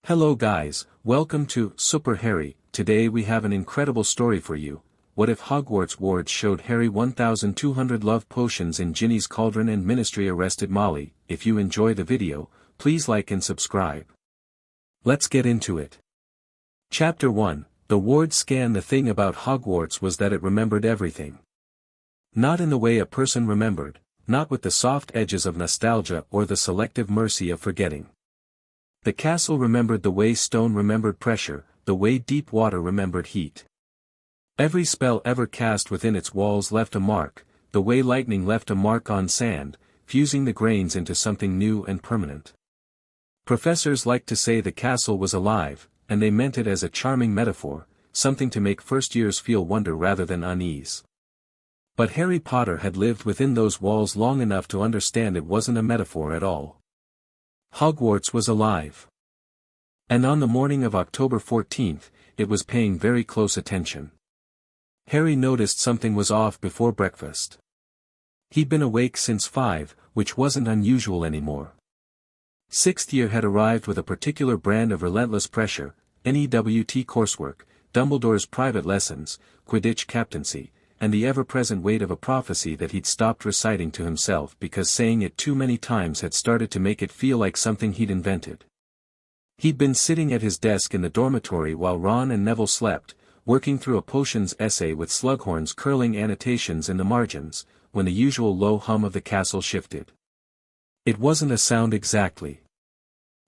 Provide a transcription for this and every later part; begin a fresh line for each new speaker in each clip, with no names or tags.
Hello guys, welcome to Super Harry. Today we have an incredible story for you. What if Hogwarts wards showed Harry 1200 love potions in Ginny's cauldron and Ministry arrested Molly? If you enjoy the video, please like and subscribe. Let's get into it. Chapter 1, The Ward Scan. The thing about Hogwarts was that it remembered everything. Not in the way a person remembered, not with the soft edges of nostalgia or the selective mercy of forgetting. The castle remembered the way stone remembered pressure, the way deep water remembered heat. Every spell ever cast within its walls left a mark, the way lightning left a mark on sand, fusing the grains into something new and permanent. Professors liked to say the castle was alive, and they meant it as a charming metaphor, something to make first years feel wonder rather than unease. But Harry Potter had lived within those walls long enough to understand it wasn't a metaphor at all. Hogwarts was alive. And on the morning of October 14th, it was paying very close attention. Harry noticed something was off before breakfast. He'd been awake since 5, which wasn't unusual anymore. Sixth year had arrived with a particular brand of relentless pressure, NEWT coursework, Dumbledore's private lessons, Quidditch captaincy, and the ever-present weight of a prophecy that he'd stopped reciting to himself because saying it too many times had started to make it feel like something he'd invented. He'd been sitting at his desk in the dormitory while Ron and Neville slept, working through a potions essay with Slughorn's curling annotations in the margins, when the usual low hum of the castle shifted. It wasn't a sound exactly.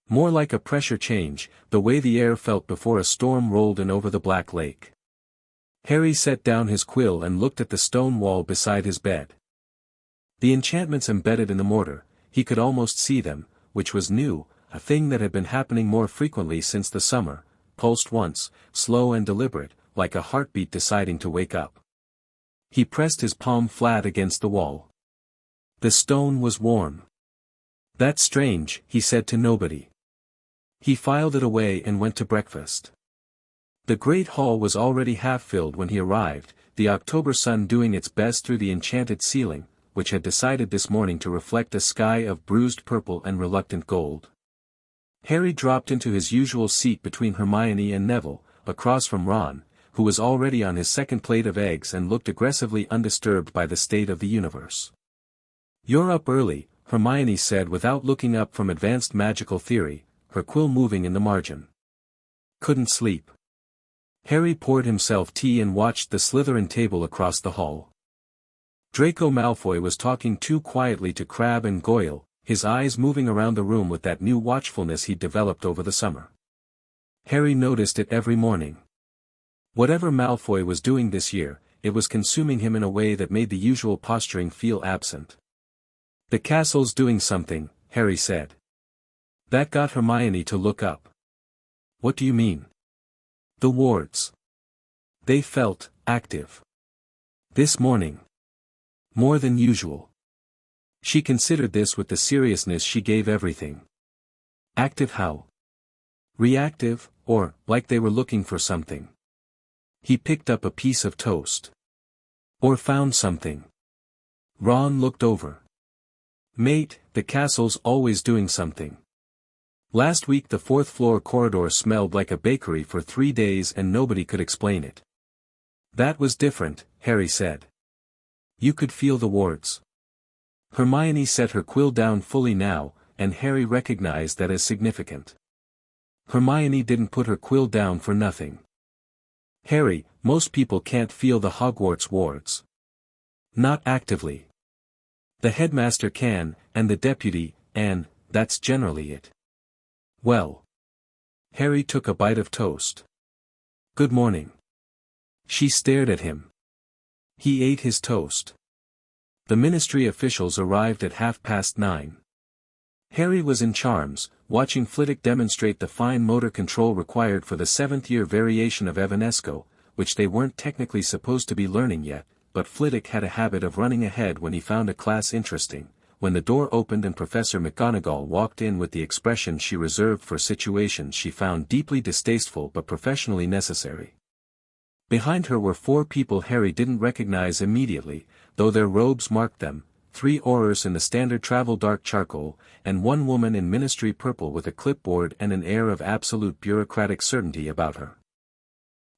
More like a pressure change, the way the air felt before a storm rolled in over the Black Lake. Harry set down his quill and looked at the stone wall beside his bed. The enchantments embedded in the mortar, he could almost see them, which was new, a thing that had been happening more frequently since the summer, pulsed once, slow and deliberate, like a heartbeat deciding to wake up. He pressed his palm flat against the wall. The stone was warm. "That's strange," he said to nobody. He filed it away and went to breakfast. The great hall was already half filled when he arrived, the October sun doing its best through the enchanted ceiling, which had decided this morning to reflect a sky of bruised purple and reluctant gold. Harry dropped into his usual seat between Hermione and Neville, across from Ron, who was already on his second plate of eggs and looked aggressively undisturbed by the state of the universe. "You're up early," Hermione said without looking up from advanced magical theory, her quill moving in the margin. "Couldn't sleep." Harry poured himself tea and watched the Slytherin table across the hall. Draco Malfoy was talking too quietly to Crabbe and Goyle, his eyes moving around the room with that new watchfulness he'd developed over the summer. Harry noticed it every morning. Whatever Malfoy was doing this year, it was consuming him in a way that made the usual posturing feel absent. "The castle's doing something," Harry said. That got Hermione to look up. "What do you mean?" "The wards. They felt active. This morning. More than usual." She considered this with the seriousness she gave everything. "Active how? Reactive, or, like they were looking for something?" He picked up a piece of toast. "Or found something." Ron looked over. "Mate, the castle's always doing something. Last week the fourth-floor corridor smelled like a bakery for 3 days and nobody could explain it." "That was different," Harry said. "You could feel the wards." Hermione set her quill down fully now, and Harry recognized that as significant. Hermione didn't put her quill down for nothing. "Harry, most people can't feel the Hogwarts wards. Not actively. The headmaster can, and the deputy, and that's generally it." "Well." Harry took a bite of toast. "Good morning." She stared at him. He ate his toast. The ministry officials arrived at 9:30. Harry was in charms, watching Flitwick demonstrate the fine motor control required for the 7th-year variation of Evanesco, which they weren't technically supposed to be learning yet, but Flitwick had a habit of running ahead when he found a class interesting. When the door opened and Professor McGonagall walked in with the expression she reserved for situations she found deeply distasteful but professionally necessary. Behind her were 4 people Harry didn't recognize immediately, though their robes marked them, 3 Aurors in the standard travel dark charcoal, and 1 woman in ministry purple with a clipboard and an air of absolute bureaucratic certainty about her.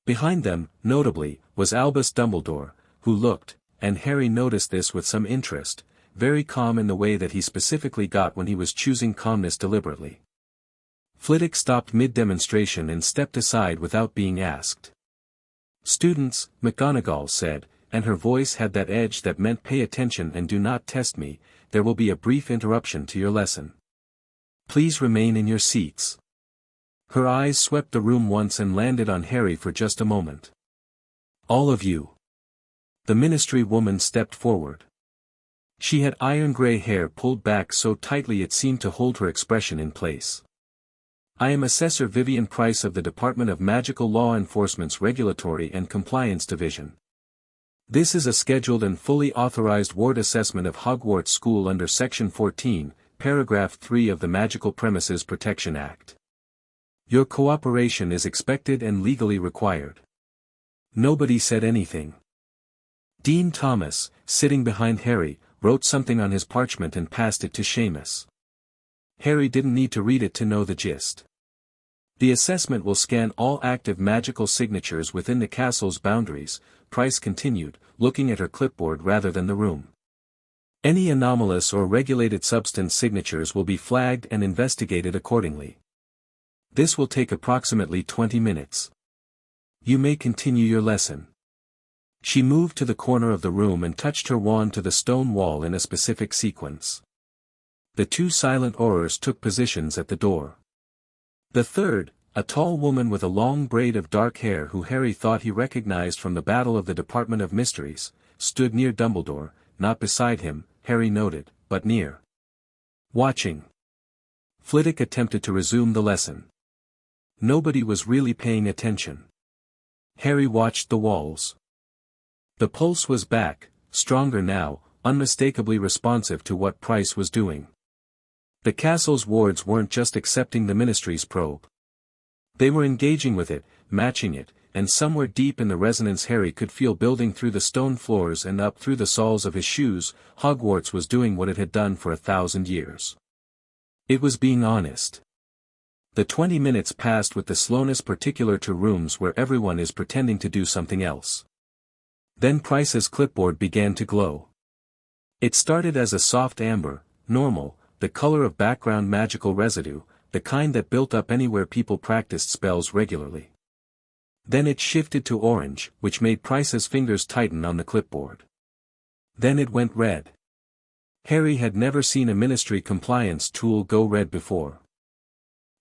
Behind them, notably, was Albus Dumbledore, who looked, and Harry noticed this with some interest, very calm in the way that he specifically got when he was choosing calmness deliberately. Flitwick stopped mid-demonstration and stepped aside without being asked. "Students," McGonagall said, and her voice had that edge that meant pay attention and do not test me, "there will be a brief interruption to your lesson. Please remain in your seats." Her eyes swept the room once and landed on Harry for just a moment. "All of you." The ministry woman stepped forward. She had iron-gray hair pulled back so tightly it seemed to hold her expression in place. "I am Assessor Vivian Price of the Department of Magical Law Enforcement's Regulatory and Compliance Division. This is a scheduled and fully authorized ward assessment of Hogwarts School under Section 14, Paragraph 3 of the Magical Premises Protection Act. Your cooperation is expected and legally required." Nobody said anything. Dean Thomas, sitting behind Harry, wrote something on his parchment and passed it to Seamus. Harry didn't need to read it to know the gist. "The assessment will scan all active magical signatures within the castle's boundaries," Price continued, looking at her clipboard rather than the room. "Any anomalous or regulated substance signatures will be flagged and investigated accordingly. This will take approximately 20 minutes. You may continue your lesson." She moved to the corner of the room and touched her wand to the stone wall in a specific sequence. The 2 silent Aurors took positions at the door. The third, a tall woman with a long braid of dark hair who Harry thought he recognized from the Battle of the Department of Mysteries, stood near Dumbledore, not beside him, Harry noted, but near. Watching. Flitwick attempted to resume the lesson. Nobody was really paying attention. Harry watched the walls. The pulse was back, stronger now, unmistakably responsive to what Price was doing. The castle's wards weren't just accepting the ministry's probe. They were engaging with it, matching it, and somewhere deep in the resonance Harry could feel building through the stone floors and up through the soles of his shoes, Hogwarts was doing what it had done for 1,000 years. It was being honest. The 20 minutes passed with the slowness particular to rooms where everyone is pretending to do something else. Then Price's clipboard began to glow. It started as a soft amber, normal, the color of background magical residue, the kind that built up anywhere people practiced spells regularly. Then it shifted to orange, which made Price's fingers tighten on the clipboard. Then it went red. Harry had never seen a ministry compliance tool go red before.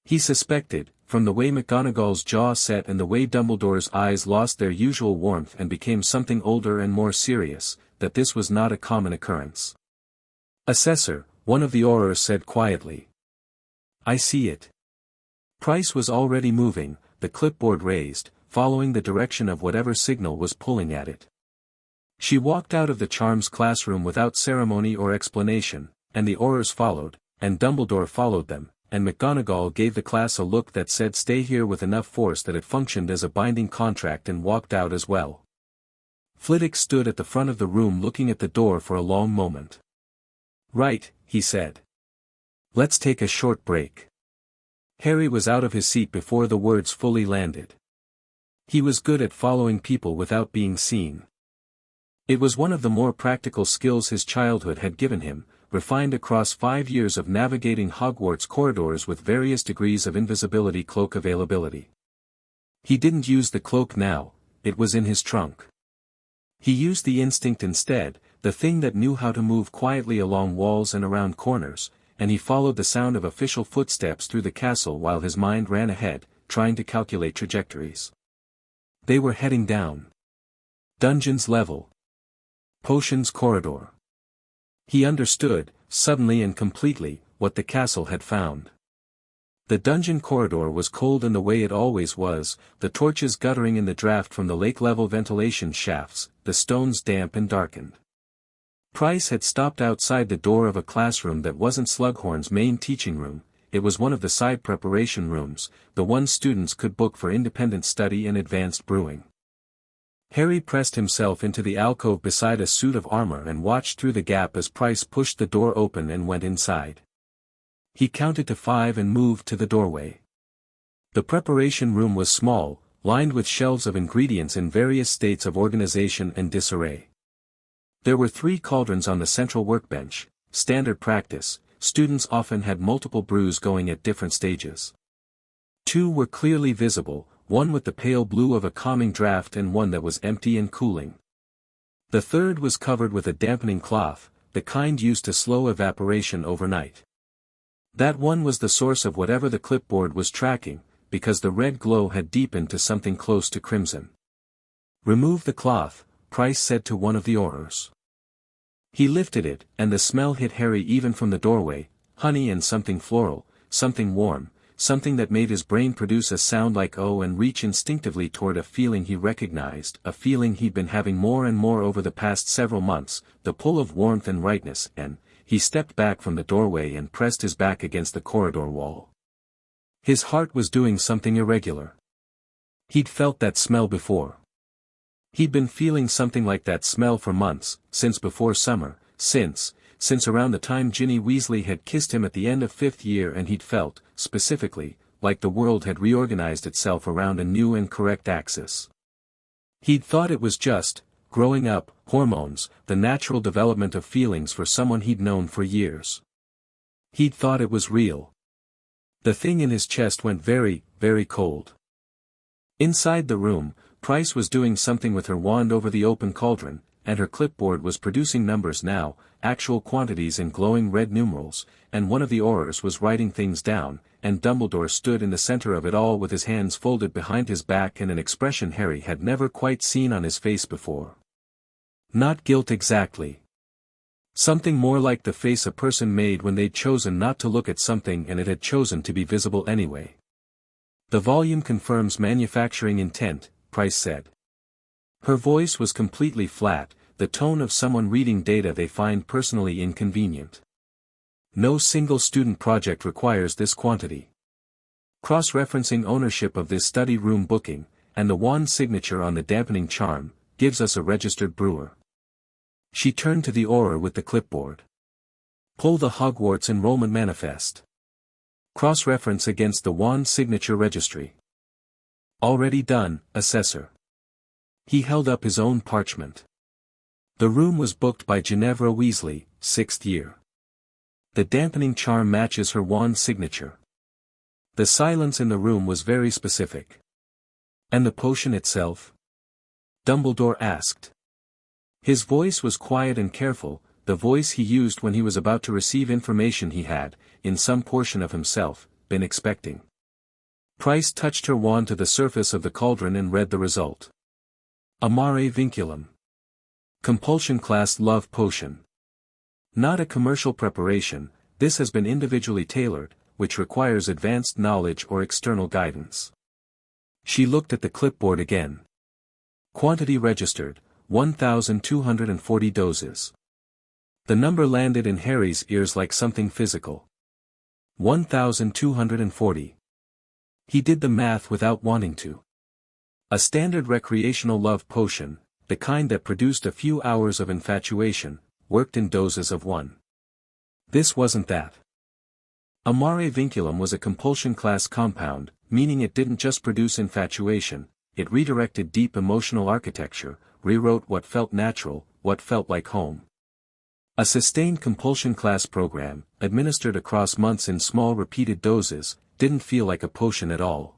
He suspected, from the way McGonagall's jaw set and the way Dumbledore's eyes lost their usual warmth and became something older and more serious, that this was not a common occurrence. "Assessor," one of the Aurors said quietly. "I see it." Price was already moving, the clipboard raised, following the direction of whatever signal was pulling at it. She walked out of the Charms classroom without ceremony or explanation, and the Aurors followed, and Dumbledore followed them, and McGonagall gave the class a look that said stay here with enough force that it functioned as a binding contract and walked out as well. Flitwick stood at the front of the room looking at the door for a long moment. "Right," he said. "Let's take a short break." Harry was out of his seat before the words fully landed. He was good at following people without being seen. It was one of the more practical skills his childhood had given him, refined across 5 years of navigating Hogwarts corridors with various degrees of invisibility cloak availability. He didn't use the cloak now, it was in his trunk. He used the instinct instead, the thing that knew how to move quietly along walls and around corners, and he followed the sound of official footsteps through the castle while his mind ran ahead, trying to calculate trajectories. They were heading down. Dungeons level. Potions corridor. He understood, suddenly and completely, what the castle had found. The dungeon corridor was cold in the way it always was, the torches guttering in the draft from the lake-level ventilation shafts, the stones damp and darkened. Price had stopped outside the door of a classroom that wasn't Slughorn's main teaching room, it was one of the side preparation rooms, the one students could book for independent study and advanced brewing. Harry pressed himself into the alcove beside a suit of armor and watched through the gap as Price pushed the door open and went inside. He counted to 5 and moved to the doorway. The preparation room was small, lined with shelves of ingredients in various states of organization and disarray. There were 3 cauldrons on the central workbench, standard practice. Students often had multiple brews going at different stages. 2 were clearly visible, one with the pale blue of a calming draft and one that was empty and cooling. The 3rd was covered with a dampening cloth, the kind used to slow evaporation overnight. That one was the source of whatever the clipboard was tracking, because the red glow had deepened to something close to crimson. "Remove the cloth," Price said to one of the aurors. He lifted it, and the smell hit Harry even from the doorway, honey and something floral, something warm, something that made his brain produce a sound like "oh" and reach instinctively toward a feeling he recognized, a feeling he'd been having more and more over the past several months, the pull of warmth and rightness, and he stepped back from the doorway and pressed his back against the corridor wall. His heart was doing something irregular. He'd felt that smell before. He'd been feeling something like that smell for months, since before summer, since around the time Ginny Weasley had kissed him at the end of 5th year, and he'd felt, specifically, like the world had reorganized itself around a new and correct axis. He'd thought it was just, growing up, hormones, the natural development of feelings for someone he'd known for years. He'd thought it was real. The thing in his chest went very, very cold. Inside the room, Price was doing something with her wand over the open cauldron, and her clipboard was producing numbers now, actual quantities in glowing red numerals, and one of the aurors was writing things down, and Dumbledore stood in the center of it all with his hands folded behind his back and an expression Harry had never quite seen on his face before. Not guilt exactly. Something more like the face a person made when they'd chosen not to look at something and it had chosen to be visible anyway. "The volume confirms manufacturing intent," Price said. Her voice was completely flat, the tone of someone reading data they find personally inconvenient. "No single student project requires this quantity. Cross-referencing ownership of this study room booking, and the wand signature on the dampening charm, gives us a registered brewer." She turned to the auror with the clipboard. "Pull the Hogwarts enrollment manifest. Cross-reference against the wand signature registry." "Already done, Assessor." He held up his own parchment. The room was booked by Ginevra Weasley, 6th year. The dampening charm matches her wand signature. The silence in the room was very specific. "And the potion itself?" Dumbledore asked. His voice was quiet and careful, the voice he used when he was about to receive information he had, in some portion of himself, been expecting. Price touched her wand to the surface of the cauldron and read the result. "Amare vinculum. Compulsion class love potion. Not a commercial preparation, this has been individually tailored, which requires advanced knowledge or external guidance." She looked at the clipboard again. "Quantity registered, 1,240 doses." The number landed in Harry's ears like something physical. 1,240. He did the math without wanting to. A standard recreational love potion, the kind that produced a few hours of infatuation, worked in doses of 1. This wasn't that. Amare vinculum was a compulsion class compound, meaning it didn't just produce infatuation, it redirected deep emotional architecture, rewrote what felt natural, what felt like home. A sustained compulsion class program, administered across months in small repeated doses, didn't feel like a potion at all.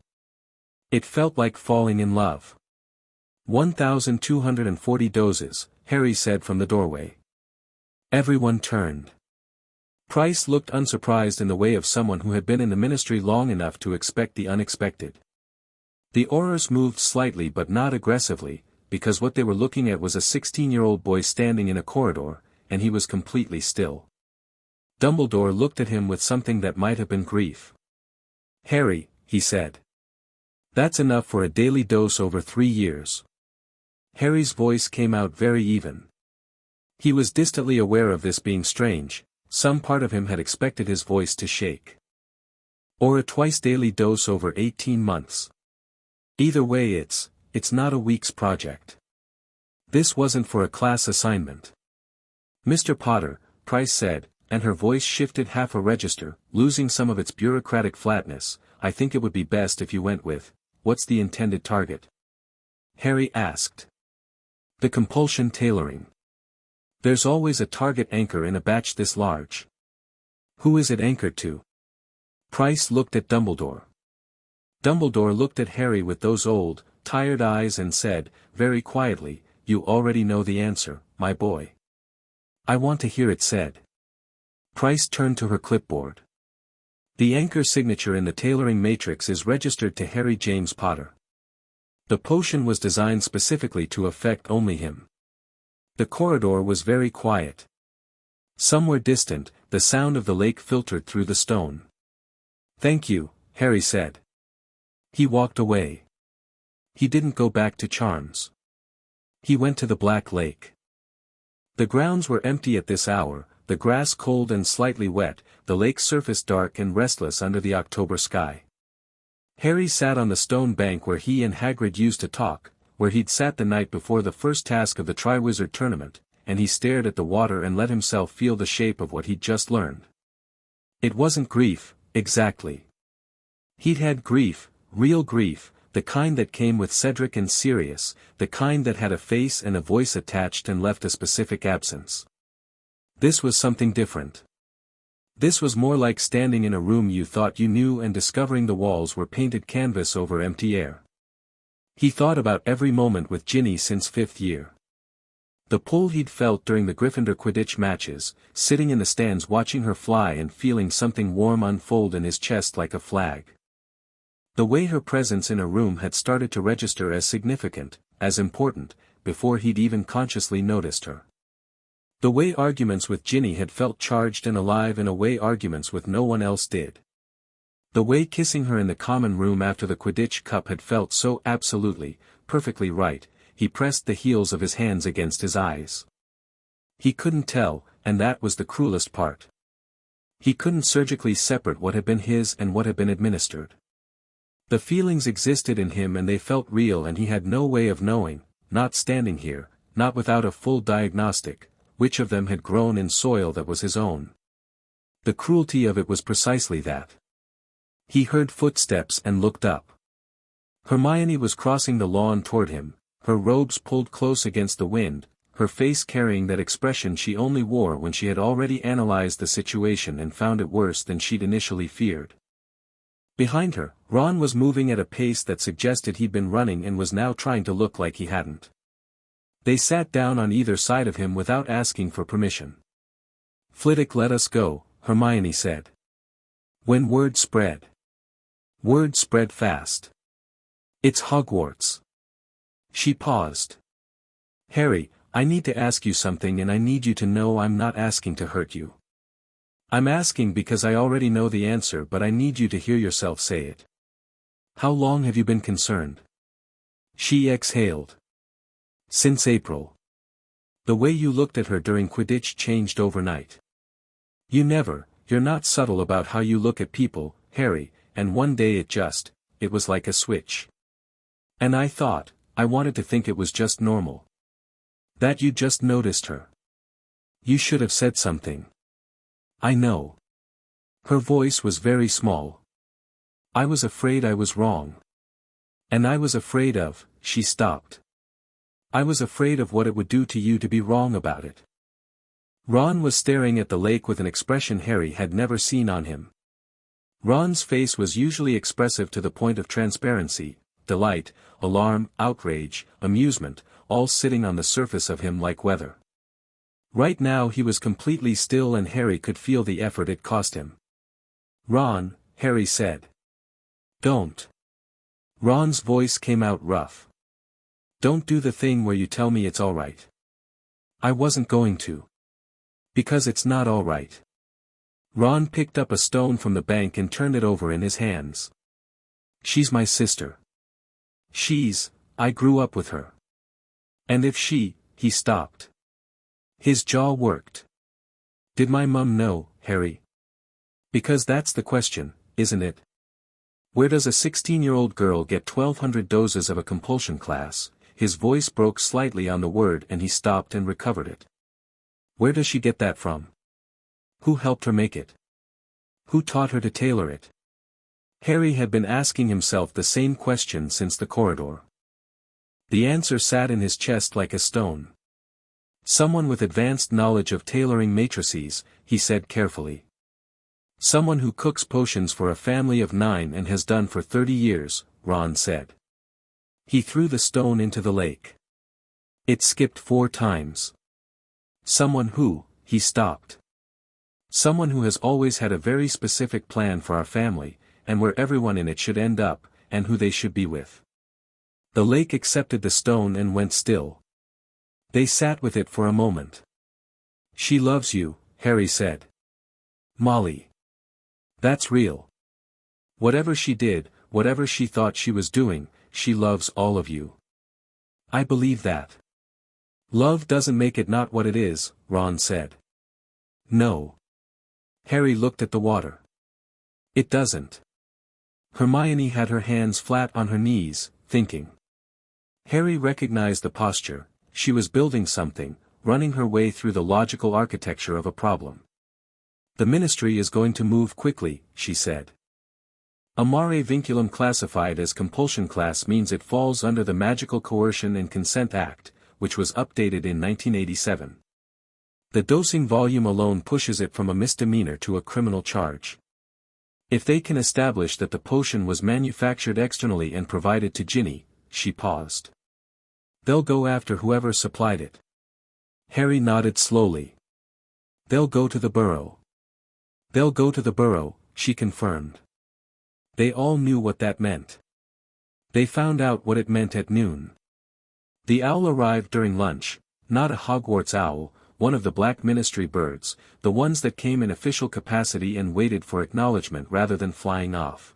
It felt like falling in love. 1,240 doses, Harry said from the doorway. Everyone turned. Price looked unsurprised in the way of someone who had been in the ministry long enough to expect the unexpected. The aurors moved slightly but not aggressively, because what they were looking at was a 16-year-old boy standing in a corridor, and he was completely still. Dumbledore looked at him with something that might have been grief. "Harry," he said. "That's enough for a daily dose over 3 years." Harry's voice came out very even. He was distantly aware of this being strange, some part of him had expected his voice to shake. "Or a twice-daily dose over 18 months. Either way it's not a week's project." This wasn't for a class assignment. Mr. Potter, Price said, and her voice shifted half a register, losing some of its bureaucratic flatness. I think it would be best if you went with, what's the intended target? Harry asked. The compulsion tailoring. There's always a target anchor in a batch this large. Who is it anchored to? Price looked at Dumbledore. Dumbledore looked at Harry with those old, tired eyes and said, very quietly, you already know the answer, my boy. I want to hear it said. Price turned to her clipboard. The anchor signature in the tailoring matrix is registered to Harry James Potter. The potion was designed specifically to affect only him. The corridor was very quiet. Somewhere distant, the sound of the lake filtered through the stone. Thank you, Harry said. He walked away. He didn't go back to Charms. He went to the Black Lake. The grounds were empty at this hour, the grass cold and slightly wet, the lake's surface dark and restless under the October sky. Harry sat on the stone bank where he and Hagrid used to talk, where he'd sat the night before the first task of the Triwizard Tournament, and he stared at the water and let himself feel the shape of what he'd just learned. It wasn't grief, exactly. He'd had grief, real grief, the kind that came with Cedric and Sirius, the kind that had a face and a voice attached and left a specific absence. This was something different. This was more like standing in a room you thought you knew and discovering the walls were painted canvas over empty air. He thought about every moment with Ginny since 5th year. The pull he'd felt during the Gryffindor Quidditch matches, sitting in the stands watching her fly and feeling something warm unfold in his chest like a flag. The way her presence in a room had started to register as significant, as important, before he'd even consciously noticed her. The way arguments with Ginny had felt charged and alive in a way arguments with no one else did. The way kissing her in the common room after the Quidditch Cup had felt so absolutely, perfectly right. He pressed the heels of his hands against his eyes. He couldn't tell, and that was the cruelest part. He couldn't surgically separate what had been his and what had been administered. The feelings existed in him and they felt real and he had no way of knowing, not standing here, not without a full diagnostic, which of them had grown in soil that was his own. The cruelty of it was precisely that. He heard footsteps and looked up. Hermione was crossing the lawn toward him, her robes pulled close against the wind, her face carrying that expression she only wore when she had already analyzed the situation and found it worse than she'd initially feared. Behind her, Ron was moving at a pace that suggested he'd been running and was now trying to look like he hadn't. They sat down on either side of him without asking for permission. Flitwick, let us go, Hermione said. When word spread. Word spread fast. It's Hogwarts. She paused. Harry, I need to ask you something and I need you to know I'm not asking to hurt you. I'm asking because I already know the answer but I need you to hear yourself say it. How long have you been concerned? She exhaled. Since April. The way you looked at her during Quidditch changed overnight. You're not subtle about how you look at people, Harry, and one day it was like a switch. And I wanted to think it was just normal. That you just noticed her. You should have said something. I know. Her voice was very small. I was afraid I was wrong. And I was afraid of, she stopped. I was afraid of what it would do to you to be wrong about it. Ron was staring at the lake with an expression Harry had never seen on him. Ron's face was usually expressive to the point of transparency, delight, alarm, outrage, amusement, all sitting on the surface of him like weather. Right now he was completely still and Harry could feel the effort it cost him. Ron, Harry said. Don't. Ron's voice came out rough. Don't do the thing where you tell me it's all right. I wasn't going to. Because it's not all right. Ron picked up a stone from the bank and turned it over in his hands. She's my sister. I grew up with her. And if he stopped. His jaw worked. Did my mum know, Harry? Because that's the question, isn't it? Where does a 16-year-old girl get 1,200 doses of a compulsion class? His voice broke slightly on the word and he stopped and recovered it. Where does she get that from? Who helped her make it? Who taught her to tailor it? Harry had been asking himself the same question since the corridor. The answer sat in his chest like a stone. Someone with advanced knowledge of tailoring matrices, he said carefully. Someone who cooks potions for a family of 9 and has done for 30 years, Ron said. He threw the stone into the lake. It skipped 4 times. Someone who, he stopped. Someone who has always had a very specific plan for our family, and where everyone in it should end up, and who they should be with. The lake accepted the stone and went still. They sat with it for a moment. She loves you, Harry said. Molly. That's real. Whatever she did, whatever she thought she was doing, she loves all of you. I believe that. Love doesn't make it not what it is, Ron said. No. Harry looked at the water. It doesn't. Hermione had her hands flat on her knees, thinking. Harry recognized the posture. She was building something, running her way through the logical architecture of a problem. The ministry is going to move quickly, she said. A mare vinculum classified as compulsion class means it falls under the Magical Coercion and Consent Act, which was updated in 1987. The dosing volume alone pushes it from a misdemeanor to a criminal charge. If they can establish that the potion was manufactured externally and provided to Ginny, she paused. They'll go after whoever supplied it. Harry nodded slowly. They'll go to the Burrow. They'll go to the Burrow, she confirmed. They all knew what that meant. They found out what it meant at noon. The owl arrived during lunch, not a Hogwarts owl, one of the Black Ministry birds, the ones that came in official capacity and waited for acknowledgement rather than flying off.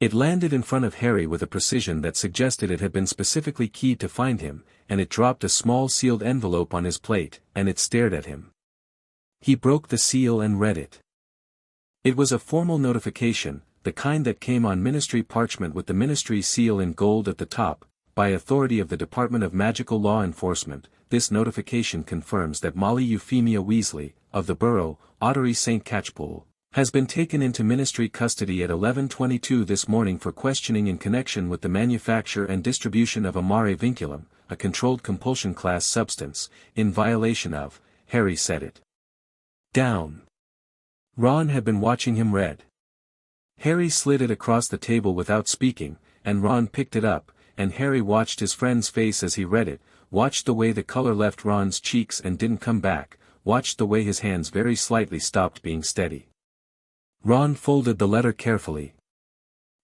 It landed in front of Harry with a precision that suggested it had been specifically keyed to find him, and it dropped a small sealed envelope on his plate, and it stared at him. He broke the seal and read it. It was a formal notification, the kind that came on ministry parchment with the ministry seal in gold at the top. By authority of the Department of Magical Law Enforcement, this notification confirms that Molly Euphemia Weasley, of the Burrow, Ottery St. Catchpole, has been taken into ministry custody at 11:22 this morning for questioning in connection with the manufacture and distribution of a mare vinculum, a controlled compulsion class substance, in violation of, Harry said it. Down. Ron had been watching him read. Harry slid it across the table without speaking, and Ron picked it up, and Harry watched his friend's face as he read it, watched the way the color left Ron's cheeks and didn't come back, watched the way his hands very slightly stopped being steady. Ron folded the letter carefully.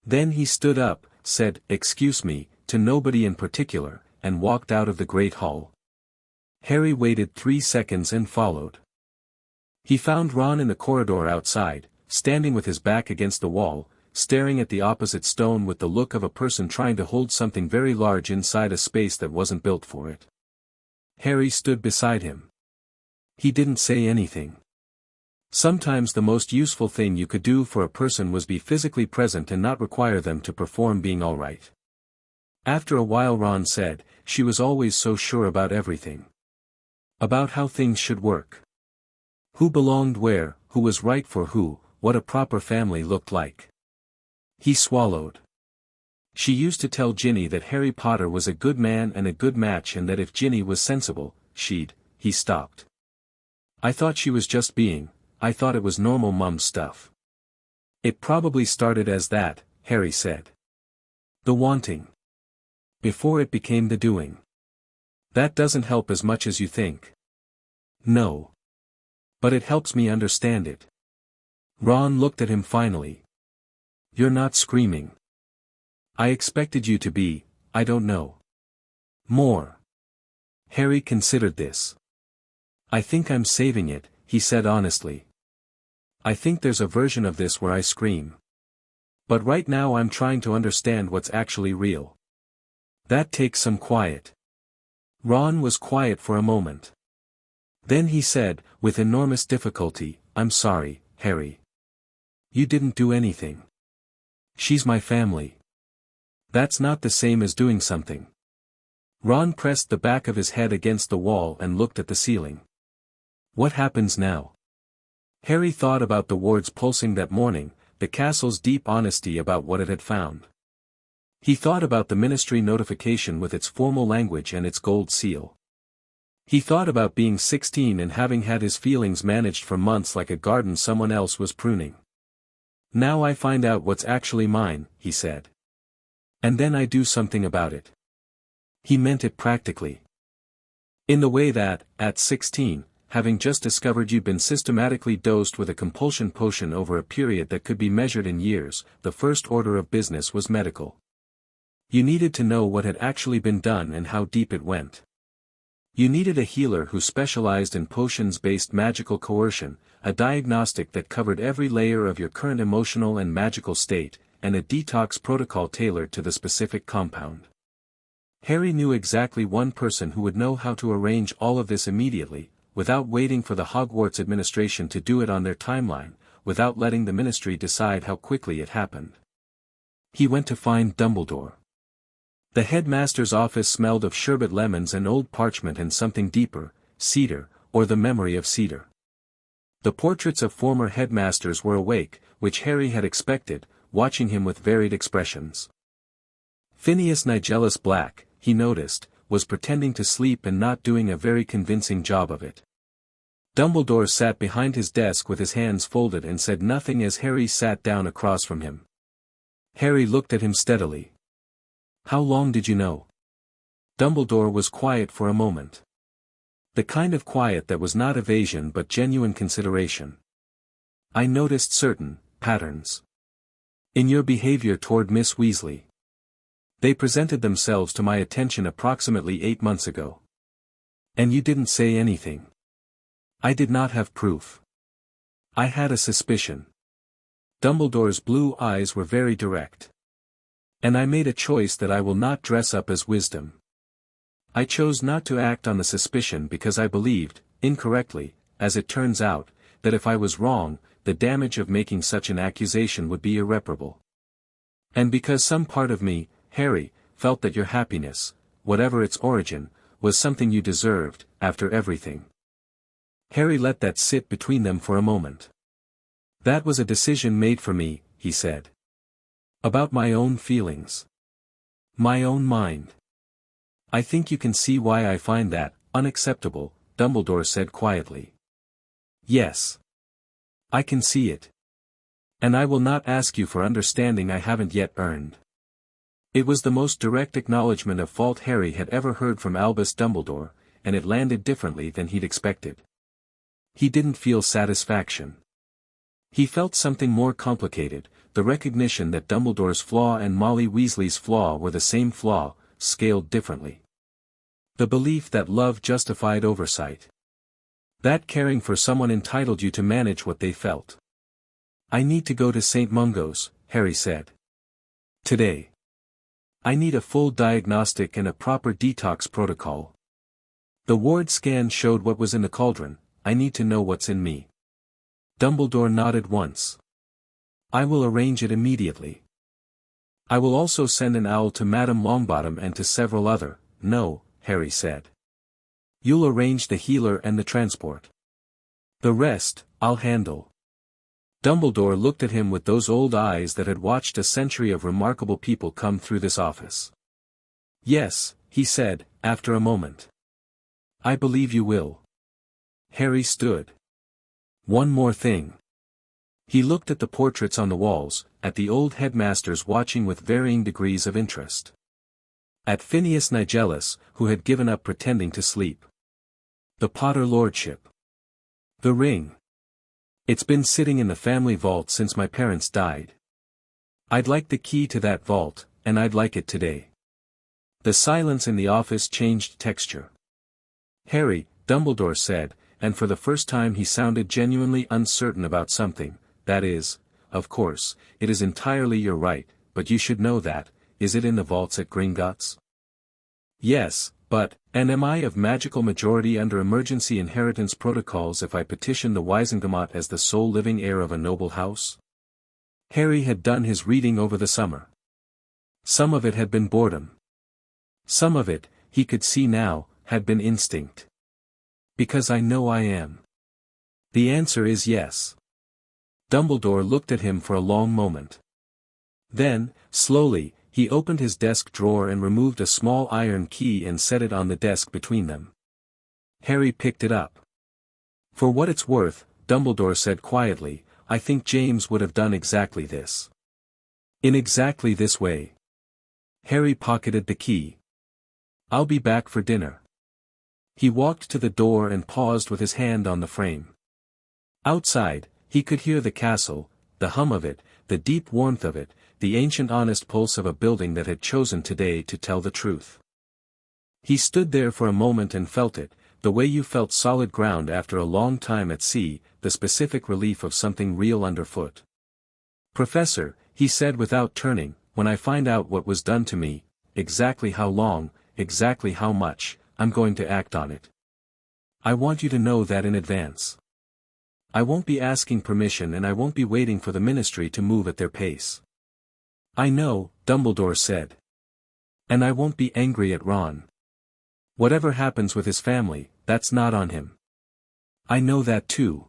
Then he stood up, said, "Excuse me," to nobody in particular, and walked out of the great hall. Harry waited 3 seconds and followed. He found Ron in the corridor outside, standing with his back against the wall, staring at the opposite stone with the look of a person trying to hold something very large inside a space that wasn't built for it. Harry stood beside him. He didn't say anything. Sometimes the most useful thing you could do for a person was be physically present and not require them to perform being all right. After a while Ron said, "She was always so sure about everything. About how things should work. Who belonged where, who was right for who, what a proper family looked like." He swallowed. She used to tell Ginny that Harry Potter was a good man and a good match and that if Ginny was sensible, he stopped. I thought she was just being, I thought it was normal mum stuff. It probably started as that, Harry said. The wanting. Before it became the doing. That doesn't help as much as you think. No. But it helps me understand it. Ron looked at him finally. You're not screaming. I expected you to be, I don't know. More. Harry considered this. I think I'm saving it, he said honestly. I think there's a version of this where I scream. But right now I'm trying to understand what's actually real. That takes some quiet. Ron was quiet for a moment. Then he said, with enormous difficulty, I'm sorry, Harry. You didn't do anything. She's my family. That's not the same as doing something. Ron pressed the back of his head against the wall and looked at the ceiling. What happens now? Harry thought about the wards pulsing that morning, the castle's deep honesty about what it had found. He thought about the ministry notification with its formal language and its gold seal. He thought about being 16 and having had his feelings managed for months like a garden someone else was pruning. Now I find out what's actually mine, he said. And then I do something about it. He meant it practically. In the way that, at 16, having just discovered you'd been systematically dosed with a compulsion potion over a period that could be measured in years, the first order of business was medical. You needed to know what had actually been done and how deep it went. You needed a healer who specialized in potions-based magical coercion, a diagnostic that covered every layer of your current emotional and magical state, and a detox protocol tailored to the specific compound. Harry knew exactly one person who would know how to arrange all of this immediately, without waiting for the Hogwarts administration to do it on their timeline, without letting the ministry decide how quickly it happened. He went to find Dumbledore. The headmaster's office smelled of sherbet lemons and old parchment and something deeper, cedar, or the memory of cedar. The portraits of former headmasters were awake, which Harry had expected, watching him with varied expressions. Phineas Nigellus Black, he noticed, was pretending to sleep and not doing a very convincing job of it. Dumbledore sat behind his desk with his hands folded and said nothing as Harry sat down across from him. Harry looked at him steadily. How long did you know? Dumbledore was quiet for a moment. The kind of quiet that was not evasion but genuine consideration. I noticed certain patterns in your behavior toward Miss Weasley. They presented themselves to my attention approximately 8 months ago. And you didn't say anything. I did not have proof. I had a suspicion. Dumbledore's blue eyes were very direct. And I made a choice that I will not dress up as wisdom. I chose not to act on the suspicion because I believed, incorrectly, as it turns out, that if I was wrong, the damage of making such an accusation would be irreparable. And because some part of me, Harry, felt that your happiness, whatever its origin, was something you deserved, after everything. Harry let that sit between them for a moment. That was a decision made for me, he said. About my own feelings. My own mind. I think you can see why I find that unacceptable, Dumbledore said quietly. Yes. I can see it. And I will not ask you for understanding I haven't yet earned. It was the most direct acknowledgement of fault Harry had ever heard from Albus Dumbledore, and it landed differently than he'd expected. He didn't feel satisfaction. He felt something more complicated, the recognition that Dumbledore's flaw and Molly Weasley's flaw were the same flaw, scaled differently. The belief that love justified oversight. That caring for someone entitled you to manage what they felt. I need to go to St. Mungo's, Harry said. Today. I need a full diagnostic and a proper detox protocol. The ward scan showed what was in the cauldron, I need to know what's in me. Dumbledore nodded once. I will arrange it immediately. I will also send an owl to Madame Longbottom and to several other. No, Harry said. You'll arrange the healer and the transport. The rest, I'll handle. Dumbledore looked at him with those old eyes that had watched a century of remarkable people come through this office. Yes, he said, after a moment. I believe you will. Harry stood. One more thing. He looked at the portraits on the walls, at the old headmasters watching with varying degrees of interest. At Phineas Nigellus, who had given up pretending to sleep. The Potter Lordship. The ring. It's been sitting in the family vault since my parents died. I'd like the key to that vault, and I'd like it today. The silence in the office changed texture. Harry, Dumbledore said, and for the first time he sounded genuinely uncertain about something, that is, of course, it is entirely your right, but you should know that, is it in the vaults at Gringotts? Yes, but, and am I of magical majority under emergency inheritance protocols if I petition the Wisengamot as the sole living heir of a noble house? Harry had done his reading over the summer. Some of it had been boredom. Some of it, he could see now, had been instinct. Because I know I am. The answer is yes. Dumbledore looked at him for a long moment. Then, slowly, he opened his desk drawer and removed a small iron key and set it on the desk between them. Harry picked it up. For what it's worth, Dumbledore said quietly, I think James would have done exactly this. In exactly this way. Harry pocketed the key. I'll be back for dinner. He walked to the door and paused with his hand on the frame. Outside, he could hear the castle, the hum of it, the deep warmth of it, the ancient honest pulse of a building that had chosen today to tell the truth. He stood there for a moment and felt it, the way you felt solid ground after a long time at sea, the specific relief of something real underfoot. Professor, he said without turning, when I find out what was done to me, exactly how long, exactly how much, I'm going to act on it. I want you to know that in advance. I won't be asking permission and I won't be waiting for the ministry to move at their pace. I know, Dumbledore said. And I won't be angry at Ron. Whatever happens with his family, that's not on him. I know that too.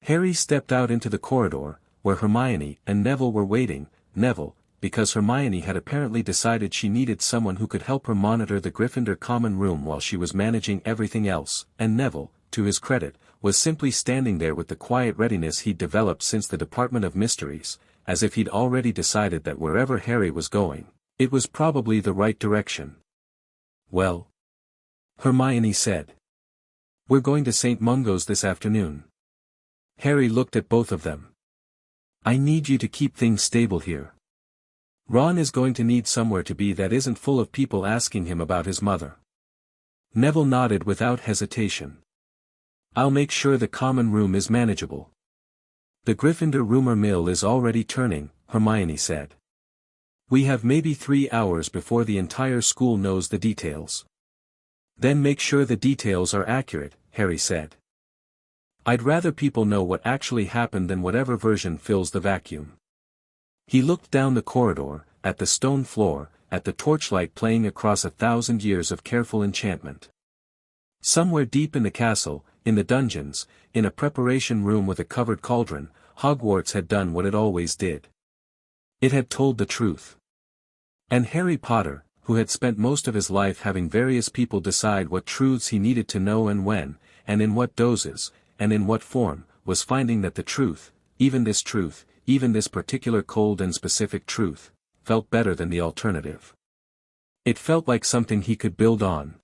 Harry stepped out into the corridor, where Hermione and Neville were waiting. Neville, because Hermione had apparently decided she needed someone who could help her monitor the Gryffindor common room while she was managing everything else, and Neville, to his credit, was simply standing there with the quiet readiness he'd developed since the Department of Mysteries, as if he'd already decided that wherever Harry was going, it was probably the right direction. Well? Hermione said. We're going to St. Mungo's this afternoon. Harry looked at both of them. I need you to keep things stable here. Ron is going to need somewhere to be that isn't full of people asking him about his mother. Neville nodded without hesitation. I'll make sure the common room is manageable. The Gryffindor rumor mill is already turning, Hermione said. We have maybe 3 hours before the entire school knows the details. Then make sure the details are accurate, Harry said. I'd rather people know what actually happened than whatever version fills the vacuum. He looked down the corridor, at the stone floor, at the torchlight playing across 1,000 years of careful enchantment. Somewhere deep in the castle, in the dungeons, in a preparation room with a covered cauldron, Hogwarts had done what it always did. It had told the truth. And Harry Potter, who had spent most of his life having various people decide what truths he needed to know and when, and in what doses, and in what form, was finding that the truth, even this particular cold and specific truth, felt better than the alternative. It felt like something he could build on.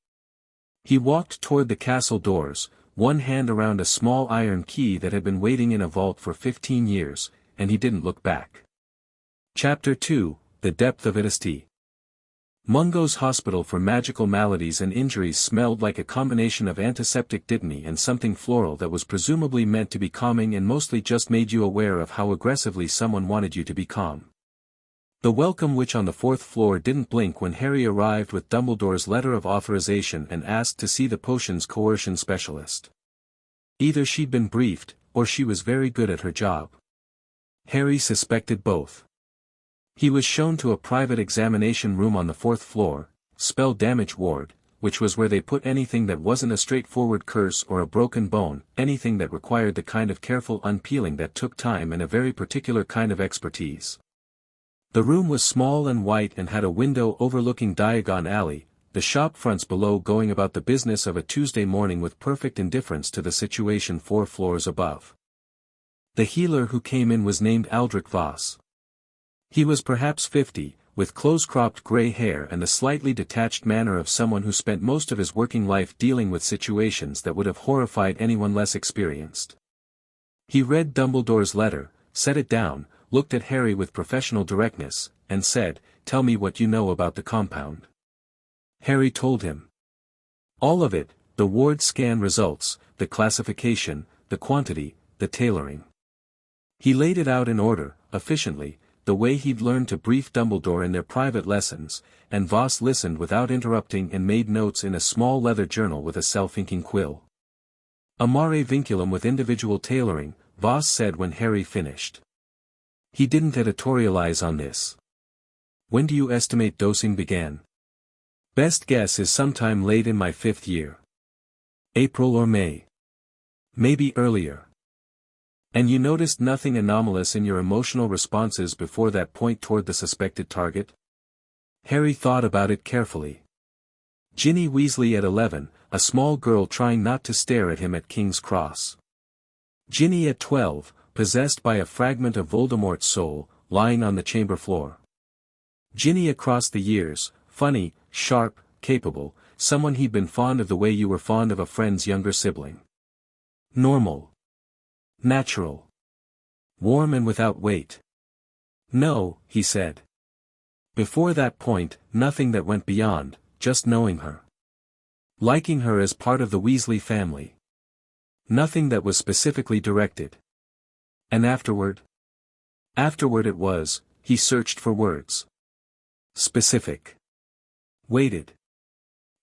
He walked toward the castle doors, one hand around a small iron key that had been waiting in a vault for 15 years, and he didn't look back. Chapter 2, The Depth of It. Mungo's Hospital for Magical Maladies and Injuries smelled like a combination of antiseptic dittany and something floral that was presumably meant to be calming and mostly just made you aware of how aggressively someone wanted you to be calm. The welcome witch on the 4th floor didn't blink when Harry arrived with Dumbledore's letter of authorization and asked to see the potions coercion specialist. Either she'd been briefed, or she was very good at her job. Harry suspected both. He was shown to a private examination room on the 4th floor, spell damage ward, which was where they put anything that wasn't a straightforward curse or a broken bone, anything that required the kind of careful unpeeling that took time and a very particular kind of expertise. The room was small and white and had a window overlooking Diagon Alley, the shop fronts below going about the business of a Tuesday morning with perfect indifference to the situation 4 floors above. The healer who came in was named Aldrich Voss. He was perhaps 50, with close-cropped gray hair and the slightly detached manner of someone who spent most of his working life dealing with situations that would have horrified anyone less experienced. He read Dumbledore's letter, set it down, looked at Harry with professional directness, and said, "Tell me what you know about the compound." Harry told him. All of it, the ward scan results, the classification, the quantity, the tailoring. He laid it out in order, efficiently, the way he'd learned to brief Dumbledore in their private lessons, and Voss listened without interrupting and made notes in a small leather journal with a self-inking quill. A mare vinculum with individual tailoring, Voss said when Harry finished. He didn't editorialize on this. When do you estimate dosing began? Best guess is sometime late in my 5th year. April or May. Maybe earlier. And you noticed nothing anomalous in your emotional responses before that point toward the suspected target? Harry thought about it carefully. Ginny Weasley at 11, a small girl trying not to stare at him at King's Cross. Ginny at 12, possessed by a fragment of Voldemort's soul, lying on the chamber floor. Ginny across the years, funny, sharp, capable, someone he'd been fond of the way you were fond of a friend's younger sibling. Normal. Natural. Warm and without weight. No, he said. Before that point, nothing that went beyond, just knowing her. Liking her as part of the Weasley family. Nothing that was specifically directed. And afterward? Afterward it was, he searched for words. Specific. Waited.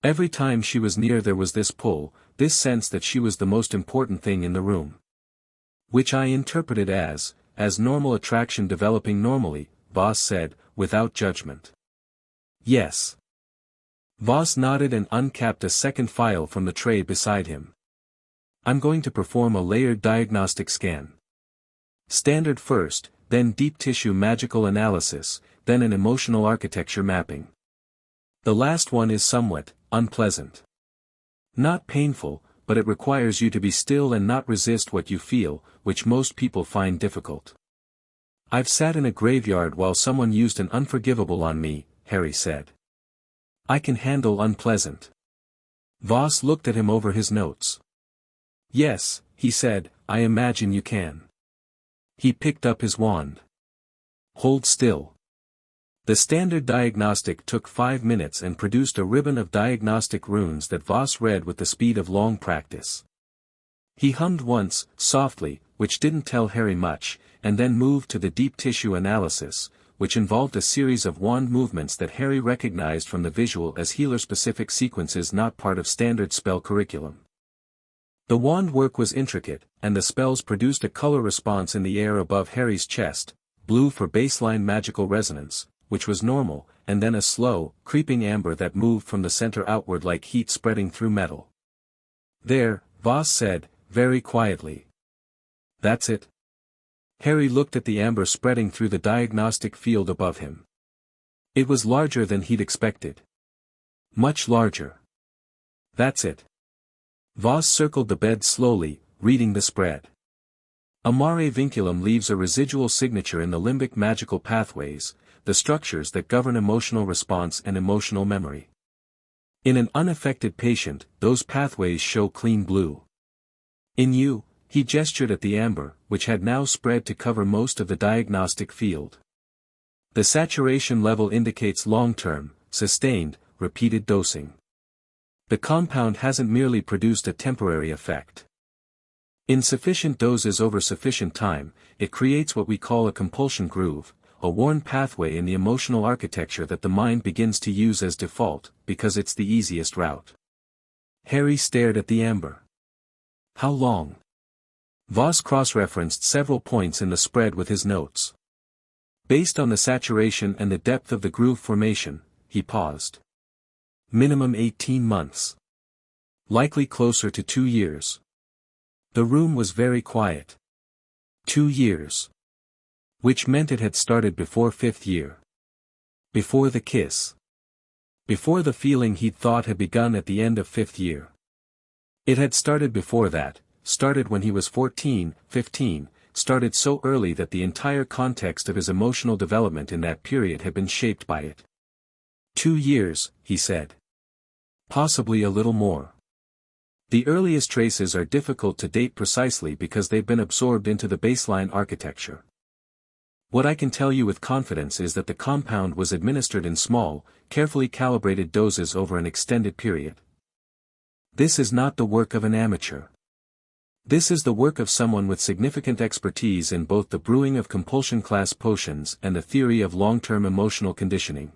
Every time she was near there was this pull, this sense that she was the most important thing in the room. Which I interpreted as normal attraction developing normally, Voss said, without judgment. Yes. Voss nodded and uncapped a second file from the tray beside him. I'm going to perform a layered diagnostic scan. Standard first, then deep tissue magical analysis, then an emotional architecture mapping. The last one is somewhat unpleasant. Not painful, but it requires you to be still and not resist what you feel, which most people find difficult. I've sat in a graveyard while someone used an unforgivable on me, Harry said. I can handle unpleasant. Voss looked at him over his notes. Yes, he said, I imagine you can. He picked up his wand. Hold still. The standard diagnostic took 5 minutes and produced a ribbon of diagnostic runes that Voss read with the speed of long practice. He hummed once, softly, which didn't tell Harry much, and then moved to the deep tissue analysis, which involved a series of wand movements that Harry recognized from the visual as healer-specific sequences not part of standard spell curriculum. The wand work was intricate, and the spells produced a color response in the air above Harry's chest, blue for baseline magical resonance, which was normal, and then a slow, creeping amber that moved from the center outward like heat spreading through metal. There, Voss said, very quietly. That's it. Harry looked at the amber spreading through the diagnostic field above him. It was larger than he'd expected. Much larger. That's it. Voss circled the bed slowly, reading the spread. Amare vinculum leaves a residual signature in the limbic magical pathways, the structures that govern emotional response and emotional memory. In an unaffected patient, those pathways show clean blue. In you, he gestured at the amber, which had now spread to cover most of the diagnostic field. The saturation level indicates long-term, sustained, repeated dosing. The compound hasn't merely produced a temporary effect. In sufficient doses over sufficient time, it creates what we call a compulsion groove, a worn pathway in the emotional architecture that the mind begins to use as default, because it's the easiest route. Harry stared at the amber. How long? Voss cross-referenced several points in the spread with his notes. Based on the saturation and the depth of the groove formation, he paused. Minimum 18 months. Likely closer to 2 years. The room was very quiet. 2 years. Which meant it had started before 5th year. Before the kiss. Before the feeling he'd thought had begun at the end of 5th year. It had started before that, started when he was 14, 15, started so early that the entire context of his emotional development in that period had been shaped by it. 2 years, he said. Possibly a little more. The earliest traces are difficult to date precisely because they've been absorbed into the baseline architecture. What I can tell you with confidence is that the compound was administered in small, carefully calibrated doses over an extended period. This is not the work of an amateur. This is the work of someone with significant expertise in both the brewing of compulsion class potions and the theory of long-term emotional conditioning.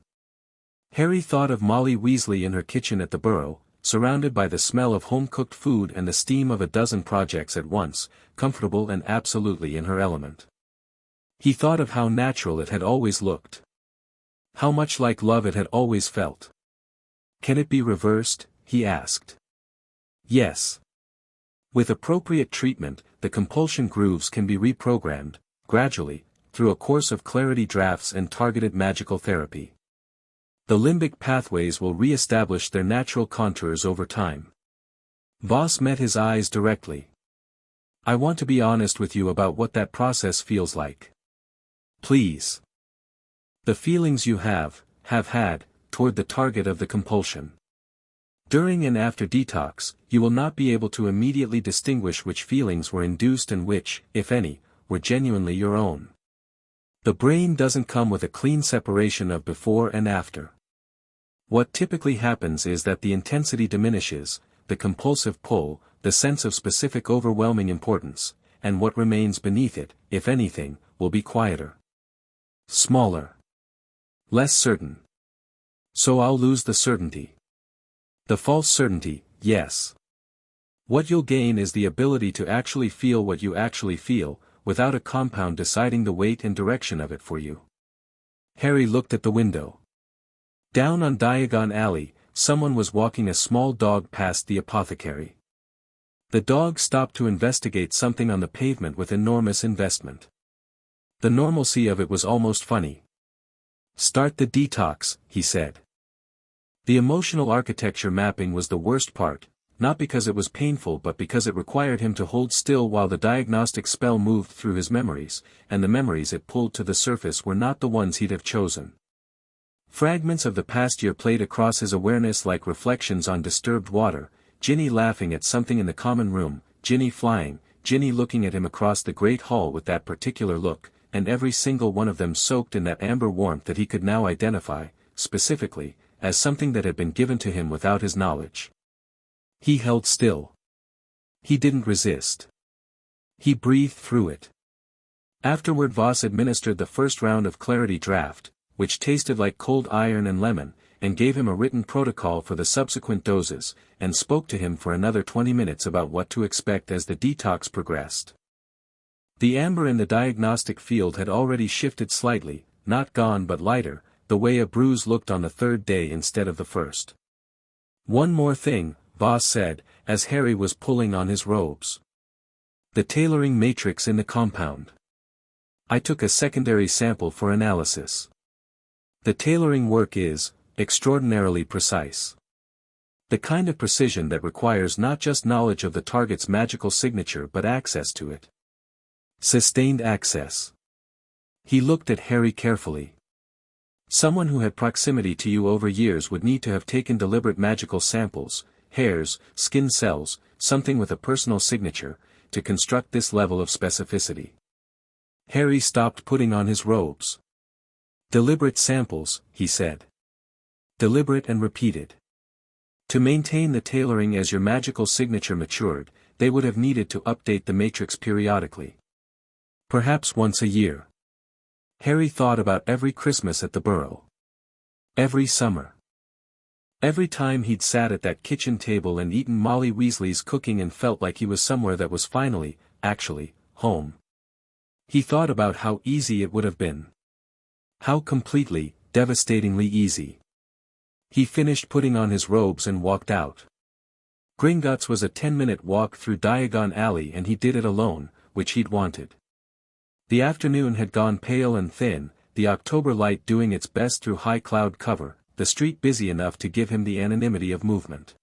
Harry thought of Molly Weasley in her kitchen at the Burrow, surrounded by the smell of home-cooked food and the steam of a dozen projects at once, comfortable and absolutely in her element. He thought of how natural it had always looked. How much like love it had always felt. Can it be reversed? He asked. Yes. With appropriate treatment, the compulsion grooves can be reprogrammed, gradually, through a course of clarity drafts and targeted magical therapy. The limbic pathways will re-establish their natural contours over time. Voss met his eyes directly. I want to be honest with you about what that process feels like. Please. The feelings you have had, toward the target of the compulsion. During and after detox, you will not be able to immediately distinguish which feelings were induced and which, if any, were genuinely your own. The brain doesn't come with a clean separation of before and after. What typically happens is that the intensity diminishes, the compulsive pull, the sense of specific overwhelming importance, and what remains beneath it, if anything, will be quieter. Smaller. Less certain. So I'll lose the certainty. The false certainty, yes. What you'll gain is the ability to actually feel what you actually feel, without a compound deciding the weight and direction of it for you. Harry looked at the window. Down on Diagon Alley, someone was walking a small dog past the apothecary. The dog stopped to investigate something on the pavement with enormous investment. The normalcy of it was almost funny. Start the detox, he said. The emotional architecture mapping was the worst part, not because it was painful but because it required him to hold still while the diagnostic spell moved through his memories, and the memories it pulled to the surface were not the ones he'd have chosen. Fragments of the past year played across his awareness like reflections on disturbed water, Ginny laughing at something in the common room, Ginny flying, Ginny looking at him across the great hall with that particular look, and every single one of them soaked in that amber warmth that he could now identify, specifically, as something that had been given to him without his knowledge. He held still. He didn't resist. He breathed through it. Afterward Voss administered the first round of clarity draft, which tasted like cold iron and lemon, and gave him a written protocol for the subsequent doses, and spoke to him for another 20 minutes about what to expect as the detox progressed. The amber in the diagnostic field had already shifted slightly, not gone but lighter, the way a bruise looked on the third day instead of the first. One more thing, Voss said, as Harry was pulling on his robes. The tailoring matrix in the compound. I took a secondary sample for analysis. The tailoring work is extraordinarily precise. The kind of precision that requires not just knowledge of the target's magical signature but access to it. Sustained access. He looked at Harry carefully. Someone who had proximity to you over years would need to have taken deliberate magical samples, hairs, skin cells, something with a personal signature, to construct this level of specificity. Harry stopped putting on his robes. Deliberate samples, he said. Deliberate and repeated. To maintain the tailoring as your magical signature matured, they would have needed to update the matrix periodically. Perhaps once a year. Harry thought about every Christmas at the Burrow. Every summer. Every time he'd sat at that kitchen table and eaten Molly Weasley's cooking and felt like he was somewhere that was finally, actually, home. He thought about how easy it would have been. How completely, devastatingly easy. He finished putting on his robes and walked out. Gringotts was a 10-minute walk through Diagon Alley and he did it alone, which he'd wanted. The afternoon had gone pale and thin, the October light doing its best through high cloud cover, the street busy enough to give him the anonymity of movement.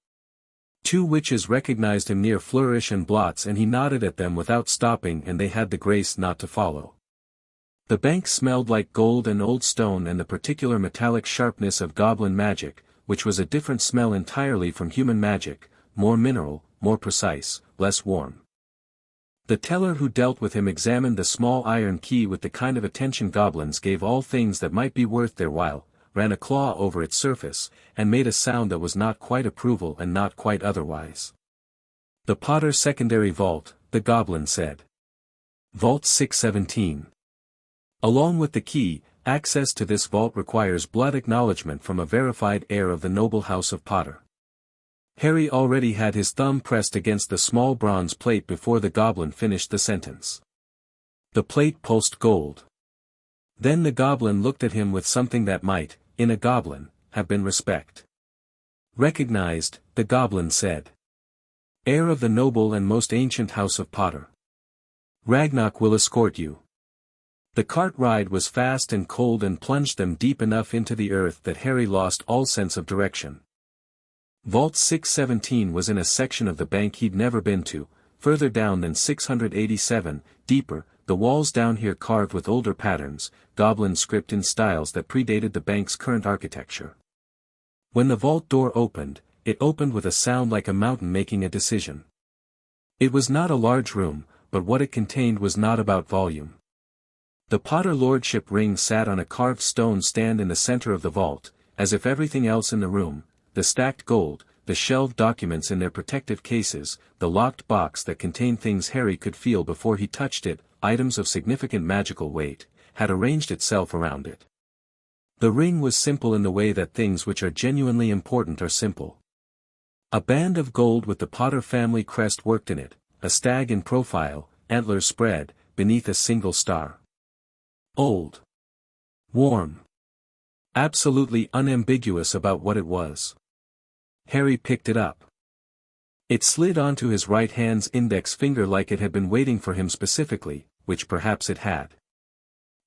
Two witches recognized him near Flourish and Blots and he nodded at them without stopping and they had the grace not to follow. The bank smelled like gold and old stone and the particular metallic sharpness of goblin magic, which was a different smell entirely from human magic, more mineral, more precise, less warm. The teller who dealt with him examined the small iron key with the kind of attention goblins gave all things that might be worth their while, ran a claw over its surface, and made a sound that was not quite approval and not quite otherwise. The Potter's secondary vault, the goblin said. Vault 617. Along with the key, access to this vault requires blood acknowledgement from a verified heir of the noble house of Potter. Harry already had his thumb pressed against the small bronze plate before the goblin finished the sentence. The plate pulsed gold. Then the goblin looked at him with something that might, in a goblin, have been respect. Recognized, the goblin said. Heir of the noble and most ancient house of Potter. Ragnarok will escort you. The cart ride was fast and cold and plunged them deep enough into the earth that Harry lost all sense of direction. Vault 617 was in a section of the bank he'd never been to, further down than 687, deeper, the walls down here carved with older patterns, goblin script in styles that predated the bank's current architecture. When the vault door opened, it opened with a sound like a mountain making a decision. It was not a large room, but what it contained was not about volume. The Potter Lordship ring sat on a carved stone stand in the center of the vault, as if everything else in the room, the stacked gold, the shelved documents in their protective cases, the locked box that contained things Harry could feel before he touched it, items of significant magical weight, had arranged itself around it. The ring was simple in the way that things which are genuinely important are simple. A band of gold with the Potter family crest worked in it, a stag in profile, antlers spread, beneath a single star. Old. Warm. Absolutely unambiguous about what it was. Harry picked it up. It slid onto his right hand's index finger like it had been waiting for him specifically, which perhaps it had.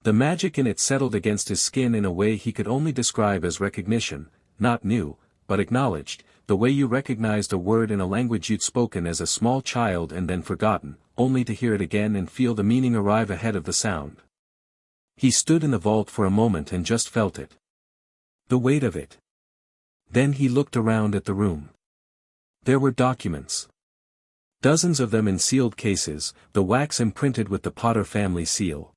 The magic in it settled against his skin in a way he could only describe as recognition, not new, but acknowledged, the way you recognized a word in a language you'd spoken as a small child and then forgotten, only to hear it again and feel the meaning arrive ahead of the sound. He stood in the vault for a moment and just felt it. The weight of it. Then he looked around at the room. There were documents. Dozens of them in sealed cases, the wax imprinted with the Potter family seal.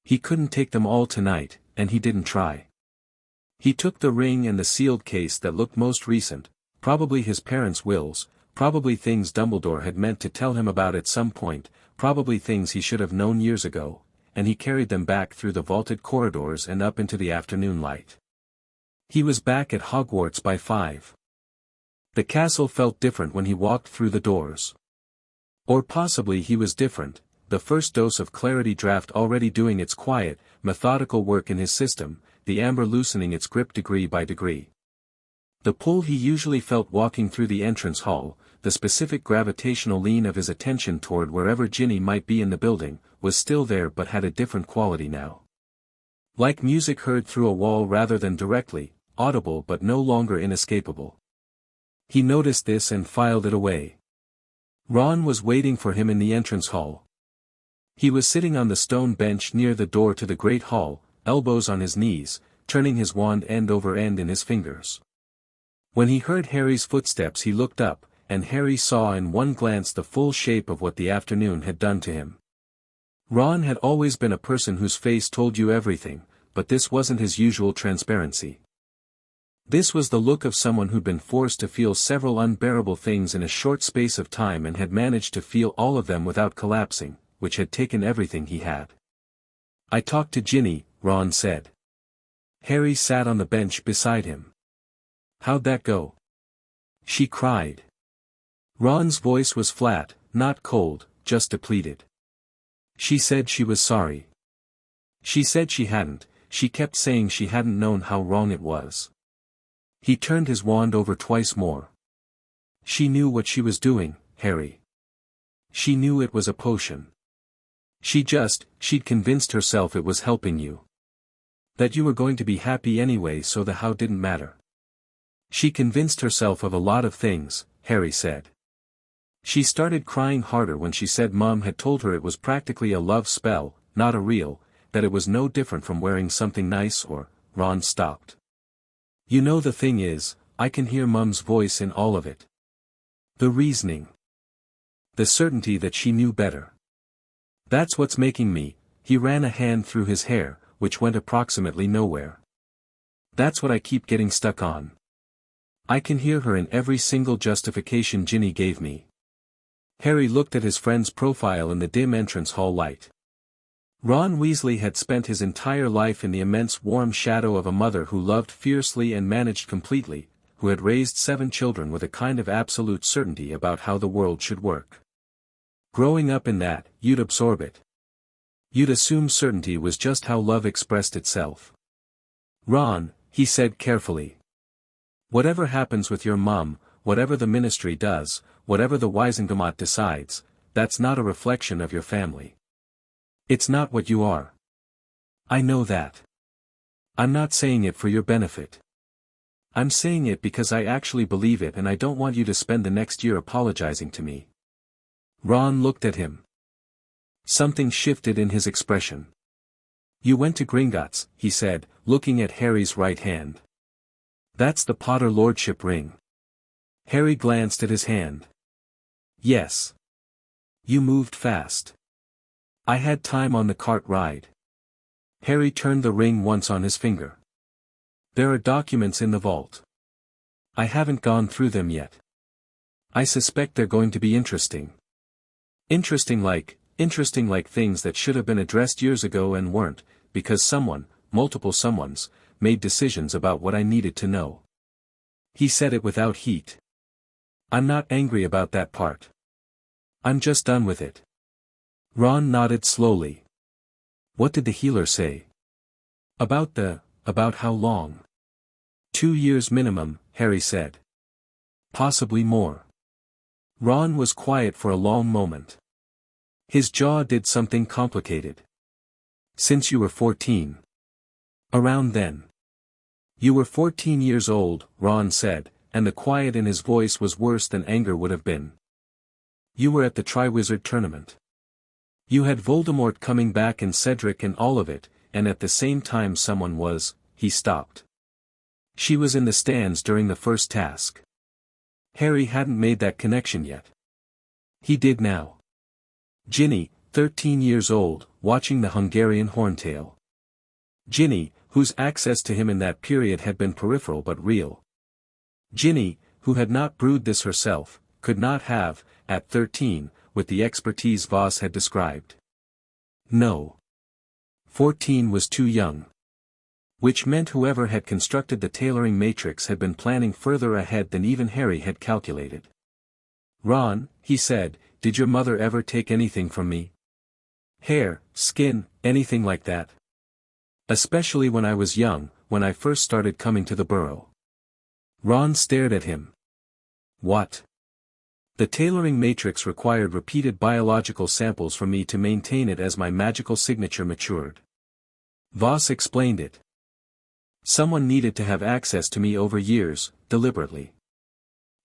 He couldn't take them all tonight, and he didn't try. He took the ring and the sealed case that looked most recent, probably his parents' wills, probably things Dumbledore had meant to tell him about at some point, probably things he should have known years ago, and he carried them back through the vaulted corridors and up into the afternoon light. He was back at Hogwarts by 5. The castle felt different when he walked through the doors. Or possibly he was different, the first dose of clarity draft already doing its quiet, methodical work in his system, the amber loosening its grip degree by degree. The pull he usually felt walking through the entrance hall, the specific gravitational lean of his attention toward wherever Ginny might be in the building, was still there but had a different quality now. Like music heard through a wall rather than directly, audible but no longer inescapable. He noticed this and filed it away. Ron was waiting for him in the entrance hall. He was sitting on the stone bench near the door to the great hall, elbows on his knees, turning his wand end over end in his fingers. When he heard Harry's footsteps he looked up, and Harry saw in one glance the full shape of what the afternoon had done to him. Ron had always been a person whose face told you everything, but this wasn't his usual transparency. This was the look of someone who'd been forced to feel several unbearable things in a short space of time and had managed to feel all of them without collapsing, which had taken everything he had. "I talked to Ginny," Ron said. Harry sat on the bench beside him. "How'd that go?" she cried. Ron's voice was flat, not cold, just depleted. "She said she was sorry. She said she hadn't, she kept saying she hadn't known how wrong it was." He turned his wand over twice more. "She knew what she was doing, Harry. She knew it was a potion. She'd convinced herself it was helping you. That you were going to be happy anyway so the how didn't matter. She convinced herself of a lot of things," Harry said. "She started crying harder when she said Mom had told her it was practically a love spell, not a real, that it was no different from wearing something nice or," Ron stopped. "You know the thing is, I can hear Mum's voice in all of it. The reasoning. The certainty that she knew better. That's what's making me," he ran a hand through his hair, which went approximately nowhere. "That's what I keep getting stuck on. I can hear her in every single justification Ginny gave me." Harry looked at his friend's profile in the dim entrance hall light. Ron Weasley had spent his entire life in the immense warm shadow of a mother who loved fiercely and managed completely, who had raised 7 children with a kind of absolute certainty about how the world should work. Growing up in that, you'd absorb it. You'd assume certainty was just how love expressed itself. "Ron," he said carefully. Whatever happens with your mum, whatever the ministry does, whatever the Wiesengemot decides, that's not a reflection of your family. It's not what you are. I know that. I'm not saying it for your benefit. I'm saying it because I actually believe it, and I don't want you to spend the next year apologizing to me." Ron looked at him. Something shifted in his expression. "You went to Gringotts," he said, looking at Harry's right hand. "That's the Potter Lordship ring." Harry glanced at his hand. "Yes. You moved fast. I had time on the cart ride." Harry turned the ring once on his finger. "There are documents in the vault. I haven't gone through them yet. I suspect they're going to be interesting. Interesting like things that should have been addressed years ago and weren't, because someone, multiple someones, made decisions about what I needed to know." He said it without heat. "I'm not angry about that part. I'm just done with it." Ron nodded slowly. "What did the healer say?" About how long?" 2 years minimum," Harry said. "Possibly more." Ron was quiet for a long moment. His jaw did something complicated. "Since you were 14. Around then." "You were 14 years old," Ron said, and the quiet in his voice was worse than anger would have been. "You were at the Triwizard Tournament. You had Voldemort coming back and Cedric and all of it, and at the same time someone was," he stopped. "She was in the stands during the first task." Harry hadn't made that connection yet. He did now. Ginny, 13 years old, watching the Hungarian Horntail. Ginny, whose access to him in that period had been peripheral but real. Ginny, who had not brewed this herself, could not have, at 13, with the expertise Voss had described. No. 14 was too young. Which meant whoever had constructed the tailoring matrix had been planning further ahead than even Harry had calculated. "Ron," he said, "did your mother ever take anything from me? Hair, skin, anything like that? Especially when I was young, when I first started coming to the burrow." Ron stared at him. "What?" "The tailoring matrix required repeated biological samples from me to maintain it as my magical signature matured. Voss explained it. Someone needed to have access to me over years, deliberately."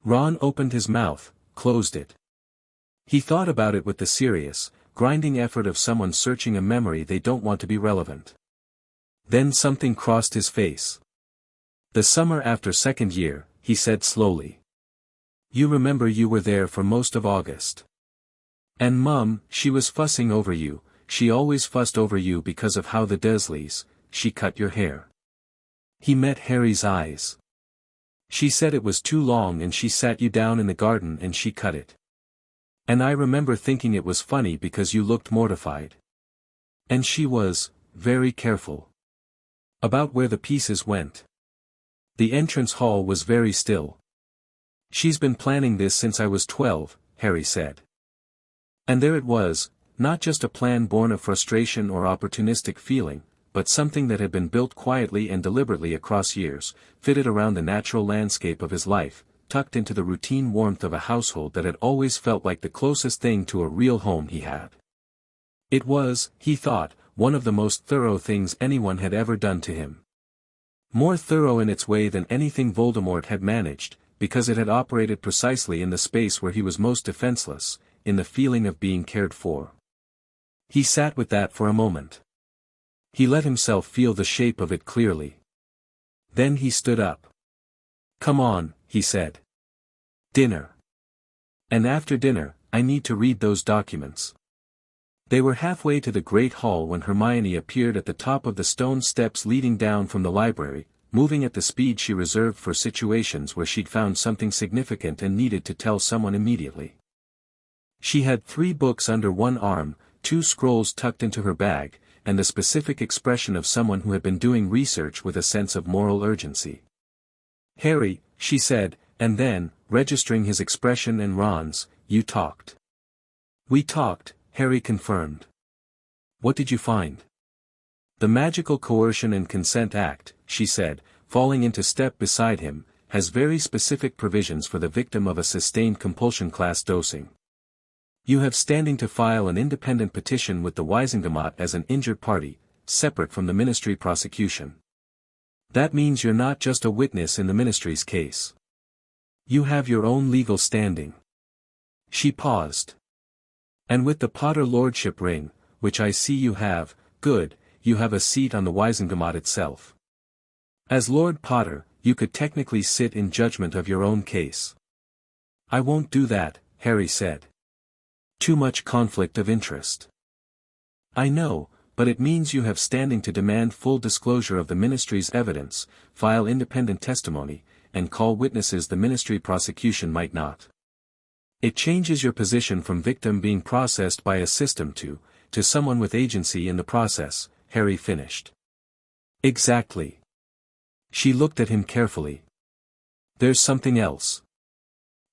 Ron opened his mouth, closed it. He thought about it with the serious, grinding effort of someone searching a memory they don't want to be relevant. Then something crossed his face. "The summer after second year," he said slowly. "You remember you were there for most of August. And Mum, she was fussing over you, she always fussed over you because of how the Dursleys, she cut your hair." He met Harry's eyes. "She said it was too long and she sat you down in the garden and she cut it. And I remember thinking it was funny because you looked mortified. And she was, very careful. About where the pieces went. The entrance hall was very still. She's been planning this since I was 12, Harry said. And there it was, not just a plan born of frustration or opportunistic feeling, but something that had been built quietly and deliberately across years, fitted around the natural landscape of his life, tucked into the routine warmth of a household that had always felt like the closest thing to a real home he had. It was, he thought, one of the most thorough things anyone had ever done to him. More thorough in its way than anything Voldemort had managed, because it had operated precisely in the space where he was most defenseless, in the feeling of being cared for. He sat with that for a moment. He let himself feel the shape of it clearly. Then he stood up. "Come on," he said. "Dinner. And after dinner, I need to read those documents." They were halfway to the Great Hall when Hermione appeared at the top of the stone steps leading down from the library, moving at the speed she reserved for situations where she'd found something significant and needed to tell someone immediately. She had 3 books under one arm, 2 scrolls tucked into her bag, and the specific expression of someone who had been doing research with a sense of moral urgency. "Harry," she said, and then, registering his expression and Ron's, "You talked." "We talked," Harry confirmed. "What did you find?" "The Magical Coercion and Consent Act," she said, falling into step beside him, has very specific provisions for the victim of a sustained compulsion class dosing. You have standing to file an independent petition with the Waisengemot as an injured party, separate from the ministry prosecution. That means you're not just a witness in the ministry's case. You have your own legal standing. She paused. And with the Potter Lordship ring, which I see you have, good, you have a seat on the Waisengemot itself. As Lord Potter, you could technically sit in judgment of your own case. I won't do that, Harry said. Too much conflict of interest. I know, but it means you have standing to demand full disclosure of the ministry's evidence, file independent testimony, and call witnesses the ministry prosecution might not. It changes your position from victim being processed by a system to someone with agency in the process, Harry finished. Exactly. She looked at him carefully. There's something else.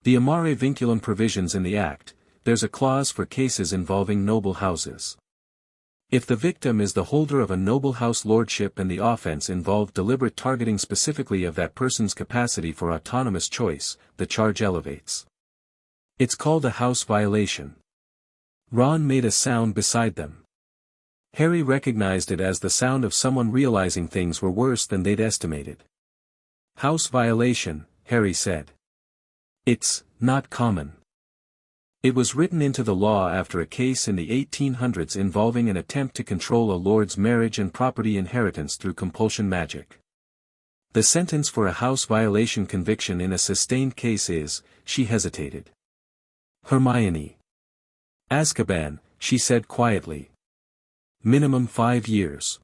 The Amare Vinculum provisions in the Act, there's a clause for cases involving noble houses. If the victim is the holder of a noble house lordship and the offense involved deliberate targeting specifically of that person's capacity for autonomous choice, the charge elevates. It's called a house violation. Ron made a sound beside them. Harry recognized it as the sound of someone realizing things were worse than they'd estimated. House violation, Harry said. It's not common. It was written into the law after a case in the 1800s involving an attempt to control a lord's marriage and property inheritance through compulsion magic. The sentence for a house violation conviction in a sustained case is, she hesitated. Hermione. Azkaban, she said quietly. Minimum 5 years.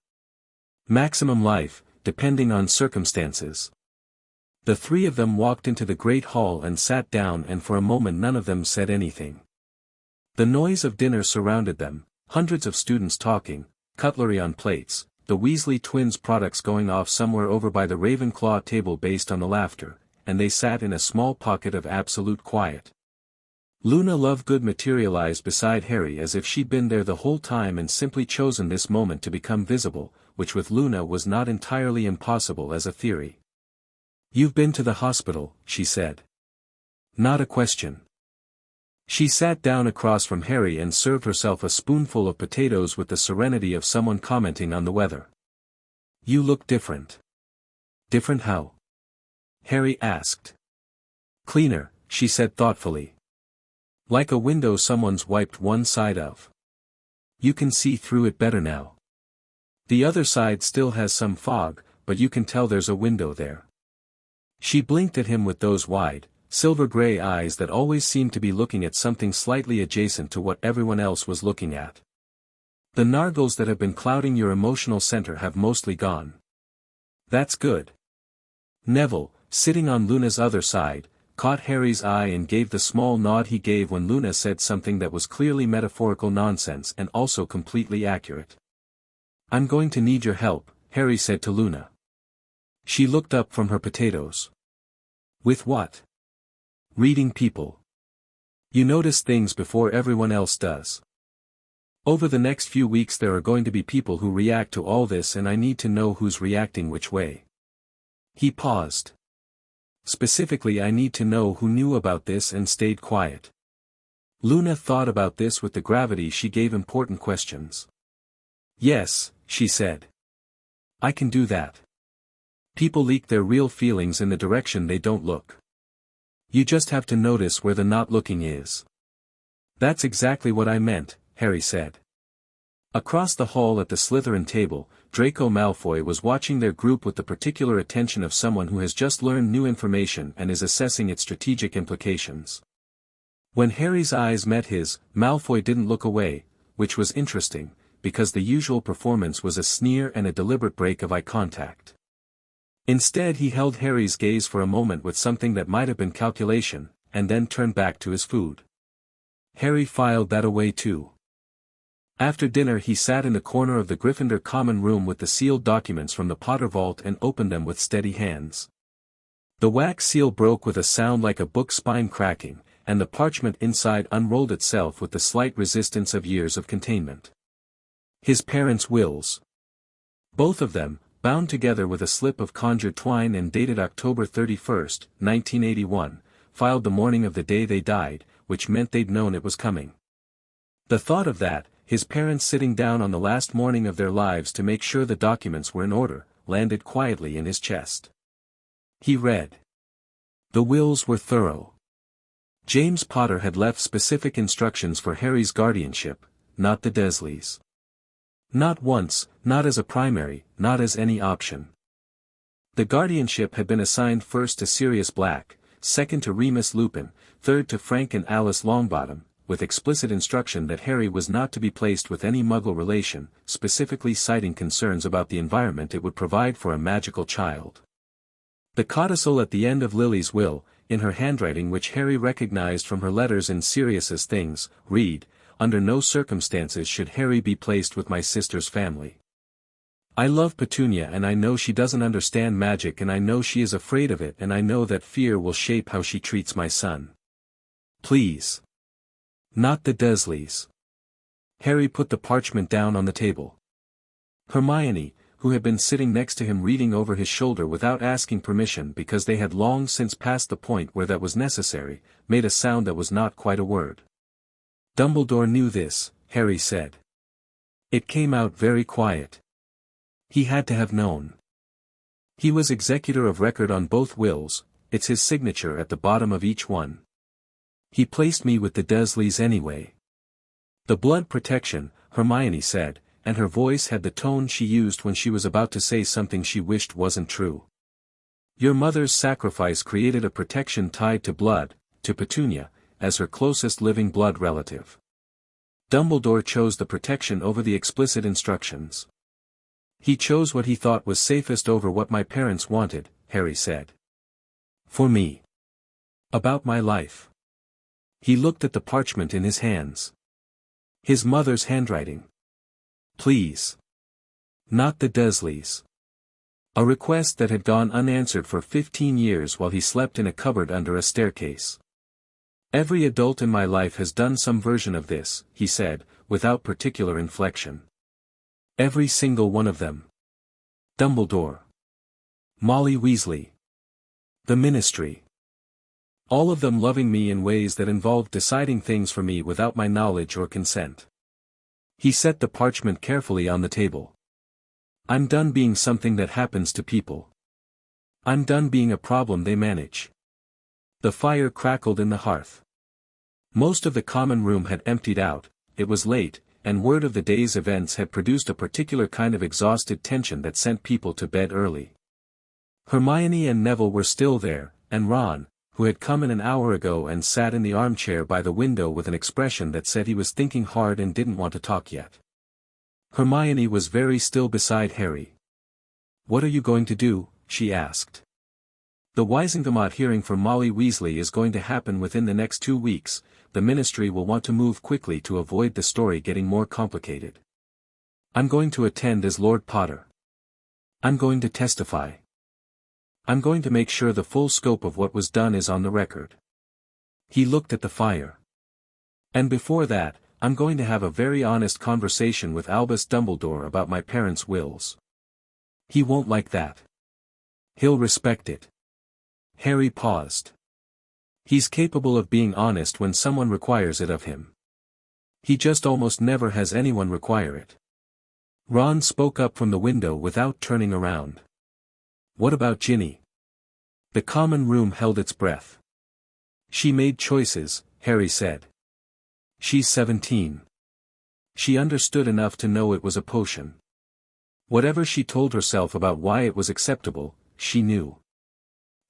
Maximum life, depending on circumstances. The three of them walked into the great hall and sat down, and for a moment none of them said anything. The noise of dinner surrounded them, hundreds of students talking, cutlery on plates, the Weasley twins' products going off somewhere over by the Ravenclaw table based on the laughter, and they sat in a small pocket of absolute quiet. Luna Lovegood materialized beside Harry as if she'd been there the whole time and simply chosen this moment to become visible, which with Luna was not entirely impossible as a theory. You've been to the hospital, she said. Not a question. She sat down across from Harry and served herself a spoonful of potatoes with the serenity of someone commenting on the weather. You look different. Different how? Harry asked. Cleaner, she said thoughtfully. Like a window someone's wiped one side of. You can see through it better now. The other side still has some fog, but you can tell there's a window there. She blinked at him with those wide, silver-gray eyes that always seemed to be looking at something slightly adjacent to what everyone else was looking at. The nargles that have been clouding your emotional center have mostly gone. That's good. Neville, sitting on Luna's other side, caught Harry's eye and gave the small nod he gave when Luna said something that was clearly metaphorical nonsense and also completely accurate. I'm going to need your help, Harry said to Luna. She looked up from her potatoes. With what? Reading people. You notice things before everyone else does. Over the next few weeks there are going to be people who react to all this, and I need to know who's reacting which way. He paused. Specifically, I need to know who knew about this and stayed quiet. Luna thought about this with the gravity she gave important questions. Yes, she said. I can do that. People leak their real feelings in the direction they don't look. You just have to notice where the not looking is. That's exactly what I meant, Harry said. Across the hall at the Slytherin table, Draco Malfoy was watching their group with the particular attention of someone who has just learned new information and is assessing its strategic implications. When Harry's eyes met his, Malfoy didn't look away, which was interesting, because the usual performance was a sneer and a deliberate break of eye contact. Instead he held Harry's gaze for a moment with something that might have been calculation, and then turned back to his food. Harry filed that away too. After dinner he sat in the corner of the Gryffindor common room with the sealed documents from the Potter vault and opened them with steady hands. The wax seal broke with a sound like a book spine cracking, and the parchment inside unrolled itself with the slight resistance of years of containment. His parents' wills. Both of them, bound together with a slip of conjured twine and dated October 31st, 1981, filed the morning of the day they died, which meant they'd known it was coming. The thought of that, his parents sitting down on the last morning of their lives to make sure the documents were in order, landed quietly in his chest. He read. The wills were thorough. James Potter had left specific instructions for Harry's guardianship, not the Dursleys. Not once, not as a primary, not as any option. The guardianship had been assigned first to Sirius Black, second to Remus Lupin, third to Frank and Alice Longbottom, with explicit instruction that Harry was not to be placed with any Muggle relation, specifically citing concerns about the environment it would provide for a magical child. The codicil at the end of Lily's will, in her handwriting which Harry recognized from her letters in Sirius's Things, read, "Under no circumstances should Harry be placed with my sister's family. I love Petunia and I know she doesn't understand magic and I know she is afraid of it and I know that fear will shape how she treats my son. Please. Not the Dursleys." Harry put the parchment down on the table. Hermione, who had been sitting next to him reading over his shoulder without asking permission because they had long since passed the point where that was necessary, made a sound that was not quite a word. Dumbledore knew this, Harry said. It came out very quiet. He had to have known. He was executor of record on both wills, it's his signature at the bottom of each one. He placed me with the Dursleys anyway. The blood protection, Hermione said, and her voice had the tone she used when she was about to say something she wished wasn't true. Your mother's sacrifice created a protection tied to blood, to Petunia, as her closest living blood relative. Dumbledore chose the protection over the explicit instructions. He chose what he thought was safest over what my parents wanted, Harry said. For me. About my life. He looked at the parchment in his hands. His mother's handwriting. Please. Not the Dursleys. A request that had gone unanswered for 15 years while he slept in a cupboard under a staircase. Every adult in my life has done some version of this, he said, without particular inflection. Every single one of them. Dumbledore. Molly Weasley. The Ministry. All of them loving me in ways that involved deciding things for me without my knowledge or consent. He set the parchment carefully on the table. I'm done being something that happens to people. I'm done being a problem they manage. The fire crackled in the hearth. Most of the common room had emptied out, it was late, and word of the day's events had produced a particular kind of exhausted tension that sent people to bed early. Hermione and Neville were still there, and Ron, who had come in an hour ago and sat in the armchair by the window with an expression that said he was thinking hard and didn't want to talk yet. Hermione was very still beside Harry. What are you going to do? She asked. The Wisengamot hearing for Molly Weasley is going to happen within the next 2 weeks, the Ministry will want to move quickly to avoid the story getting more complicated. I'm going to attend as Lord Potter. I'm going to testify. I'm going to make sure the full scope of what was done is on the record. He looked at the fire. And before that, I'm going to have a very honest conversation with Albus Dumbledore about my parents' wills. He won't like that. He'll respect it. Harry paused. He's capable of being honest when someone requires it of him. He just almost never has anyone require it. Ron spoke up from the window without turning around. What about Ginny? The common room held its breath. She made choices, Harry said. She's 17. She understood enough to know it was a potion. Whatever she told herself about why it was acceptable, she knew.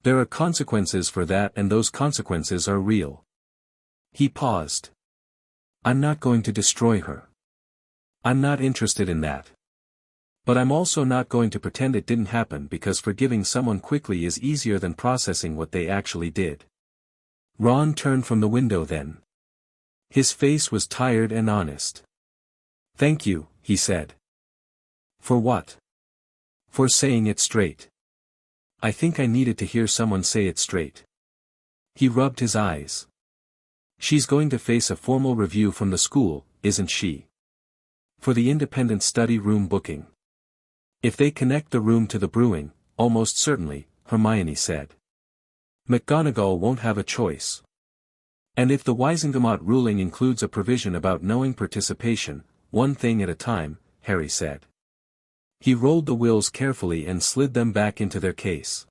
There are consequences for that and those consequences are real. He paused. I'm not going to destroy her. I'm not interested in that. But I'm also not going to pretend it didn't happen because forgiving someone quickly is easier than processing what they actually did. Ron turned from the window then. His face was tired and honest. Thank you, he said. For what? For saying it straight. I think I needed to hear someone say it straight. He rubbed his eyes. She's going to face a formal review from the school, isn't she? For the independent study room booking. If they connect the room to the brewing, almost certainly, Hermione said. McGonagall won't have a choice. And if the Wisengamot ruling includes a provision about knowing participation, one thing at a time, Harry said. He rolled the wills carefully and slid them back into their case.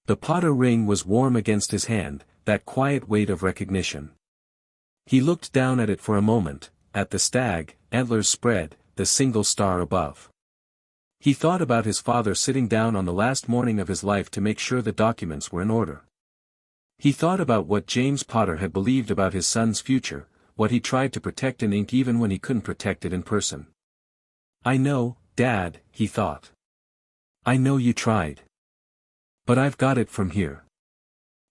The Potter ring was warm against his hand, that quiet weight of recognition. He looked down at it for a moment, at the stag, antlers spread, the single star above. He thought about his father sitting down on the last morning of his life to make sure the documents were in order. He thought about what James Potter had believed about his son's future, what he tried to protect in ink even when he couldn't protect it in person. I know, Dad, he thought. I know you tried. But I've got it from here.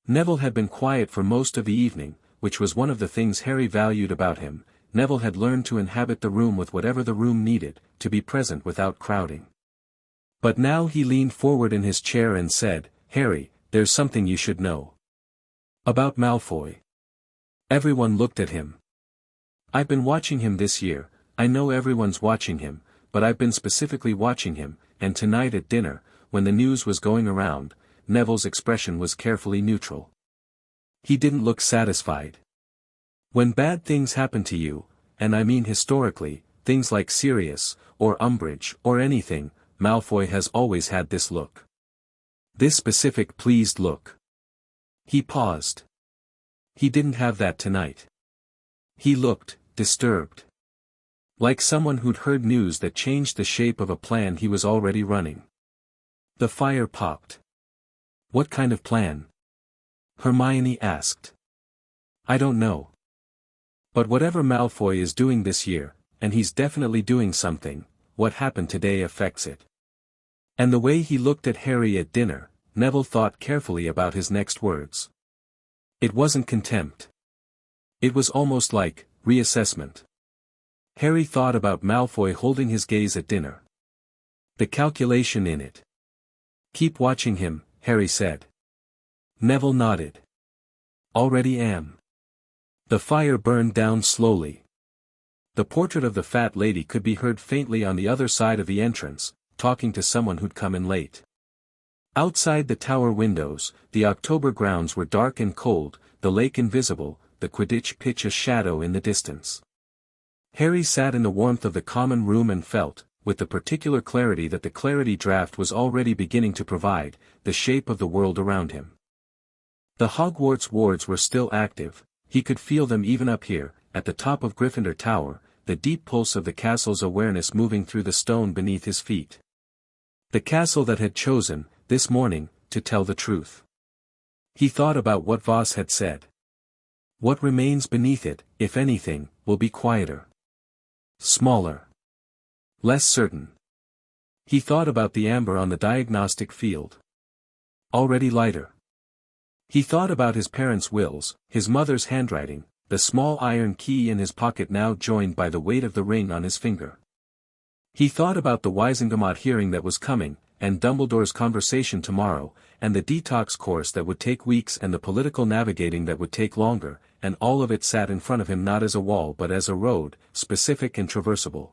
Neville had been quiet for most of the evening, which was one of the things Harry valued about him. Neville had learned to inhabit the room with whatever the room needed, to be present without crowding. But now he leaned forward in his chair and said, Harry, there's something you should know. About Malfoy. Everyone looked at him. I've been watching him this year. I know everyone's watching him, but I've been specifically watching him, and tonight at dinner, when the news was going around, Neville's expression was carefully neutral. He didn't look satisfied. When bad things happen to you, and I mean historically, things like Sirius, or Umbridge, or anything, Malfoy has always had this look. This specific pleased look. He paused. He didn't have that tonight. He looked disturbed. Like someone who'd heard news that changed the shape of a plan he was already running. The fire popped. What kind of plan? Hermione asked. I don't know. But whatever Malfoy is doing this year, and he's definitely doing something, what happened today affects it. And the way he looked at Harry at dinner, Neville thought carefully about his next words. It wasn't contempt. It was almost like reassessment. Harry thought about Malfoy holding his gaze at dinner. The calculation in it. Keep watching him, Harry said. Neville nodded. Already am. The fire burned down slowly. The portrait of the fat lady could be heard faintly on the other side of the entrance, talking to someone who'd come in late. Outside the tower windows, the October grounds were dark and cold, the lake invisible, the Quidditch pitch a shadow in the distance. Harry sat in the warmth of the common room and felt, with the particular clarity that the clarity draft was already beginning to provide, the shape of the world around him. The Hogwarts wards were still active. He could feel them even up here, at the top of Gryffindor Tower, the deep pulse of the castle's awareness moving through the stone beneath his feet. The castle that had chosen, this morning, to tell the truth. He thought about what Voss had said. What remains beneath it, if anything, will be quieter. Smaller. Less certain. He thought about the amber on the diagnostic field. Already lighter. He thought about his parents' wills, his mother's handwriting, the small iron key in his pocket now joined by the weight of the ring on his finger. He thought about the Wisengamot hearing that was coming, and Dumbledore's conversation tomorrow, and the detox course that would take weeks and the political navigating that would take longer, and all of it sat in front of him not as a wall but as a road, specific and traversable.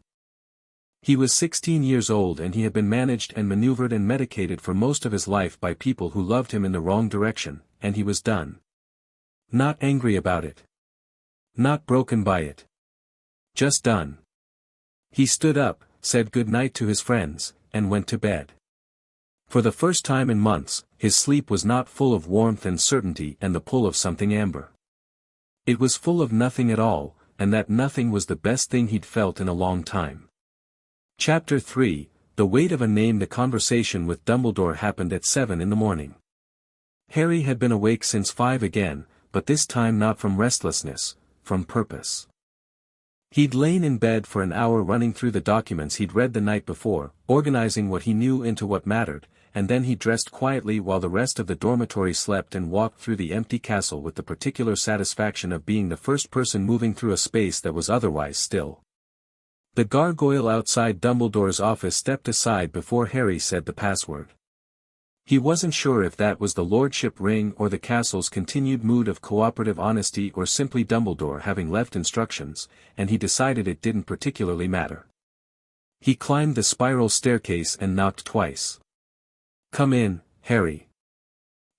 He was 16 years old and he had been managed and maneuvered and medicated for most of his life by people who loved him in the wrong direction, and he was done. Not angry about it. Not broken by it. Just done. He stood up, said good night to his friends, and went to bed. For the first time in months, his sleep was not full of warmth and certainty and the pull of something amber. It was full of nothing at all, and that nothing was the best thing he'd felt in a long time. Chapter 3, The Weight of a Name. The conversation with Dumbledore happened at 7 in the morning. Harry had been awake since 5 again, but this time not from restlessness, from purpose. He'd lain in bed for an hour running through the documents he'd read the night before, organizing what he knew into what mattered, and then he dressed quietly while the rest of the dormitory slept and walked through the empty castle with the particular satisfaction of being the first person moving through a space that was otherwise still. The gargoyle outside Dumbledore's office stepped aside before Harry said the password. He wasn't sure if that was the lordship ring or the castle's continued mood of cooperative honesty or simply Dumbledore having left instructions, and he decided it didn't particularly matter. He climbed the spiral staircase and knocked twice. "Come in, Harry."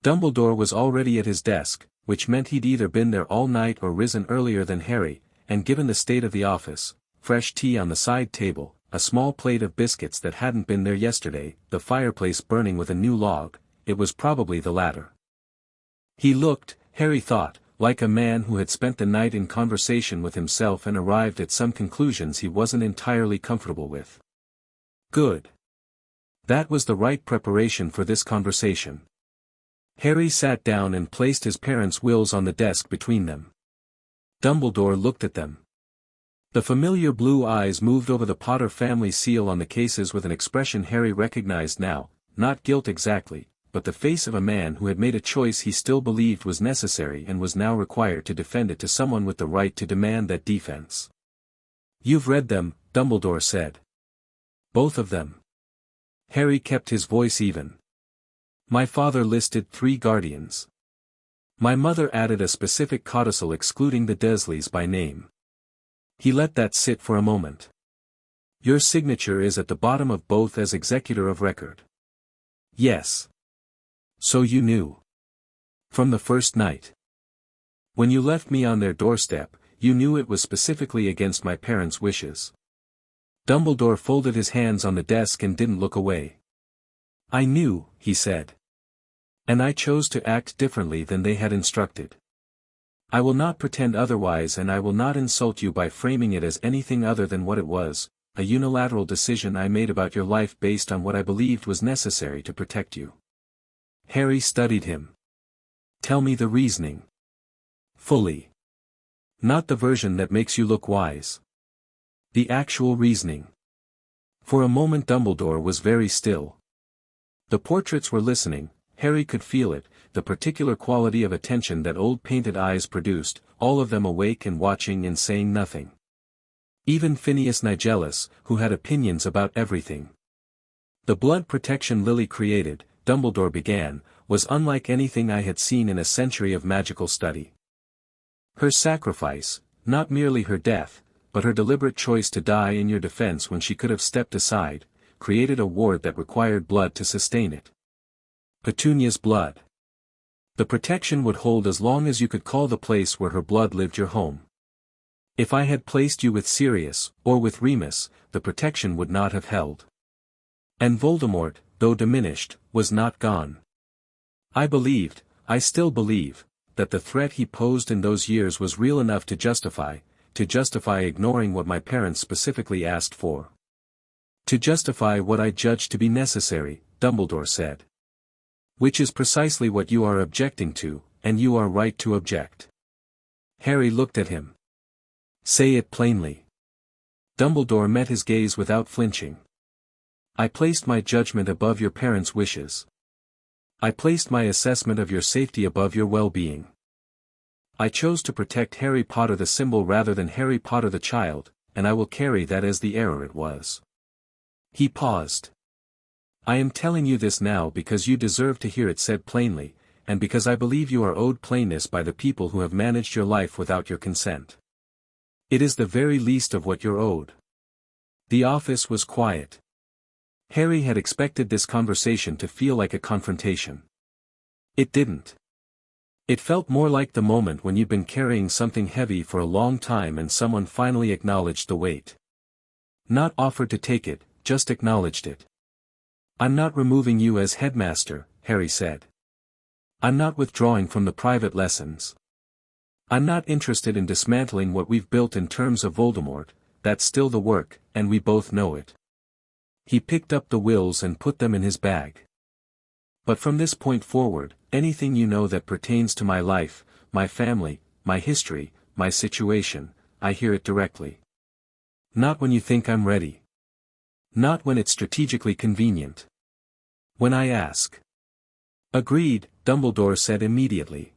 Dumbledore was already at his desk, which meant he'd either been there all night or risen earlier than Harry, and given the state of the office, fresh tea on the side table, a small plate of biscuits that hadn't been there yesterday, the fireplace burning with a new log, it was probably the latter. He looked, Harry thought, like a man who had spent the night in conversation with himself and arrived at some conclusions he wasn't entirely comfortable with. Good. That was the right preparation for this conversation. Harry sat down and placed his parents' wills on the desk between them. Dumbledore looked at them. The familiar blue eyes moved over the Potter family seal on the cases with an expression Harry recognized now, not guilt exactly, but the face of a man who had made a choice he still believed was necessary and was now required to defend it to someone with the right to demand that defense. "You've read them," Dumbledore said. "Both of them?" Harry kept his voice even. "My father listed 3 guardians. My mother added a specific codicil excluding the Dursleys by name." He let that sit for a moment. "Your signature is at the bottom of both as executor of record." "Yes." "So you knew. From the first night. When you left me on their doorstep, you knew it was specifically against my parents' wishes." Dumbledore folded his hands on the desk and didn't look away. "I knew," he said. "And I chose to act differently than they had instructed. I will not pretend otherwise, and I will not insult you by framing it as anything other than what it was, a unilateral decision I made about your life based on what I believed was necessary to protect you." Harry studied him. "Tell me the reasoning. Fully. Not the version that makes you look wise. The actual reasoning." For a moment Dumbledore was very still. The portraits were listening, Harry could feel it, the particular quality of attention that old painted eyes produced, all of them awake and watching and saying nothing. Even Phineas Nigellus, who had opinions about everything. "The blood protection Lily created," Dumbledore began, "was unlike anything I had seen in a century of magical study. Her sacrifice, not merely her death, but her deliberate choice to die in your defense when she could have stepped aside, created a ward that required blood to sustain it. Petunia's blood. The protection would hold as long as you could call the place where her blood lived your home. If I had placed you with Sirius, or with Remus, the protection would not have held. And Voldemort, though diminished, was not gone. I still believe, that the threat he posed in those years was real enough to justify ignoring what my parents specifically asked for. To justify what I judged to be necessary," Dumbledore said. "Which is precisely what you are objecting to, and you are right to object." Harry looked at him. "Say it plainly." Dumbledore met his gaze without flinching. "I placed my judgment above your parents' wishes. I placed my assessment of your safety above your well-being. I chose to protect Harry Potter the symbol rather than Harry Potter the child, and I will carry that as the error it was." He paused. "I am telling you this now because you deserve to hear it said plainly, and because I believe you are owed plainness by the people who have managed your life without your consent. It is the very least of what you're owed." The office was quiet. Harry had expected this conversation to feel like a confrontation. It didn't. It felt more like the moment when you've been carrying something heavy for a long time and someone finally acknowledged the weight. Not offered to take it, just acknowledged it. "I'm not removing you as headmaster," Harry said. "I'm not withdrawing from the private lessons. I'm not interested in dismantling what we've built in terms of Voldemort, that's still the work, and we both know it." He picked up the wills and put them in his bag. "But from this point forward, anything you know that pertains to my life, my family, my history, my situation, I hear it directly. Not when you think I'm ready. Not when it's strategically convenient. When I ask." "Agreed," Dumbledore said immediately.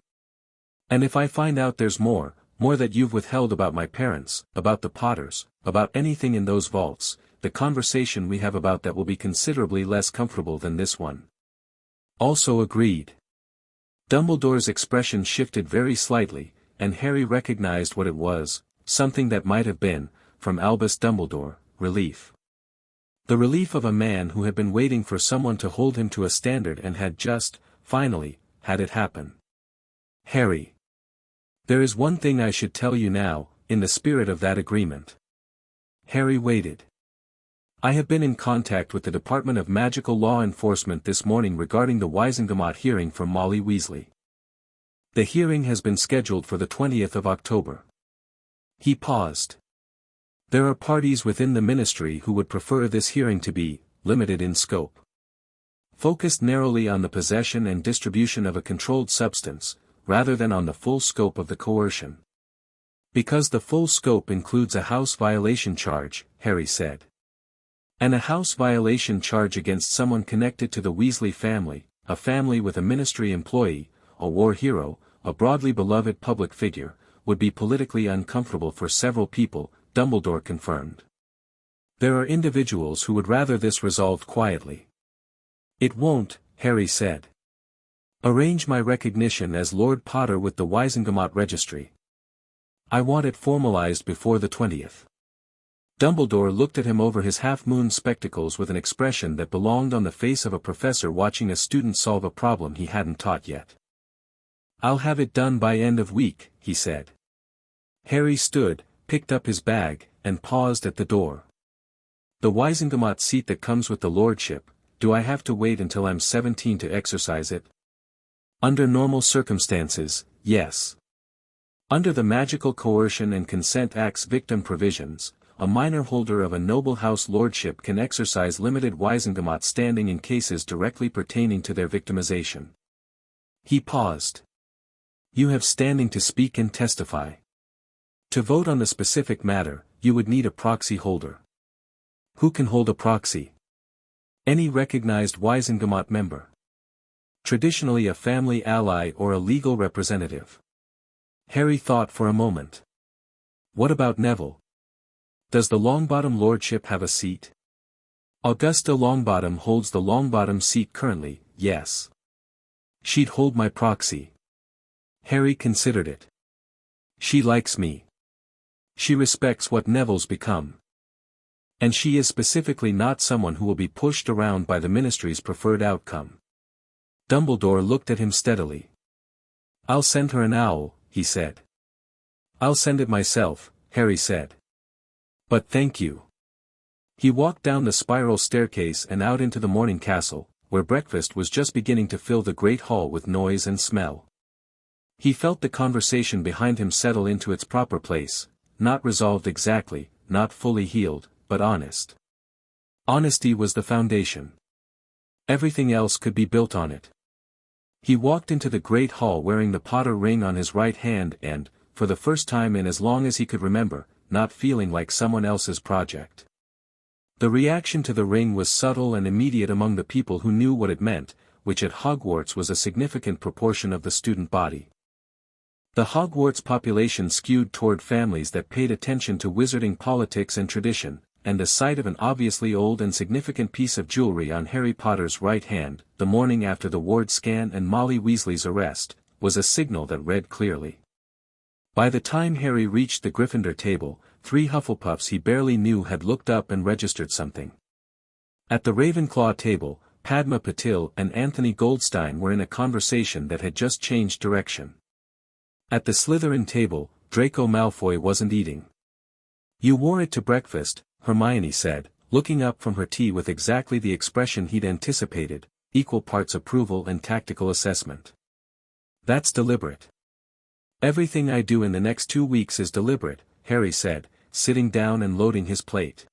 "And if I find out there's more that you've withheld about my parents, about the Potters, about anything in those vaults, the conversation we have about that will be considerably less comfortable than this one." "Also agreed." Dumbledore's expression shifted very slightly, and Harry recognized what it was, something that might have been, from Albus Dumbledore, relief. The relief of a man who had been waiting for someone to hold him to a standard and had just, finally, had it happen. Harry. There is one thing I should tell you now, in the spirit of that agreement. Harry waited. I have been in contact with the Department of Magical Law Enforcement this morning regarding the Wisengamot hearing for Molly Weasley. The hearing has been scheduled for the 20th of October. He paused. There are parties within the ministry who would prefer this hearing to be limited in scope. Focused narrowly on the possession and distribution of a controlled substance, rather than on the full scope of the coercion. Because the full scope includes a house violation charge, Harry said. And a house violation charge against someone connected to the Weasley family, a family with a ministry employee, a war hero, a broadly beloved public figure, would be politically uncomfortable for several people, Dumbledore confirmed. There are individuals who would rather this resolved quietly. It won't, Harry said. Arrange my recognition as Lord Potter with the Wisengamot Registry. I want it formalized before the 20th. Dumbledore looked at him over his half-moon spectacles with an expression that belonged on the face of a professor watching a student solve a problem he hadn't taught yet. I'll have it done by end of week, he said. Harry stood, picked up his bag, and paused at the door. The Wisengamot seat that comes with the lordship, do I have to wait until I'm 17 to exercise it? Under normal circumstances, yes. Under the Magical Coercion and Consent Act's victim provisions, a minor holder of a noble house lordship can exercise limited Wisengamot standing in cases directly pertaining to their victimization. He paused. You have standing to speak and testify. To vote on the specific matter, you would need a proxy holder. Who can hold a proxy? Any recognized Wisengamot member. Traditionally a family ally or a legal representative. Harry thought for a moment. What about Neville? Does the Longbottom Lordship have a seat? Augusta Longbottom holds the Longbottom seat currently, yes. She'd hold my proxy. Harry considered it. She likes me. She respects what Neville's become. And she is specifically not someone who will be pushed around by the ministry's preferred outcome. Dumbledore looked at him steadily. I'll send her an owl, he said. I'll send it myself, Harry said. But thank you. He walked down the spiral staircase and out into the morning castle, where breakfast was just beginning to fill the great hall with noise and smell. He felt the conversation behind him settle into its proper place, not resolved exactly, not fully healed, but honest. Honesty was the foundation. Everything else could be built on it. He walked into the great hall wearing the Potter ring on his right hand and, for the first time in as long as he could remember, not feeling like someone else's project. The reaction to the ring was subtle and immediate among the people who knew what it meant, which at Hogwarts was a significant proportion of the student body. The Hogwarts population skewed toward families that paid attention to wizarding politics and tradition, and the sight of an obviously old and significant piece of jewelry on Harry Potter's right hand, the morning after the ward scan and Molly Weasley's arrest, was a signal that read clearly. By the time Harry reached the Gryffindor table, 3 Hufflepuffs he barely knew had looked up and registered something. At the Ravenclaw table, Padma Patil and Anthony Goldstein were in a conversation that had just changed direction. At the Slytherin table, Draco Malfoy wasn't eating. You wore it to breakfast, Hermione said, looking up from her tea with exactly the expression he'd anticipated, equal parts approval and tactical assessment. That's deliberate. Everything I do in the next 2 weeks is deliberate, Harry said, sitting down and loading his plate.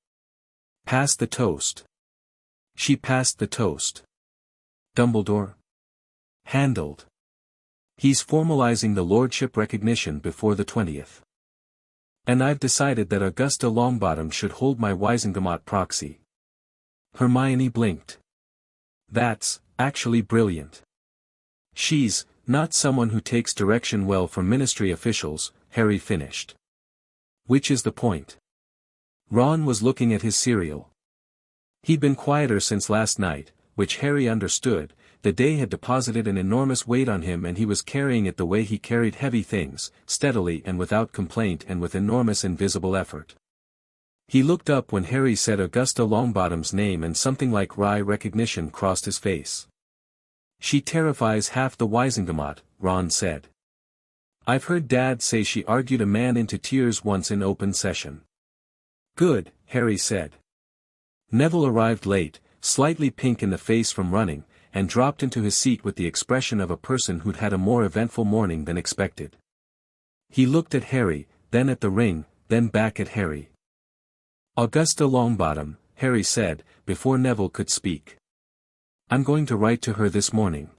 Pass the toast. She passed the toast. Dumbledore? Handled. He's formalizing the lordship recognition before the 20th. And I've decided that Augusta Longbottom should hold my Wisengamot proxy. Hermione blinked. That's, actually brilliant. She's, not someone who takes direction well from ministry officials, Harry finished. Which is the point? Ron was looking at his cereal. He'd been quieter since last night, which Harry understood. The day had deposited an enormous weight on him and he was carrying it the way he carried heavy things, steadily and without complaint and with enormous invisible effort. He looked up when Harry said Augusta Longbottom's name and something like wry recognition crossed his face. "She terrifies half the Wisengamot," Ron said. "I've heard Dad say she argued a man into tears once in open session." "Good," Harry said. Neville arrived late, slightly pink in the face from running, and dropped into his seat with the expression of a person who'd had a more eventful morning than expected. He looked at Harry, then at the ring, then back at Harry. "Augusta Longbottom," Harry said, before Neville could speak. "I'm going to write to her this morning."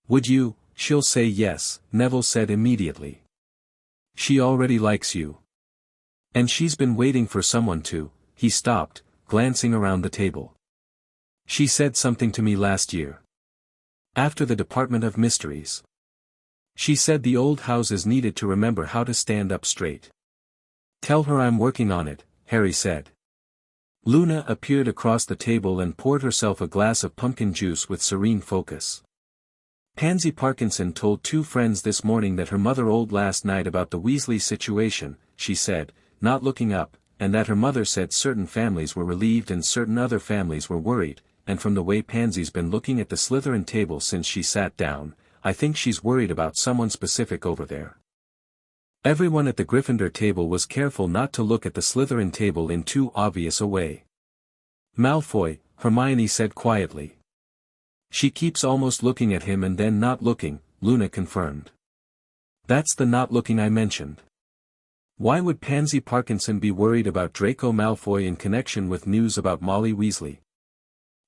"Would you?" "She'll say yes," Neville said immediately. "She already likes you. And she's been waiting for someone to." He stopped, glancing around the table. "She said something to me last year. After the Department of Mysteries. She said the old houses needed to remember how to stand up straight." "Tell her I'm working on it," Harry said. Luna appeared across the table and poured herself a glass of pumpkin juice with serene focus. "Pansy Parkinson told two friends this morning that her mother old last night about the Weasley situation," she said, not looking up, "and that her mother said certain families were relieved and certain other families were worried, and from the way Pansy's been looking at the Slytherin table since she sat down, I think she's worried about someone specific over there." Everyone at the Gryffindor table was careful not to look at the Slytherin table in too obvious a way. "Malfoy," Hermione said quietly. "She keeps almost looking at him and then not looking," Luna confirmed. "That's the not looking I mentioned. Why would Pansy Parkinson be worried about Draco Malfoy in connection with news about Molly Weasley?"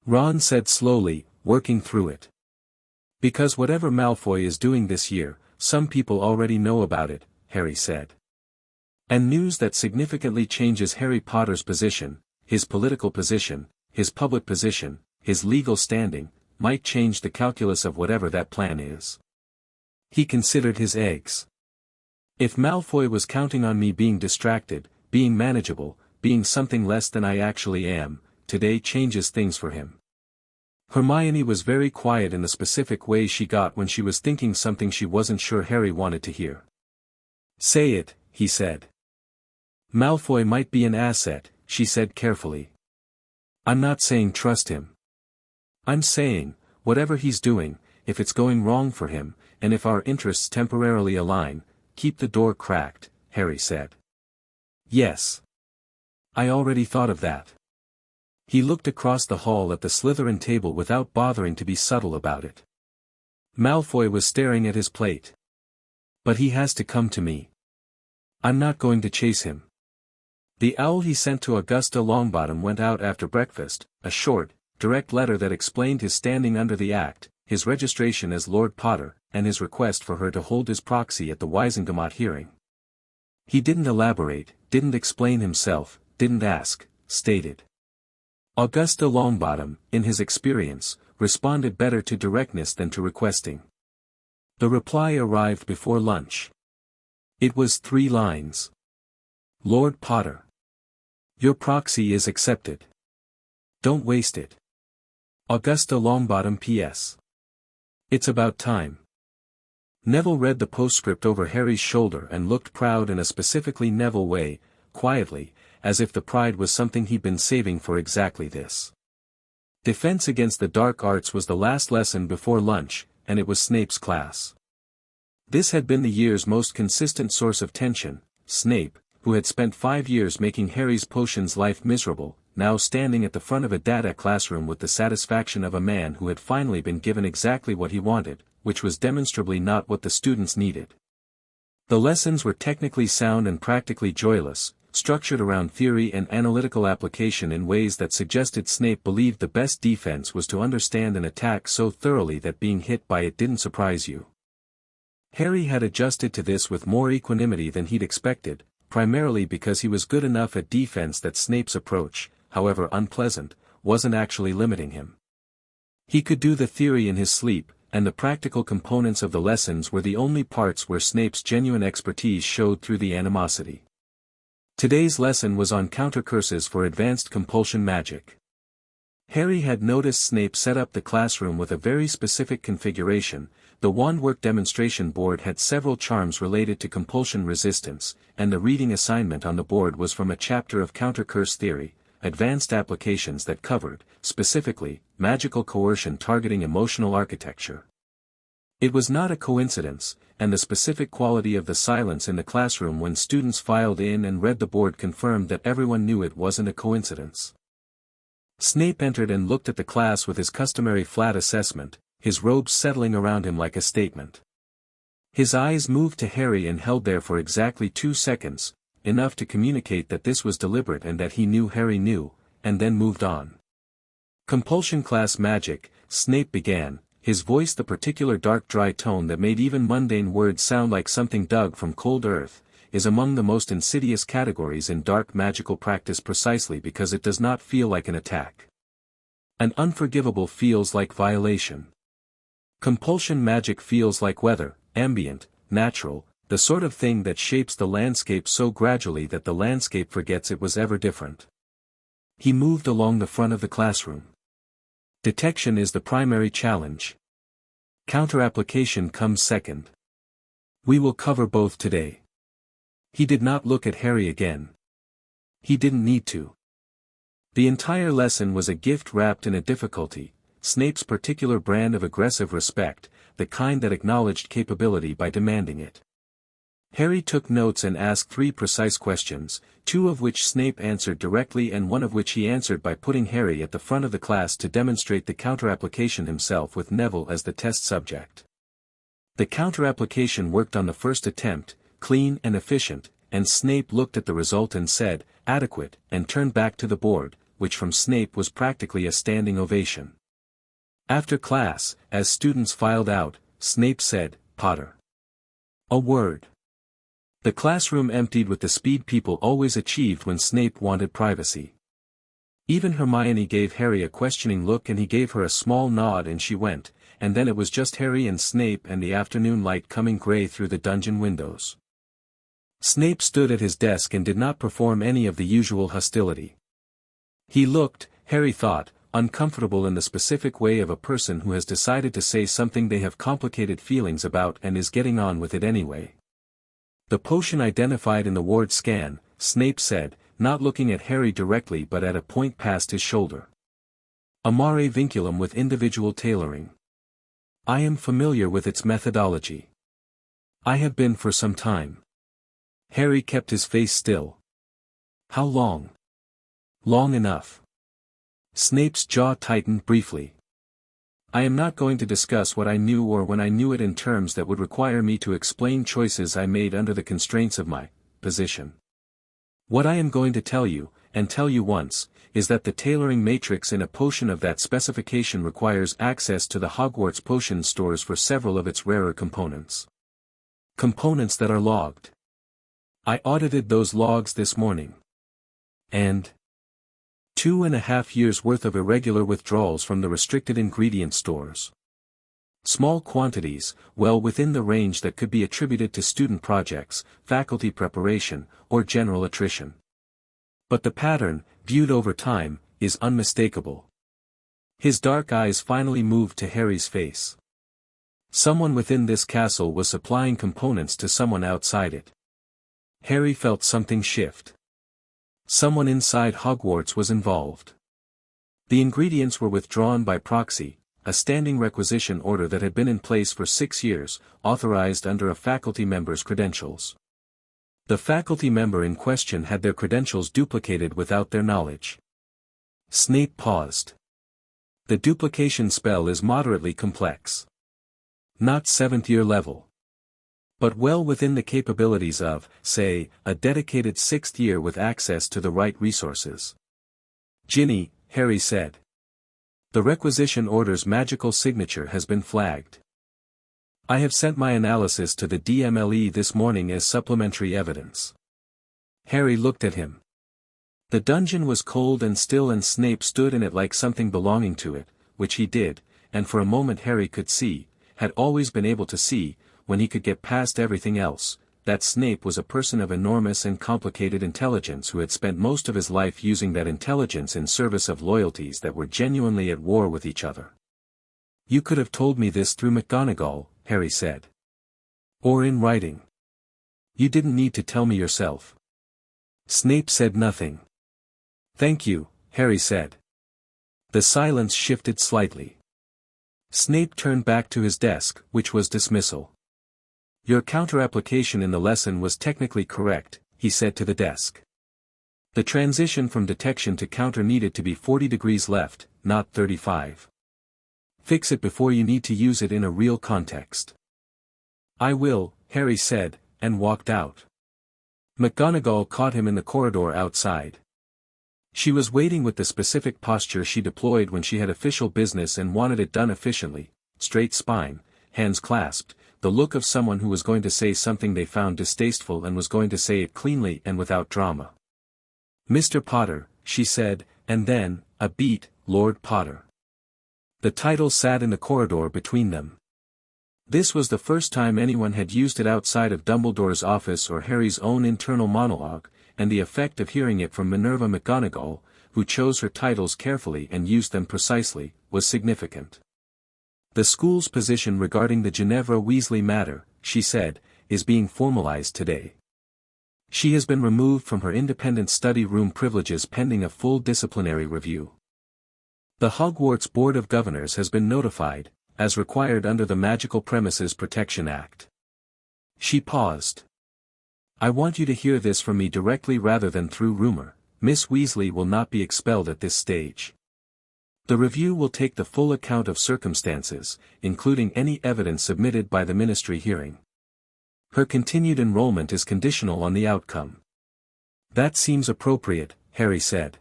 Ron said slowly, working through it. "Because whatever Malfoy is doing this year, some people already know about it," Harry said. "And news that significantly changes Harry Potter's position, his political position, his public position, his legal standing, might change the calculus of whatever that plan is." He considered his eggs. "If Malfoy was counting on me being distracted, being manageable, being something less than I actually am, today changes things for him." Hermione was very quiet in the specific way she got when she was thinking something she wasn't sure Harry wanted to hear. "Say it," he said. "Malfoy might be an asset," she said carefully. "I'm not saying trust him. I'm saying, whatever he's doing, if it's going wrong for him, and if our interests temporarily align, keep the door cracked," Harry said. "Yes. I already thought of that." He looked across the hall at the Slytherin table without bothering to be subtle about it. Malfoy was staring at his plate. "But he has to come to me. I'm not going to chase him." The owl he sent to Augusta Longbottom went out after breakfast, a short, direct letter that explained his standing under the Act, his registration as Lord Potter, and his request for her to hold his proxy at the Wisengamot hearing. He didn't elaborate, didn't explain himself, didn't ask, stated. Augusta Longbottom, in his experience, responded better to directness than to requesting. The reply arrived before lunch. It was 3 lines. "Lord Potter. Your proxy is accepted. Don't waste it. Augusta Longbottom P.S. It's about time." Neville read the postscript over Harry's shoulder and looked proud in a specifically Neville way, quietly, as if the pride was something he'd been saving for exactly this. Defense against the dark arts was the last lesson before lunch, and it was Snape's class. This had been the year's most consistent source of tension. Snape, who had spent 5 years making Harry's potions life miserable, now standing at the front of a data classroom with the satisfaction of a man who had finally been given exactly what he wanted, which was demonstrably not what the students needed. The lessons were technically sound and practically joyless, structured around theory and analytical application in ways that suggested Snape believed the best defense was to understand an attack so thoroughly that being hit by it didn't surprise you. Harry had adjusted to this with more equanimity than he'd expected, primarily because he was good enough at defense that Snape's approach, however unpleasant, wasn't actually limiting him. He could do the theory in his sleep, and the practical components of the lessons were the only parts where Snape's genuine expertise showed through the animosity. Today's lesson was on countercurses for advanced compulsion magic. Harry had noticed Snape set up the classroom with a very specific configuration, The wandwork demonstration board had several charms related to compulsion resistance, and the reading assignment on the board was from a chapter of counter-curse theory, advanced applications that covered, specifically, magical coercion targeting emotional architecture. It was not a coincidence, and the specific quality of the silence in the classroom when students filed in and read the board confirmed that everyone knew it wasn't a coincidence. Snape entered and looked at the class with his customary flat assessment, his robes settling around him like a statement. His eyes moved to Harry and held there for exactly 2 seconds, enough to communicate that this was deliberate and that he knew Harry knew, and then moved on. Compulsion class magic, Snape began, his voice the particular dark dry tone that made even mundane words sound like something dug from cold earth, is among the most insidious categories in dark magical practice precisely because it does not feel like an attack. An unforgivable feels like violation. Compulsion magic feels like weather, ambient, natural, the sort of thing that shapes the landscape so gradually that the landscape forgets it was ever different. He moved along the front of the classroom. Detection is the primary challenge. Counter-application comes second. We will cover both today. He did not look at Harry again. He didn't need to. The entire lesson was a gift wrapped in a difficulty, Snape's particular brand of aggressive respect, the kind that acknowledged capability by demanding it. Harry took notes and asked 3 precise questions, 2 of which Snape answered directly and 1 of which he answered by putting Harry at the front of the class to demonstrate the counter-application himself with Neville as the test subject. The counter-application worked on the first attempt, clean and efficient, and Snape looked at the result and said, "Adequate," and turned back to the board, which from Snape was practically a standing ovation. After class, as students filed out, Snape said, "Potter." A word. The classroom emptied with the speed people always achieved when Snape wanted privacy. Even Hermione gave Harry a questioning look and he gave her a small nod and she went, and then it was just Harry and Snape and the afternoon light coming grey through the dungeon windows. Snape stood at his desk and did not perform any of the usual hostility. He looked, Harry thought, uncomfortable in the specific way of a person who has decided to say something they have complicated feelings about and is getting on with it anyway. The potion identified in the ward scan, Snape said, not looking at Harry directly but at a point past his shoulder. Amare vinculum with individual tailoring. I am familiar with its methodology. I have been for some time. Harry kept his face still. How long? Long enough. Snape's jaw tightened briefly. I am not going to discuss what I knew or when I knew it in terms that would require me to explain choices I made under the constraints of my position. What I am going to tell you, and tell you once, is that the tailoring matrix in a potion of that specification requires access to the Hogwarts potion stores for several of its rarer components. Components that are logged. I audited those logs this morning. And 2.5 years' worth of irregular withdrawals from the restricted ingredient stores. Small quantities, well within the range that could be attributed to student projects, faculty preparation, or general attrition. But the pattern, viewed over time, is unmistakable. His dark eyes finally moved to Harry's face. Someone within this castle was supplying components to someone outside it. Harry felt something shift. Someone inside Hogwarts was involved. The ingredients were withdrawn by proxy, a standing requisition order that had been in place for 6 years, authorized under a faculty member's credentials. The faculty member in question had their credentials duplicated without their knowledge. Snape paused. The duplication spell is moderately complex. Not 7th-year level. But well within the capabilities of, say, a dedicated 6th year with access to the right resources. Ginny, Harry said. The requisition order's magical signature has been flagged. I have sent my analysis to the DMLE this morning as supplementary evidence. Harry looked at him. The dungeon was cold and still and Snape stood in it like something belonging to it, which he did, and for a moment Harry could see, had always been able to see, when he could get past everything else, that Snape was a person of enormous and complicated intelligence who had spent most of his life using that intelligence in service of loyalties that were genuinely at war with each other. You could have told me this through McGonagall, Harry said. Or in writing. You didn't need to tell me yourself. Snape said nothing. Thank you, Harry said. The silence shifted slightly. Snape turned back to his desk, which was dismissal. Your counter-application in the lesson was technically correct, he said to the desk. The transition from detection to counter needed to be 40 degrees left, not 35. Fix it before you need to use it in a real context. I will, Harry said, and walked out. McGonagall caught him in the corridor outside. She was waiting with the specific posture she deployed when she had official business and wanted it done efficiently, straight spine, hands clasped, the look of someone who was going to say something they found distasteful and was going to say it cleanly and without drama. Mr. Potter, she said, and then, a beat, Lord Potter. The title sat in the corridor between them. This was the first time anyone had used it outside of Dumbledore's office or Harry's own internal monologue, and the effect of hearing it from Minerva McGonagall, who chose her titles carefully and used them precisely, was significant. The school's position regarding the Ginevra Weasley matter, she said, is being formalized today. She has been removed from her independent study room privileges pending a full disciplinary review. The Hogwarts Board of Governors has been notified, as required under the Magical Premises Protection Act. She paused. I want you to hear this from me directly rather than through rumor. Miss Weasley will not be expelled at this stage. The review will take the full account of circumstances, including any evidence submitted by the ministry hearing. Her continued enrollment is conditional on the outcome. That seems appropriate, Harry said.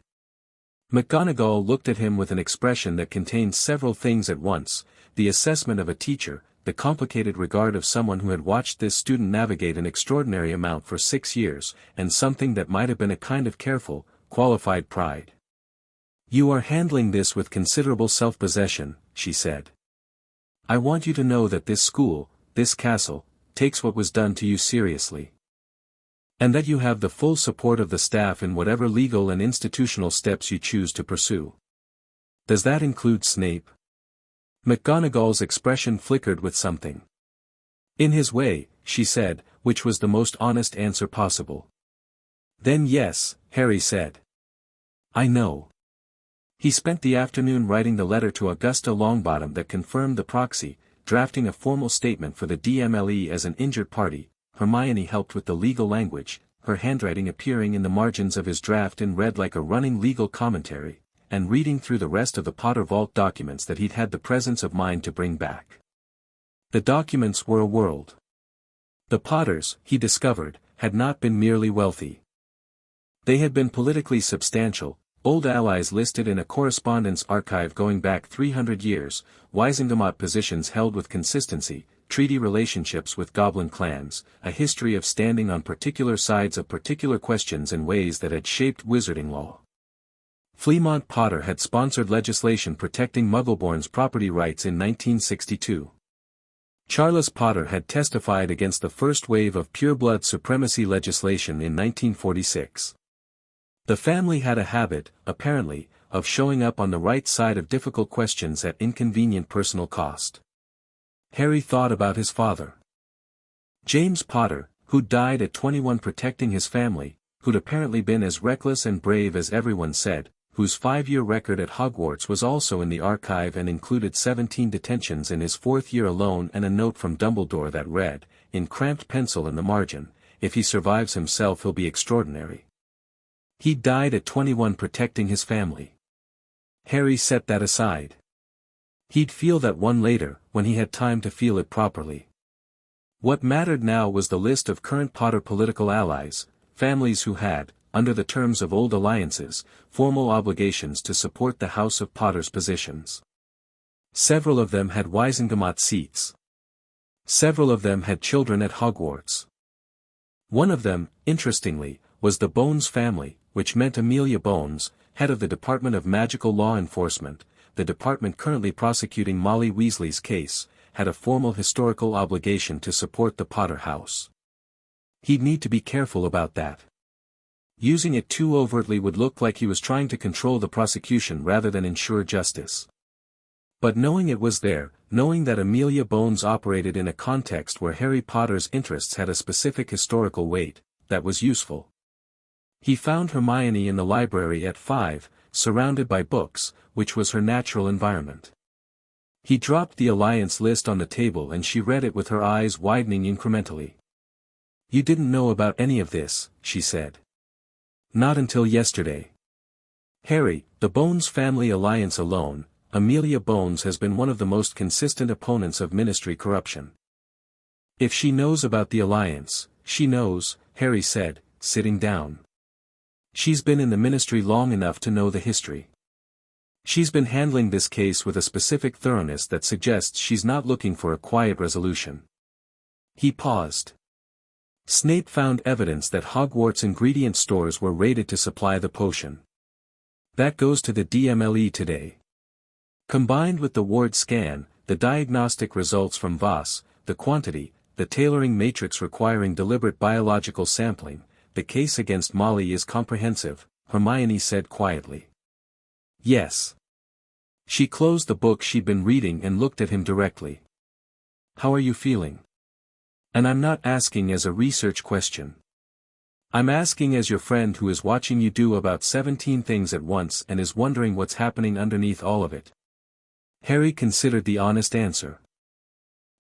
McGonagall looked at him with an expression that contained several things at once, the assessment of a teacher, the complicated regard of someone who had watched this student navigate an extraordinary amount for 6 years, and something that might have been a kind of careful, qualified pride. You are handling this with considerable self-possession, she said. I want you to know that this school, this castle, takes what was done to you seriously. And that you have the full support of the staff in whatever legal and institutional steps you choose to pursue. Does that include Snape? McGonagall's expression flickered with something. In his way, she said, which was the most honest answer possible. Then yes, Harry said. I know. He spent the afternoon writing the letter to Augusta Longbottom that confirmed the proxy, drafting a formal statement for the DMLE as an injured party. Hermione helped with the legal language, her handwriting appearing in the margins of his draft in red like a running legal commentary, and reading through the rest of the Potter Vault documents that he'd had the presence of mind to bring back. The documents were a world. The Potters, he discovered, had not been merely wealthy. They had been politically substantial, old allies listed in a correspondence archive going back 300 years, Wisengamot positions held with consistency, treaty relationships with goblin clans, a history of standing on particular sides of particular questions in ways that had shaped wizarding law. Fleamont Potter had sponsored legislation protecting Muggleborn's property rights in 1962. Charles Potter had testified against the first wave of pureblood supremacy legislation in 1946. The family had a habit, apparently, of showing up on the right side of difficult questions at inconvenient personal cost. Harry thought about his father. James Potter, who'd died at 21 protecting his family, who'd apparently been as reckless and brave as everyone said, whose 5-year record at Hogwarts was also in the archive and included 17 detentions in his 4th year alone and a note from Dumbledore that read, in cramped pencil in the margin, if he survives himself he'll be extraordinary. He died at 21 protecting his family. Harry set that aside. He'd feel that one later, when he had time to feel it properly. What mattered now was the list of current Potter political allies, families who had, under the terms of old alliances, formal obligations to support the House of Potter's positions. Several of them had Wisengamot seats. Several of them had children at Hogwarts. One of them, interestingly, was the Bones family, which meant Amelia Bones, head of the Department of Magical Law Enforcement, the department currently prosecuting Molly Weasley's case, had a formal historical obligation to support the Potter house. He'd need to be careful about that. Using it too overtly would look like he was trying to control the prosecution rather than ensure justice. But knowing it was there, knowing that Amelia Bones operated in a context where Harry Potter's interests had a specific historical weight, that was useful. He found Hermione in the library at 5, surrounded by books, which was her natural environment. He dropped the alliance list on the table and she read it with her eyes widening incrementally. "You didn't know about any of this," she said. "Not until yesterday." "Harry, the Bones family alliance alone, Amelia Bones has been one of the most consistent opponents of ministry corruption. If she knows about the alliance, she knows," Harry said, sitting down. "She's been in the ministry long enough to know the history. She's been handling this case with a specific thoroughness that suggests she's not looking for a quiet resolution." He paused. "Snape found evidence that Hogwarts ingredient stores were raided to supply the potion. That goes to the DMLE today. Combined with the ward scan, the diagnostic results from Voss, the quantity, the tailoring matrix requiring deliberate biological sampling, the case against Molly is comprehensive," Hermione said quietly. "Yes." She closed the book she'd been reading and looked at him directly. "How are you feeling? And I'm not asking as a research question. I'm asking as your friend who is watching you do about 17 things at once and is wondering what's happening underneath all of it." Harry considered the honest answer.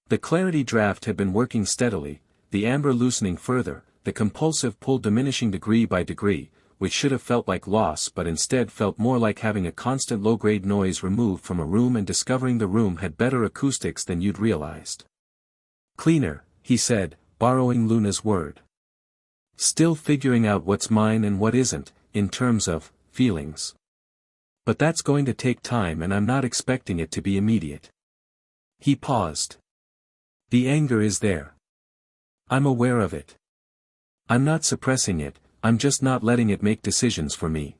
The clarity draft had been working steadily, the amber loosening further, the compulsive pull diminishing degree by degree, which should have felt like loss but instead felt more like having a constant low-grade noise removed from a room and discovering the room had better acoustics than you'd realized. "Cleaner," he said, borrowing Luna's word. "Still figuring out what's mine and what isn't, in terms of feelings. But that's going to take time and I'm not expecting it to be immediate." He paused. "The anger is there. I'm aware of it. I'm not suppressing it, I'm just not letting it make decisions for me."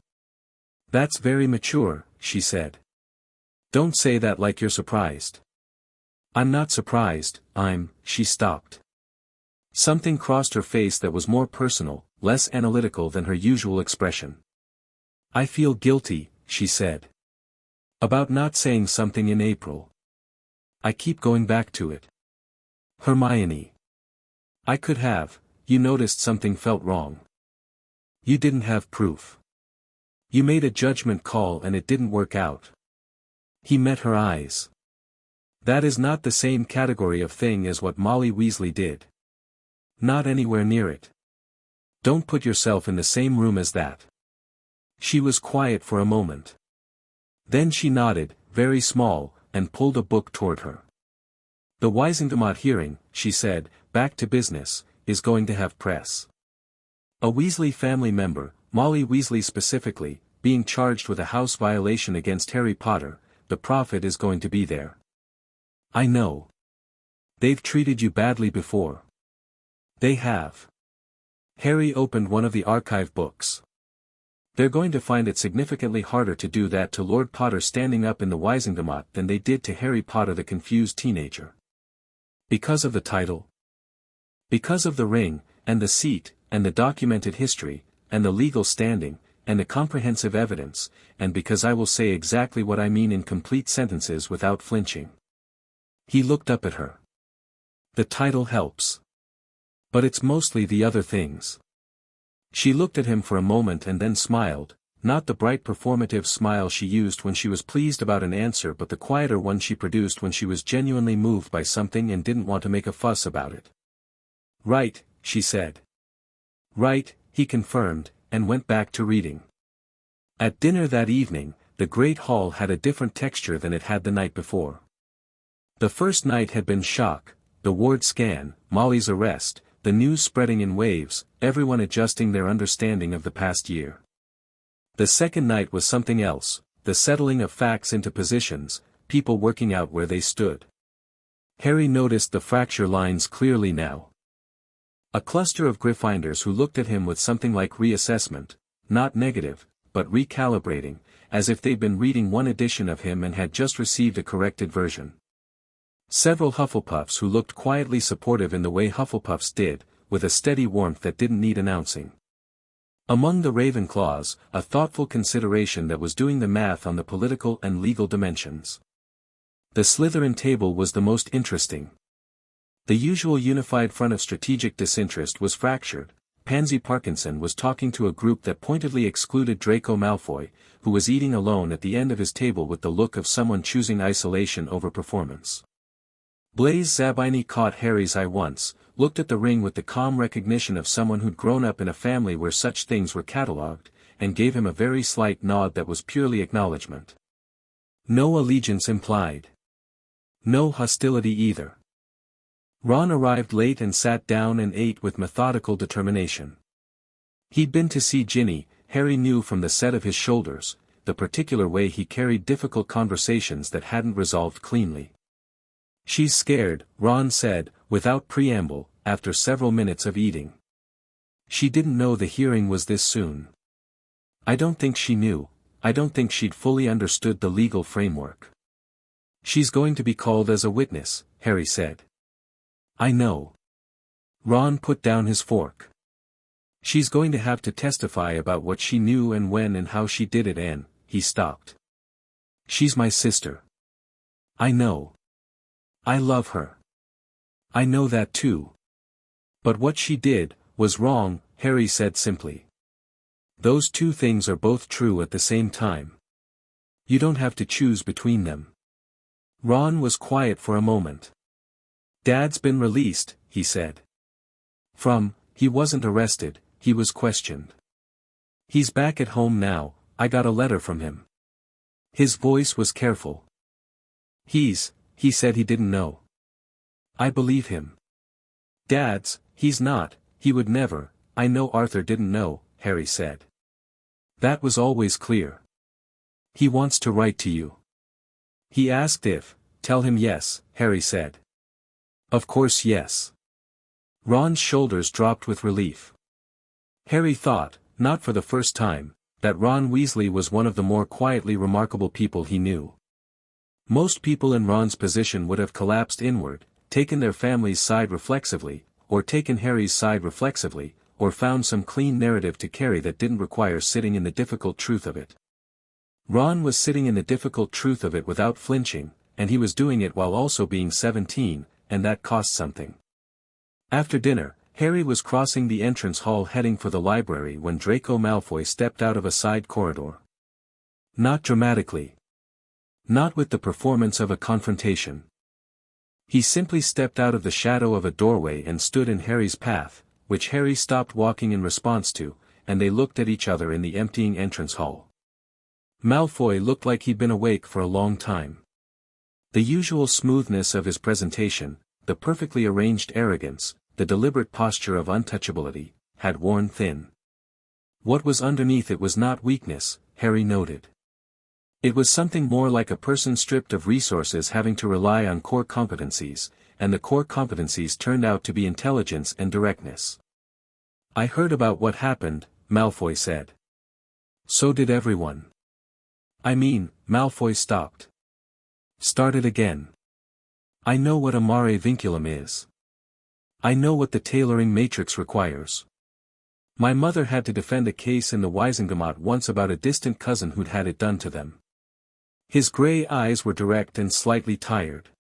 "That's very mature," she said. "Don't say that like you're surprised." "I'm not surprised, She stopped. Something crossed her face that was more personal, less analytical than her usual expression. "I feel guilty," she said. "About not saying something in April. I keep going back to it." "Hermione. I could have, you noticed something felt wrong. You didn't have proof. You made a judgment call and it didn't work out." He met her eyes. "That is not the same category of thing as what Molly Weasley did. Not anywhere near it. Don't put yourself in the same room as that." She was quiet for a moment. Then she nodded, very small, and pulled a book toward her. "The Wisingamot hearing," she said, "back to business, is going to have press. A Weasley family member, Molly Weasley specifically, being charged with a house violation against Harry Potter, the prophet is going to be there." "I know. They've treated you badly before." "They have." Harry opened one of the archive books. "They're going to find it significantly harder to do that to Lord Potter standing up in the Wisingamot than they did to Harry Potter the confused teenager." "Because of the title?" "Because of the ring, and the seat, and the documented history, and the legal standing, and the comprehensive evidence, and because I will say exactly what I mean in complete sentences without flinching." He looked up at her. "The title helps. But it's mostly the other things." She looked at him for a moment and then smiled, not the bright performative smile she used when she was pleased about an answer but the quieter one she produced when she was genuinely moved by something and didn't want to make a fuss about it. "Right," she said. "Right," he confirmed, and went back to reading. At dinner that evening, the great hall had a different texture than it had the night before. The first night had been shock, the ward scan, Molly's arrest, the news spreading in waves, everyone adjusting their understanding of the past year. The second night was something else, the settling of facts into positions, people working out where they stood. Harry noticed the fracture lines clearly now. A cluster of Gryffindors who looked at him with something like reassessment, not negative, but recalibrating, as if they'd been reading one edition of him and had just received a corrected version. Several Hufflepuffs who looked quietly supportive in the way Hufflepuffs did, with a steady warmth that didn't need announcing. Among the Ravenclaws, a thoughtful consideration that was doing the math on the political and legal dimensions. The Slytherin table was the most interesting. The usual unified front of strategic disinterest was fractured. Pansy Parkinson was talking to a group that pointedly excluded Draco Malfoy, who was eating alone at the end of his table with the look of someone choosing isolation over performance. Blaise Zabini caught Harry's eye once, looked at the ring with the calm recognition of someone who'd grown up in a family where such things were catalogued, and gave him a very slight nod that was purely acknowledgement. No allegiance implied. No hostility either. Ron arrived late and sat down and ate with methodical determination. He'd been to see Ginny. Harry knew from the set of his shoulders, the particular way he carried difficult conversations that hadn't resolved cleanly. "She's scared," Ron said, without preamble, after several minutes of eating. "She didn't know the hearing was this soon." "I don't think she knew. I don't think she'd fully understood the legal framework." "She's going to be called as a witness," Harry said. "I know." Ron put down his fork. "She's going to have to testify about what she knew and when and how she did it and," he stopped. "She's my sister. I know. I love her. I know that too. But what she did, was wrong," Harry said simply. "Those two things are both true at the same time. You don't have to choose between them." Ron was quiet for a moment. "Dad's been released," he said. He wasn't arrested, he was questioned. "He's back at home now, I got a letter from him." His voice was careful. He said he didn't know." "I believe him." He's not, he would never." "I know Arthur didn't know," Harry said. "That was always clear." "He wants to write to you." He asked if, "Tell him yes," Harry said. "Of course yes." Ron's shoulders dropped with relief. Harry thought, not for the first time, that Ron Weasley was one of the more quietly remarkable people he knew. Most people in Ron's position would have collapsed inward, taken their family's side reflexively, or taken Harry's side reflexively, or found some clean narrative to carry that didn't require sitting in the difficult truth of it. Ron was sitting in the difficult truth of it without flinching, and he was doing it while also being 17, and that cost something. After dinner, Harry was crossing the entrance hall heading for the library when Draco Malfoy stepped out of a side corridor. Not dramatically. Not with the performance of a confrontation. He simply stepped out of the shadow of a doorway and stood in Harry's path, which Harry stopped walking in response to, and they looked at each other in the emptying entrance hall. Malfoy looked like he'd been awake for a long time. The usual smoothness of his presentation, the perfectly arranged arrogance, the deliberate posture of untouchability, had worn thin. What was underneath it was not weakness, Harry noted. It was something more like a person stripped of resources having to rely on core competencies, and the core competencies turned out to be intelligence and directness. "I heard about what happened," Malfoy said. "So did everyone." Malfoy stopped. Started again. "I know what a mare vinculum is. I know what the tailoring matrix requires. My mother had to defend a case in the Wisengamot once about a distant cousin who'd had it done to them." His grey eyes were direct and slightly tired.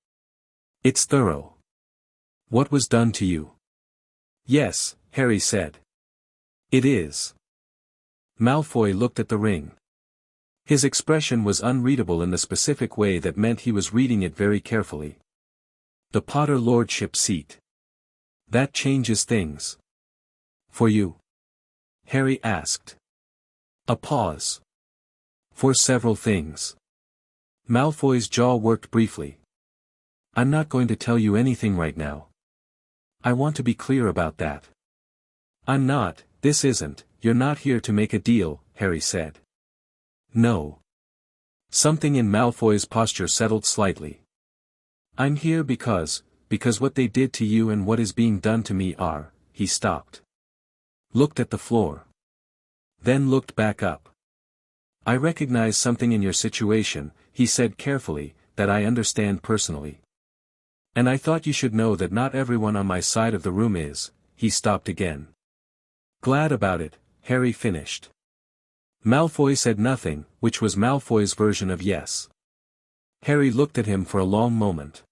"It's thorough." "What was done to you?" "Yes," Harry said. "It is." Malfoy looked at the ring. His expression was unreadable in the specific way that meant he was reading it very carefully. "The Potter Lordship seat. That changes things." "For you?" Harry asked. A pause. "For several things." Malfoy's jaw worked briefly. "I'm not going to tell you anything right now. I want to be clear about that." "I'm not, this isn't, you're not here to make a deal," Harry said. "No." Something in Malfoy's posture settled slightly. "I'm here because what they did to you and what is being done to me are," he stopped. Looked at the floor. Then looked back up. "I recognize something in your situation," he said carefully, "that I understand personally. And I thought you should know that not everyone on my side of the room is." He stopped again. "Glad about it," Harry finished. Malfoy said nothing, which was Malfoy's version of yes. Harry looked at him for a long moment.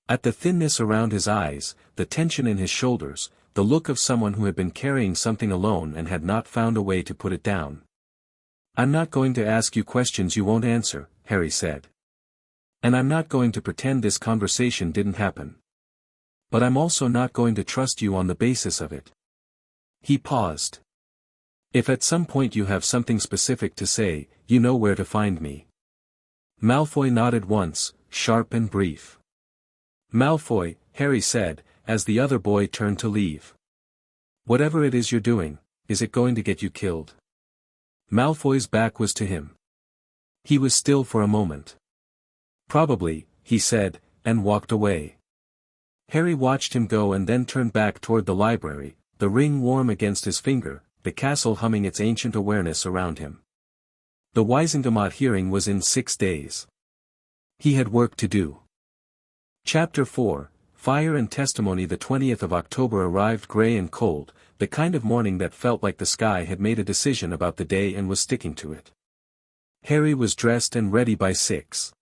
At the thinness around his eyes, the tension in his shoulders, the look of someone who had been carrying something alone and had not found a way to put it down. "I'm not going to ask you questions you won't answer," Harry said. "And I'm not going to pretend this conversation didn't happen. But I'm also not going to trust you on the basis of it." He paused. "If at some point you have something specific to say, you know where to find me." Malfoy nodded once, sharp and brief. "Malfoy," Harry said, as the other boy turned to leave. "Whatever it is you're doing, is it going to get you killed?" Malfoy's back was to him. He was still for a moment. "Probably," he said, and walked away. Harry watched him go and then turned back toward the library, the ring warm against his finger, the castle humming its ancient awareness around him. The Wisengamot hearing was in 6 days. He had work to do. Chapter 4, Fire and Testimony. The 20th of October arrived grey and cold, the kind of morning that felt like the sky had made a decision about the day and was sticking to it. Harry was dressed and ready by 6.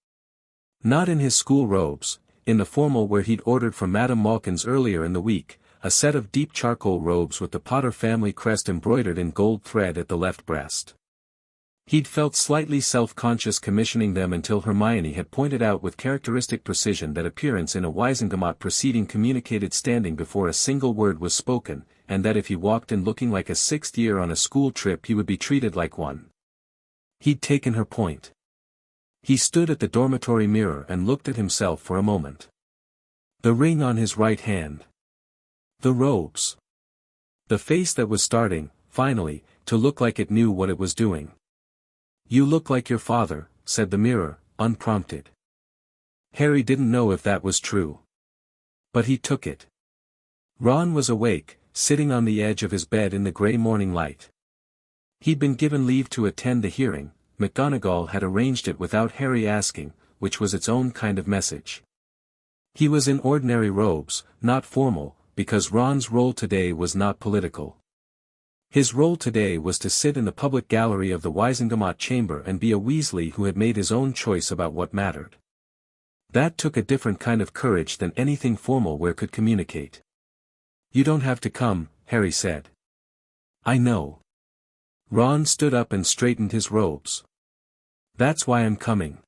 Not in his school robes, in the formal where he'd ordered from Madame Malkin's earlier in the week, a set of deep charcoal robes with the Potter family crest embroidered in gold thread at the left breast. He'd felt slightly self-conscious commissioning them until Hermione had pointed out with characteristic precision that appearance in a Wisengamot proceeding communicated standing before a single word was spoken, and that if he walked in looking like a 6th year on a school trip he would be treated like one. He'd taken her point. He stood at the dormitory mirror and looked at himself for a moment. The ring on his right hand. The robes. The face that was starting, finally, to look like it knew what it was doing. "You look like your father," said the mirror, unprompted. Harry didn't know if that was true. But he took it. Ron was awake, sitting on the edge of his bed in the grey morning light. He'd been given leave to attend the hearing. McGonagall had arranged it without Harry asking, which was its own kind of message. He was in ordinary robes, not formal, because Ron's role today was not political. His role today was to sit in the public gallery of the Wisengamot chamber and be a Weasley who had made his own choice about what mattered. That took a different kind of courage than anything formal where could communicate. "You don't have to come," Harry said. "I know." Ron stood up and straightened his robes. "That's why I'm coming."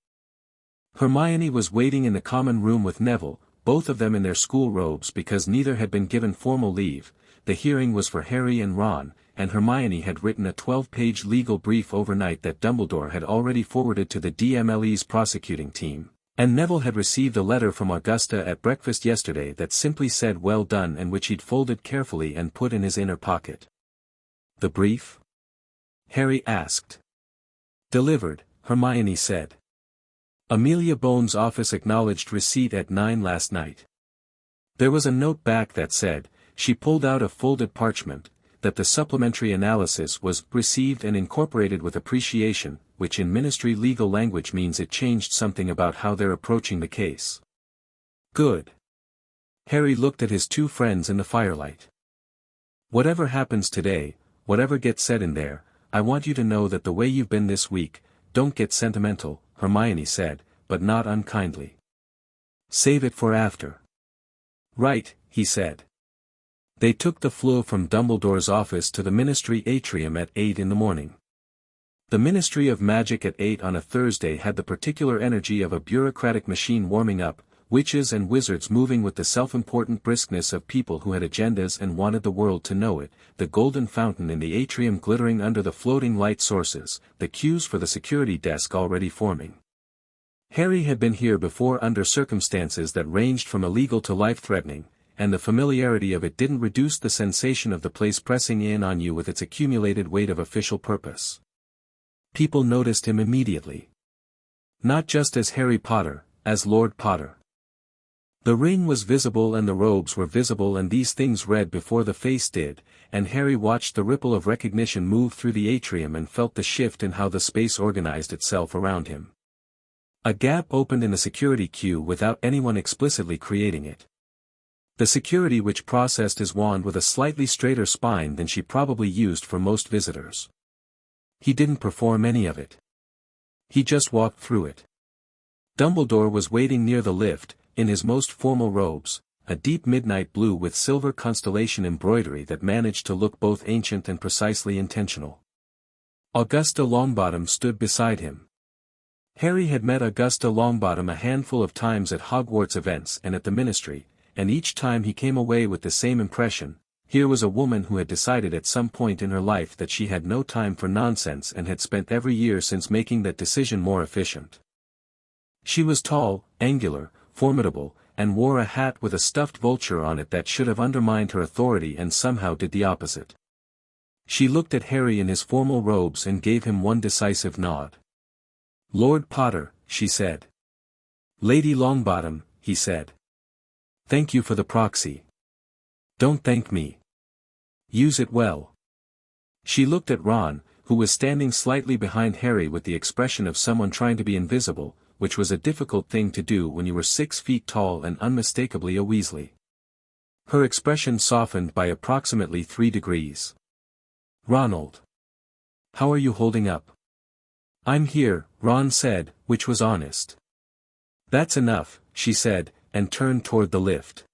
Hermione was waiting in the common room with Neville, both of them in their school robes because neither had been given formal leave. The hearing was for Harry and Ron, and Hermione had written a 12-page legal brief overnight that Dumbledore had already forwarded to the DMLE's prosecuting team, and Neville had received a letter from Augusta at breakfast yesterday that simply said "well done" and which he'd folded carefully and put in his inner pocket. "The brief?" Harry asked. "Delivered," Hermione said. "Amelia Bone's office acknowledged receipt at 9 last night." There was a note back that said, she pulled out a folded parchment, that the supplementary analysis was received and incorporated with appreciation, which in ministry legal language means it changed something about how they're approaching the case. "Good." Harry looked at his two friends in the firelight. "Whatever happens today, whatever gets said in there, I want you to know that the way you've been this week, don't get sentimental," Hermione said, but not unkindly. "Save it for after." "Right," he said. They took the Floo from Dumbledore's office to the Ministry atrium at 8 in the morning. The Ministry of Magic at 8 on a Thursday had the particular energy of a bureaucratic machine warming up, witches and wizards moving with the self-important briskness of people who had agendas and wanted the world to know it, the golden fountain in the atrium glittering under the floating light sources, the queues for the security desk already forming. Harry had been here before under circumstances that ranged from illegal to life-threatening, and the familiarity of it didn't reduce the sensation of the place pressing in on you with its accumulated weight of official purpose. People noticed him immediately. Not just as Harry Potter, as Lord Potter. The ring was visible and the robes were visible, and these things read before the face did, and Harry watched the ripple of recognition move through the atrium and felt the shift in how the space organized itself around him. A gap opened in the security queue without anyone explicitly creating it. The security which processed his wand with a slightly straighter spine than she probably used for most visitors. He didn't perform any of it. He just walked through it. Dumbledore was waiting near the lift, in his most formal robes, a deep midnight blue with silver constellation embroidery that managed to look both ancient and precisely intentional. Augusta Longbottom stood beside him. Harry had met Augusta Longbottom a handful of times at Hogwarts events and at the Ministry, and each time he came away with the same impression: here was a woman who had decided at some point in her life that she had no time for nonsense and had spent every year since making that decision more efficient. She was tall, angular, formidable, and wore a hat with a stuffed vulture on it that should have undermined her authority and somehow did the opposite. She looked at Harry in his formal robes and gave him one decisive nod. "Lord Potter," she said. "Lady Longbottom," he said. "Thank you for the proxy. Don't thank me. Use it well." She looked at Ron, who was standing slightly behind Harry with the expression of someone trying to be invisible, which was a difficult thing to do when you were 6 feet tall and unmistakably a Weasley. Her expression softened by approximately 3 degrees. "Ronald. How are you holding up?" "I'm here," Ron said, which was honest. "That's enough," she said, and turned toward the lift.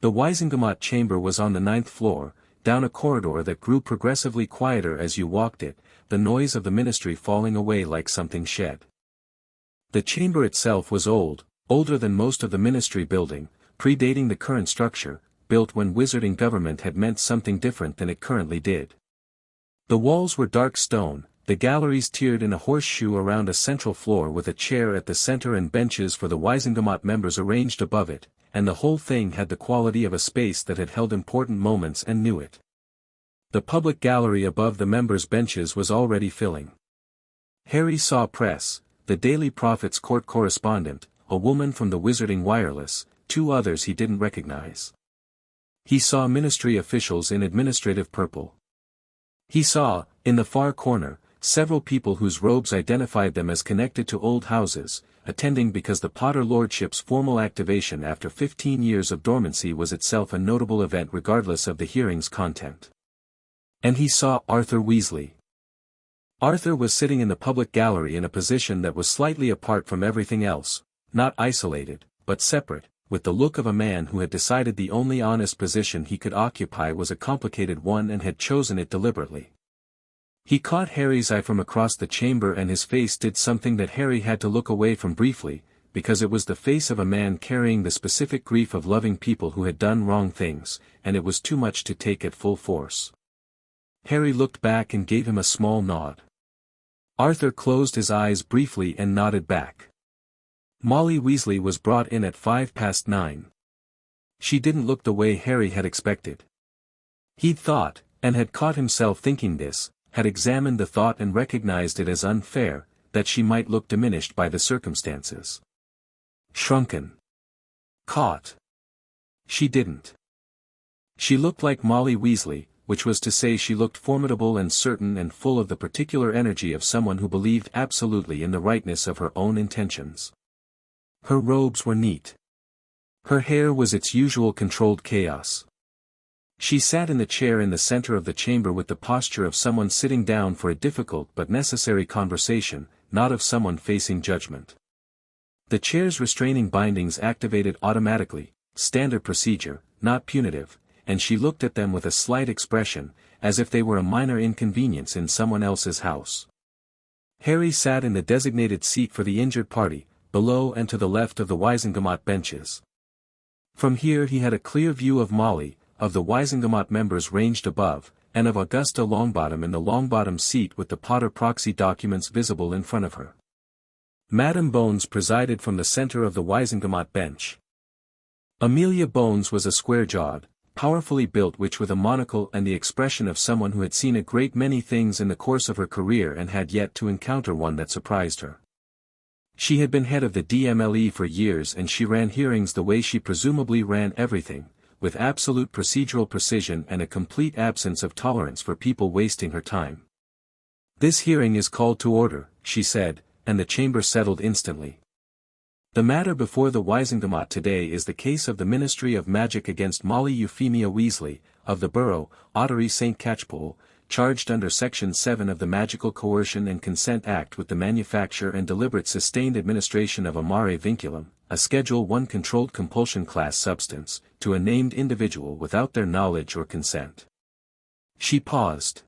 The Wizengamot chamber was on the 9th floor, down a corridor that grew progressively quieter as you walked it, the noise of the Ministry falling away like something shed. The chamber itself was old, older than most of the Ministry building, predating the current structure, built when wizarding government had meant something different than it currently did. The walls were dark stone, the galleries tiered in a horseshoe around a central floor with a chair at the center and benches for the Wizengamot members arranged above it, and the whole thing had the quality of a space that had held important moments and knew it. The public gallery above the members' benches was already filling. Harry saw press, the Daily Prophet's court correspondent, a woman from the Wizarding Wireless, 2 others he didn't recognize. He saw Ministry officials in administrative purple. He saw, in the far corner, several people whose robes identified them as connected to old houses, attending because the Potter Lordship's formal activation after 15 years of dormancy was itself a notable event regardless of the hearing's content. And he saw Arthur Weasley. Arthur was sitting in the public gallery in a position that was slightly apart from everything else, not isolated, but separate, with the look of a man who had decided the only honest position he could occupy was a complicated one and had chosen it deliberately. He caught Harry's eye from across the chamber and his face did something that Harry had to look away from briefly, because it was the face of a man carrying the specific grief of loving people who had done wrong things, and it was too much to take at full force. Harry looked back and gave him a small nod. Arthur closed his eyes briefly and nodded back. Molly Weasley was brought in at 9:05. She didn't look the way Harry had expected. He'd thought, and had caught himself thinking this, had examined the thought and recognized it as unfair, that she might look diminished by the circumstances. Shrunken. Caught. She didn't. She looked like Molly Weasley, which was to say she looked formidable and certain and full of the particular energy of someone who believed absolutely in the rightness of her own intentions. Her robes were neat. Her hair was its usual controlled chaos. She sat in the chair in the center of the chamber with the posture of someone sitting down for a difficult but necessary conversation, not of someone facing judgment. The chair's restraining bindings activated automatically, standard procedure, not punitive, and she looked at them with a slight expression, as if they were a minor inconvenience in someone else's house. Harry sat in the designated seat for the injured party, below and to the left of the Wizengamot benches. From here he had a clear view of Molly, of the Wizengamot members ranged above, and of Augusta Longbottom in the Longbottom seat with the Potter proxy documents visible in front of her. Madame Bones presided from the center of the Wizengamot bench. Amelia Bones was a square-jawed, powerfully built witch with a monocle and the expression of someone who had seen a great many things in the course of her career and had yet to encounter one that surprised her. She had been head of the DMLE for years and she ran hearings the way she presumably ran everything, with absolute procedural precision and a complete absence of tolerance for people wasting her time. "This hearing is called to order," she said, and the chamber settled instantly. "The matter before the Wizengamot today is the case of the Ministry of Magic against Molly Euphemia Weasley, of the Borough, Ottery St. Catchpole, charged under Section 7 of the Magical Coercion and Consent Act with the manufacture and deliberate sustained administration of amare vinculum, a Schedule I controlled compulsion class substance, to a named individual without their knowledge or consent. She paused.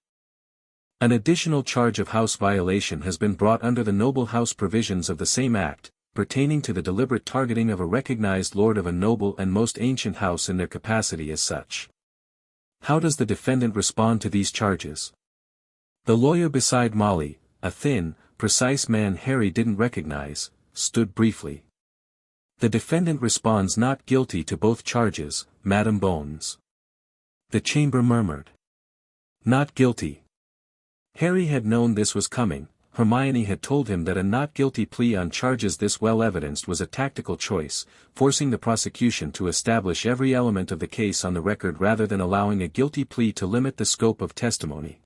An additional charge of house violation has been brought under the noble house provisions of the same act, pertaining to the deliberate targeting of a recognized lord of a noble and most ancient house in their capacity as such. How does the defendant respond to these charges? The lawyer beside Molly, a thin, precise man Harry didn't recognize, stood briefly. The defendant responds not guilty to both charges, Madam Bones. The chamber murmured. Not guilty. Harry had known this was coming. Hermione had told him that a not guilty plea on charges this well evidenced was a tactical choice, forcing the prosecution to establish every element of the case on the record rather than allowing a guilty plea to limit the scope of testimony.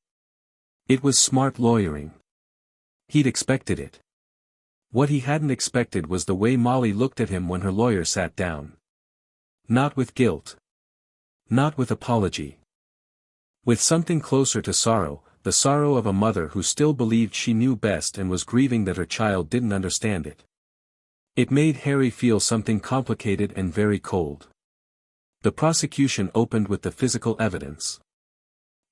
It was smart lawyering. He'd expected it. What he hadn't expected was the way Molly looked at him when her lawyer sat down. Not with guilt. Not with apology. With something closer to sorrow, the sorrow of a mother who still believed she knew best and was grieving that her child didn't understand it. It made Harry feel something complicated and very cold. The prosecution opened with the physical evidence.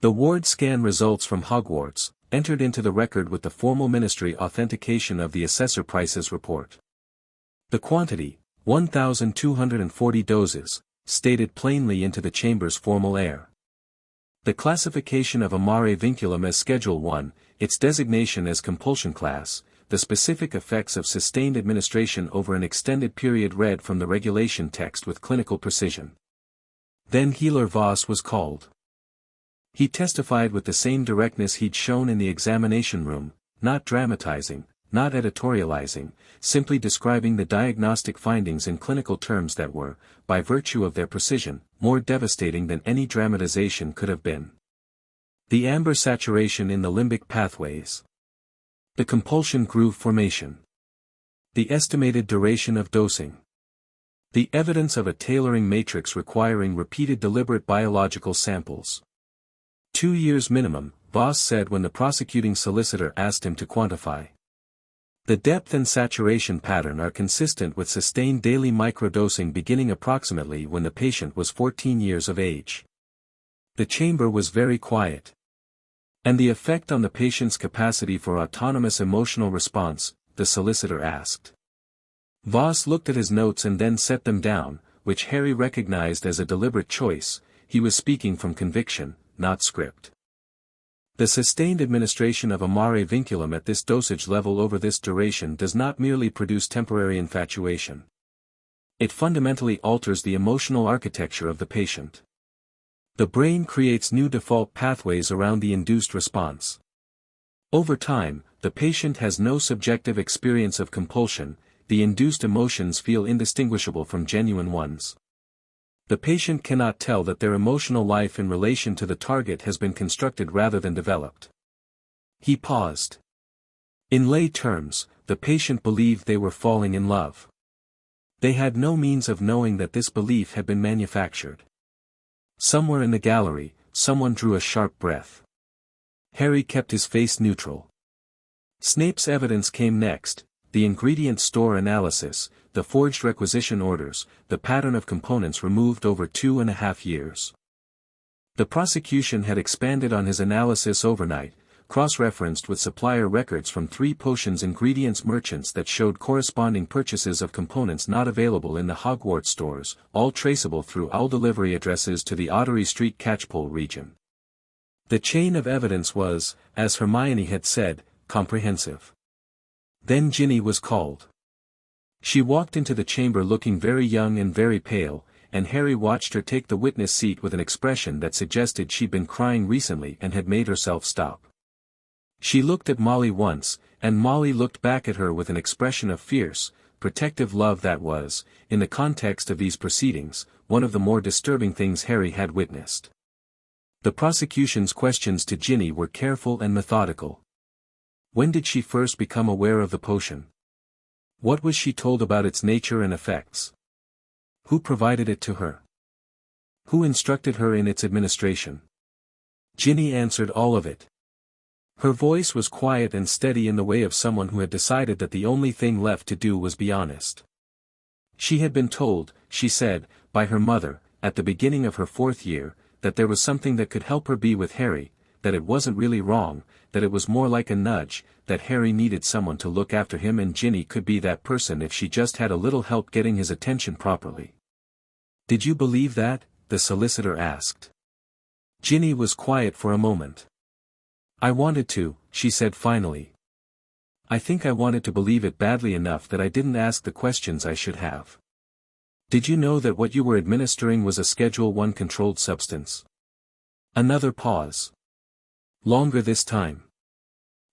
The ward scan results from Hogwarts, entered into the record with the formal ministry authentication of the Assessor Price's report. The quantity, 1,240 doses, stated plainly into the chamber's formal air. The classification of amare vinculum as Schedule I, its designation as compulsion class, the specific effects of sustained administration over an extended period read from the regulation text with clinical precision. Then Healer Voss was called. He testified with the same directness he'd shown in the examination room, not dramatizing, not editorializing, simply describing the diagnostic findings in clinical terms that were, by virtue of their precision, more devastating than any dramatization could have been. The amber saturation in the limbic pathways. The compulsion groove formation. The estimated duration of dosing. The evidence of a tailoring matrix requiring repeated deliberate biological samples. 2 years minimum, Voss said when the prosecuting solicitor asked him to quantify. The depth and saturation pattern are consistent with sustained daily microdosing beginning approximately when the patient was 14 years of age. The chamber was very quiet. And the effect on the patient's capacity for autonomous emotional response, the solicitor asked. Voss looked at his notes and then set them down, which Harry recognized as a deliberate choice. He was speaking from conviction, not script. The sustained administration of amare vinculum at this dosage level over this duration does not merely produce temporary infatuation. It fundamentally alters the emotional architecture of the patient. The brain creates new default pathways around the induced response. Over time, the patient has no subjective experience of compulsion, the induced emotions feel indistinguishable from genuine ones. The patient cannot tell that their emotional life in relation to the target has been constructed rather than developed. He paused. In lay terms, the patient believed they were falling in love. They had no means of knowing that this belief had been manufactured. Somewhere in the gallery, someone drew a sharp breath. Harry kept his face neutral. Snape's evidence came next, the ingredient store analysis, the forged requisition orders, the pattern of components removed over 2.5 years. The prosecution had expanded on his analysis overnight, cross-referenced with supplier records from 3 potions ingredients merchants that showed corresponding purchases of components not available in the Hogwarts stores, all traceable through owl delivery addresses to the Ottery Street Catchpole region. The chain of evidence was, as Hermione had said, comprehensive. Then Ginny was called. She walked into the chamber looking very young and very pale, and Harry watched her take the witness seat with an expression that suggested she'd been crying recently and had made herself stop. She looked at Molly once, and Molly looked back at her with an expression of fierce, protective love that was, in the context of these proceedings, one of the more disturbing things Harry had witnessed. The prosecution's questions to Ginny were careful and methodical. When did she first become aware of the potion? What was she told about its nature and effects? Who provided it to her? Who instructed her in its administration? Ginny answered all of it. Her voice was quiet and steady in the way of someone who had decided that the only thing left to do was be honest. She had been told, she said, by her mother, at the beginning of her 4th year, that there was something that could help her be with Harry, that it wasn't really wrong, that it was more like a nudge, that Harry needed someone to look after him and Ginny could be that person if she just had a little help getting his attention properly. "Did you believe that?" the solicitor asked. Ginny was quiet for a moment. "I wanted to," she said finally. "I think I wanted to believe it badly enough that I didn't ask the questions I should have." "Did you know that what you were administering was a Schedule I controlled substance?" Another pause. "Longer this time."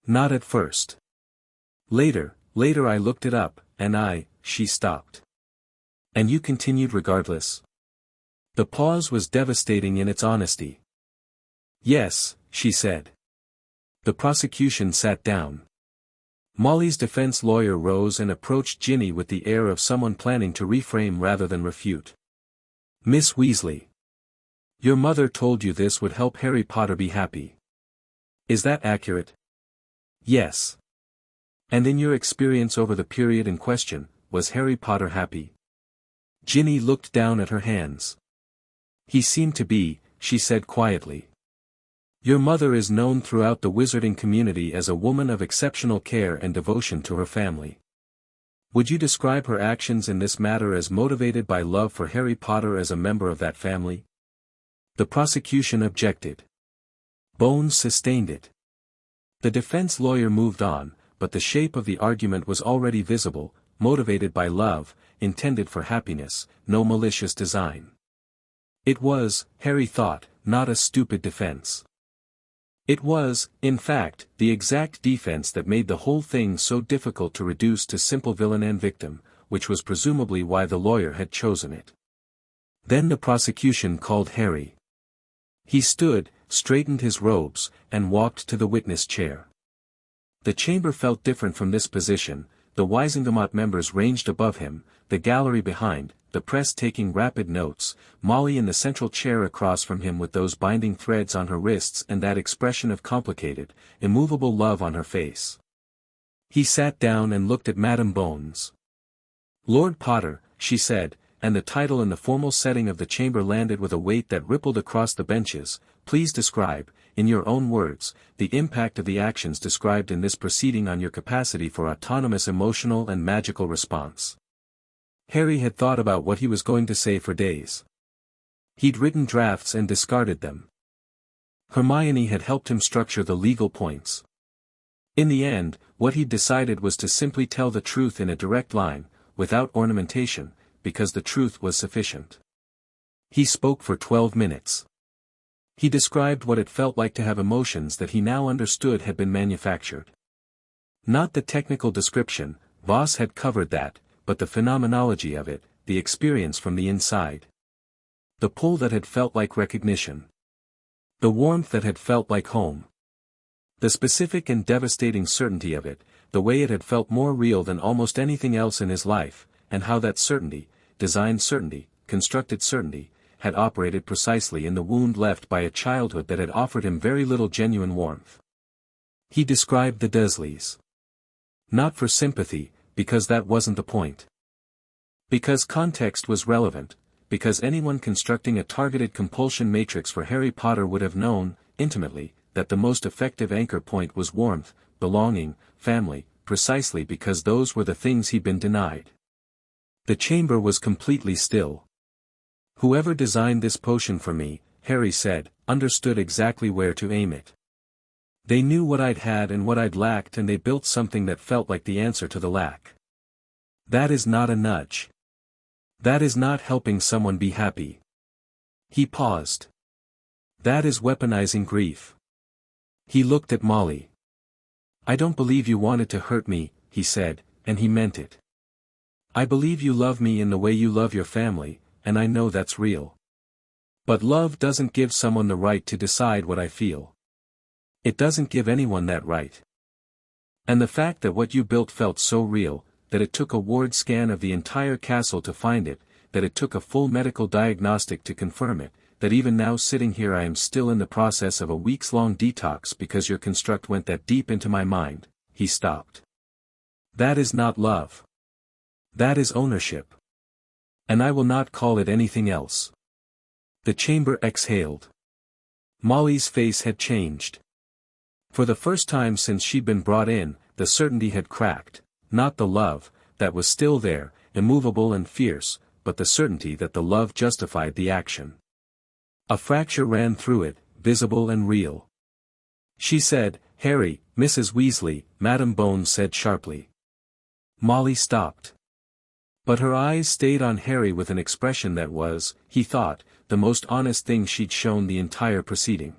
"Not at first. Later I looked it up, and she stopped." "And you continued regardless?" The pause was devastating in its honesty. "Yes," she said. The prosecution sat down. Molly's defense lawyer rose and approached Ginny with the air of someone planning to reframe rather than refute. "Miss Weasley. Your mother told you this would help Harry Potter be happy. Is that accurate?" "Yes." "And in your experience over the period in question, was Harry Potter happy?" Ginny looked down at her hands. "He seemed to be," she said quietly. "Your mother is known throughout the wizarding community as a woman of exceptional care and devotion to her family. Would you describe her actions in this matter as motivated by love for Harry Potter as a member of that family?" The prosecution objected. Bones sustained it. The defense lawyer moved on, but the shape of the argument was already visible, motivated by love, intended for happiness, no malicious design. It was, Harry thought, not a stupid defense. It was, in fact, the exact defense that made the whole thing so difficult to reduce to simple villain and victim, which was presumably why the lawyer had chosen it. Then the prosecution called Harry. He stood, straightened his robes, and walked to the witness chair. The chamber felt different from this position, the Wisingamot members ranged above him, the gallery behind, the press taking rapid notes, Molly in the central chair across from him with those binding threads on her wrists and that expression of complicated, immovable love on her face. He sat down and looked at Madame Bones. "Lord Potter," she said, and the title in the formal setting of the chamber landed with a weight that rippled across the benches, "please describe, in your own words, the impact of the actions described in this proceeding on your capacity for autonomous emotional and magical response." Harry had thought about what he was going to say for days. He'd written drafts and discarded them. Hermione had helped him structure the legal points. In the end, what he'd decided was to simply tell the truth in a direct line, without ornamentation, because the truth was sufficient. He spoke for 12 minutes. He described what it felt like to have emotions that he now understood had been manufactured. Not the technical description, Voss had covered that, but the phenomenology of it, the experience from the inside. The pull that had felt like recognition. The warmth that had felt like home. The specific and devastating certainty of it, the way it had felt more real than almost anything else in his life, and how that certainty, designed certainty, constructed certainty, had operated precisely in the wound left by a childhood that had offered him very little genuine warmth. He described the Dursleys. Not for sympathy, because that wasn't the point. Because context was relevant, because anyone constructing a targeted compulsion matrix for Harry Potter would have known, intimately, that the most effective anchor point was warmth, belonging, family, precisely because those were the things he'd been denied. The chamber was completely still. "Whoever designed this potion for me," Harry said, "understood exactly where to aim it. They knew what I'd had and what I'd lacked and they built something that felt like the answer to the lack. That is not a nudge. That is not helping someone be happy." He paused. "That is weaponizing grief." He looked at Molly. "I don't believe you wanted to hurt me," he said, and he meant it. "I believe you love me in the way you love your family, and I know that's real. But love doesn't give someone the right to decide what I feel. It doesn't give anyone that right. And the fact that what you built felt so real, that it took a ward scan of the entire castle to find it, that it took a full medical diagnostic to confirm it, that even now sitting here I am still in the process of a weeks-long detox because your construct went that deep into my mind." He stopped. "That is not love. That is ownership. And I will not call it anything else." The chamber exhaled. Molly's face had changed. For the first time since she'd been brought in, the certainty had cracked, not the love, that was still there, immovable and fierce, but the certainty that the love justified the action. A fracture ran through it, visible and real. She said, "Harry, Mrs. Weasley," Madam Bones said sharply. Molly stopped. But her eyes stayed on Harry with an expression that was, he thought, the most honest thing she'd shown the entire proceeding.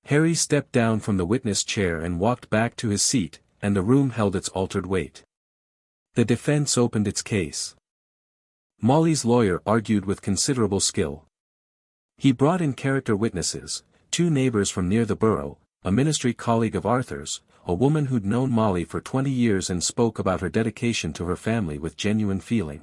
Harry stepped down from the witness chair and walked back to his seat, and the room held its altered weight. The defense opened its case. Molly's lawyer argued with considerable skill. He brought in character witnesses, 2 neighbors from near the borough, a ministry colleague of Arthur's, a woman who'd known Molly for 20 years and spoke about her dedication to her family with genuine feeling.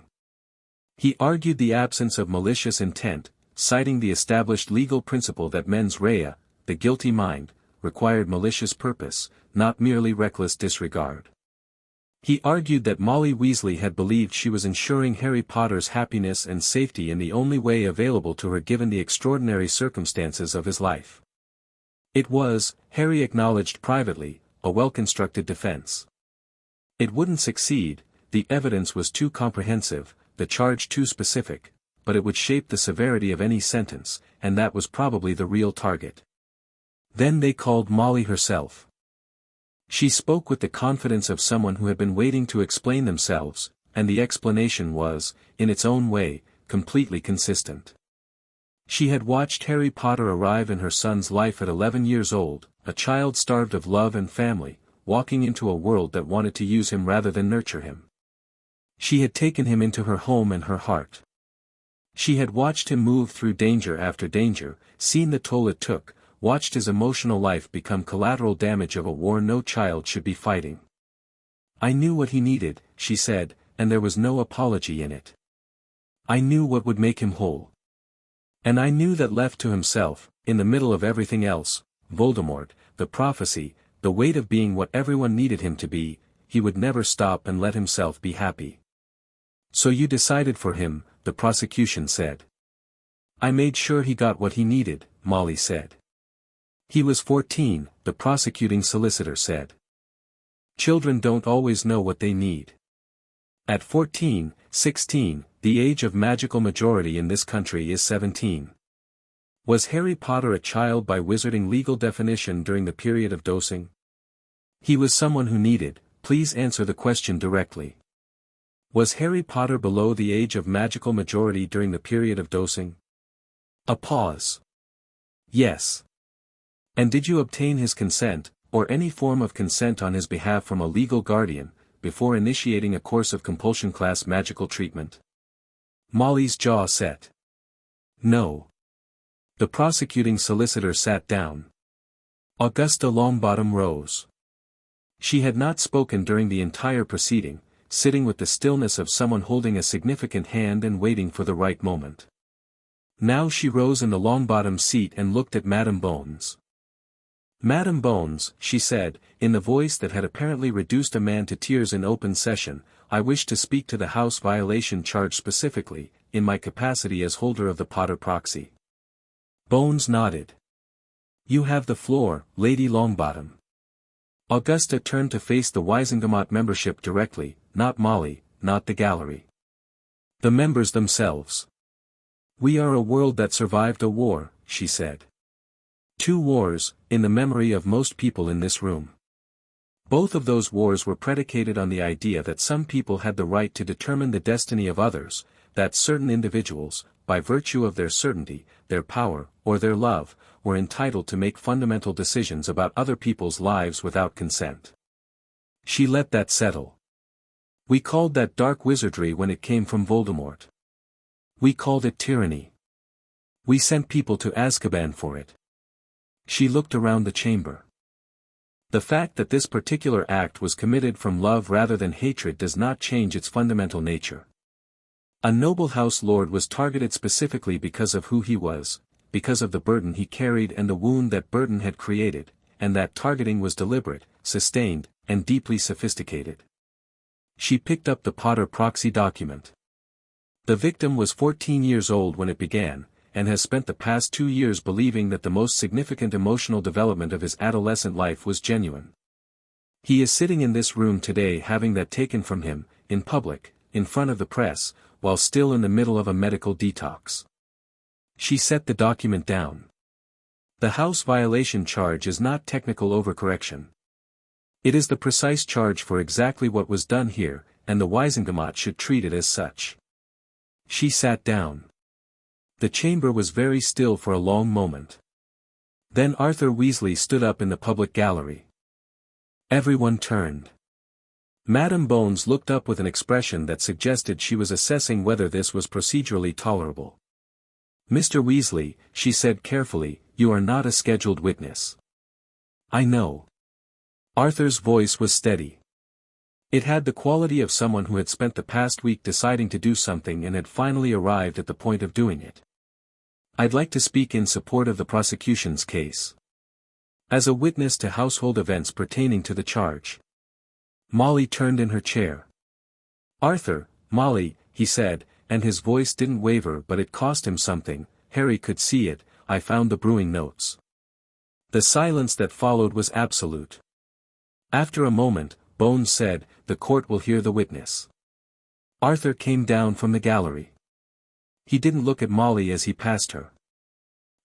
He argued the absence of malicious intent, citing the established legal principle that mens rea, the guilty mind, required malicious purpose, not merely reckless disregard. He argued that Molly Weasley had believed she was ensuring Harry Potter's happiness and safety in the only way available to her given the extraordinary circumstances of his life. It was, Harry acknowledged privately, a well-constructed defense. It wouldn't succeed, the evidence was too comprehensive, the charge too specific, but it would shape the severity of any sentence, and that was probably the real target. Then they called Molly herself. She spoke with the confidence of someone who had been waiting to explain themselves, and the explanation was, in its own way, completely consistent. She had watched Harry Potter arrive in her son's life at 11 years old, a child starved of love and family, walking into a world that wanted to use him rather than nurture him. She had taken him into her home and her heart. She had watched him move through danger after danger, seen the toll it took, watched his emotional life become collateral damage of a war no child should be fighting. "I knew what he needed," she said, and there was no apology in it. "I knew what would make him whole. And I knew that left to himself, in the middle of everything else, Voldemort, the prophecy, the weight of being what everyone needed him to be, he would never stop and let himself be happy." "So you decided for him," the prosecution said. "I made sure he got what he needed," Molly said. "He was 14, the prosecuting solicitor said. "Children don't always know what they need. At 14, 16, the age of magical majority in this country is 17. Was Harry Potter a child by wizarding legal definition during the period of dosing? He was someone who needed, please answer the question directly. Was Harry Potter below the age of magical majority during the period of dosing?" A pause. "Yes." "And did you obtain his consent, or any form of consent on his behalf from a legal guardian, before initiating a course of compulsion class magical treatment?" Molly's jaw set. "No." The prosecuting solicitor sat down. Augusta Longbottom rose. She had not spoken during the entire proceeding, sitting with the stillness of someone holding a significant hand and waiting for the right moment. Now she rose in the Longbottom seat and looked at Madam Bones. "Madam Bones," she said, in the voice that had apparently reduced a man to tears in open session, "I wish to speak to the House violation charge specifically, in my capacity as holder of the Potter proxy." Bones nodded. "You have the floor, Lady Longbottom." Augusta turned to face the Wizengamot membership directly, not Molly, not the gallery. The members themselves. "We are a world that survived a war," she said. 2 wars, in the memory of most people in this room. Both of those wars were predicated on the idea that some people had the right to determine the destiny of others, that certain individuals, by virtue of their certainty, their power, or their love, were entitled to make fundamental decisions about other people's lives without consent. She let that settle. "We called that dark wizardry when it came from Voldemort. We called it tyranny. We sent people to Azkaban for it." She looked around the chamber. The fact that this particular act was committed from love rather than hatred does not change its fundamental nature. A noble house lord was targeted specifically because of who he was, because of the burden he carried and the wound that burden had created, and that targeting was deliberate, sustained, and deeply sophisticated. She picked up the Potter proxy document. The victim was 14 years old when it began, and has spent the past 2 years believing that the most significant emotional development of his adolescent life was genuine. He is sitting in this room today having that taken from him, in public, in front of the press, while still in the middle of a medical detox. She set the document down. The house violation charge is not technical overcorrection. It is the precise charge for exactly what was done here, and the Wiesengemot should treat it as such. She sat down. The chamber was very still for a long moment. Then Arthur Weasley stood up in the public gallery. Everyone turned. Madame Bones looked up with an expression that suggested she was assessing whether this was procedurally tolerable. "Mr. Weasley," she said carefully, "you are not a scheduled witness." "I know." Arthur's voice was steady. It had the quality of someone who had spent the past week deciding to do something and had finally arrived at the point of doing it. "I'd like to speak in support of the prosecution's case. As a witness to household events pertaining to the charge." Molly turned in her chair. "Arthur, Molly," he said, and his voice didn't waver but it cost him something, Harry could see it, "I found the brewing notes." The silence that followed was absolute. After a moment, Bones said, "The court will hear the witness." Arthur came down from the gallery. He didn't look at Molly as he passed her.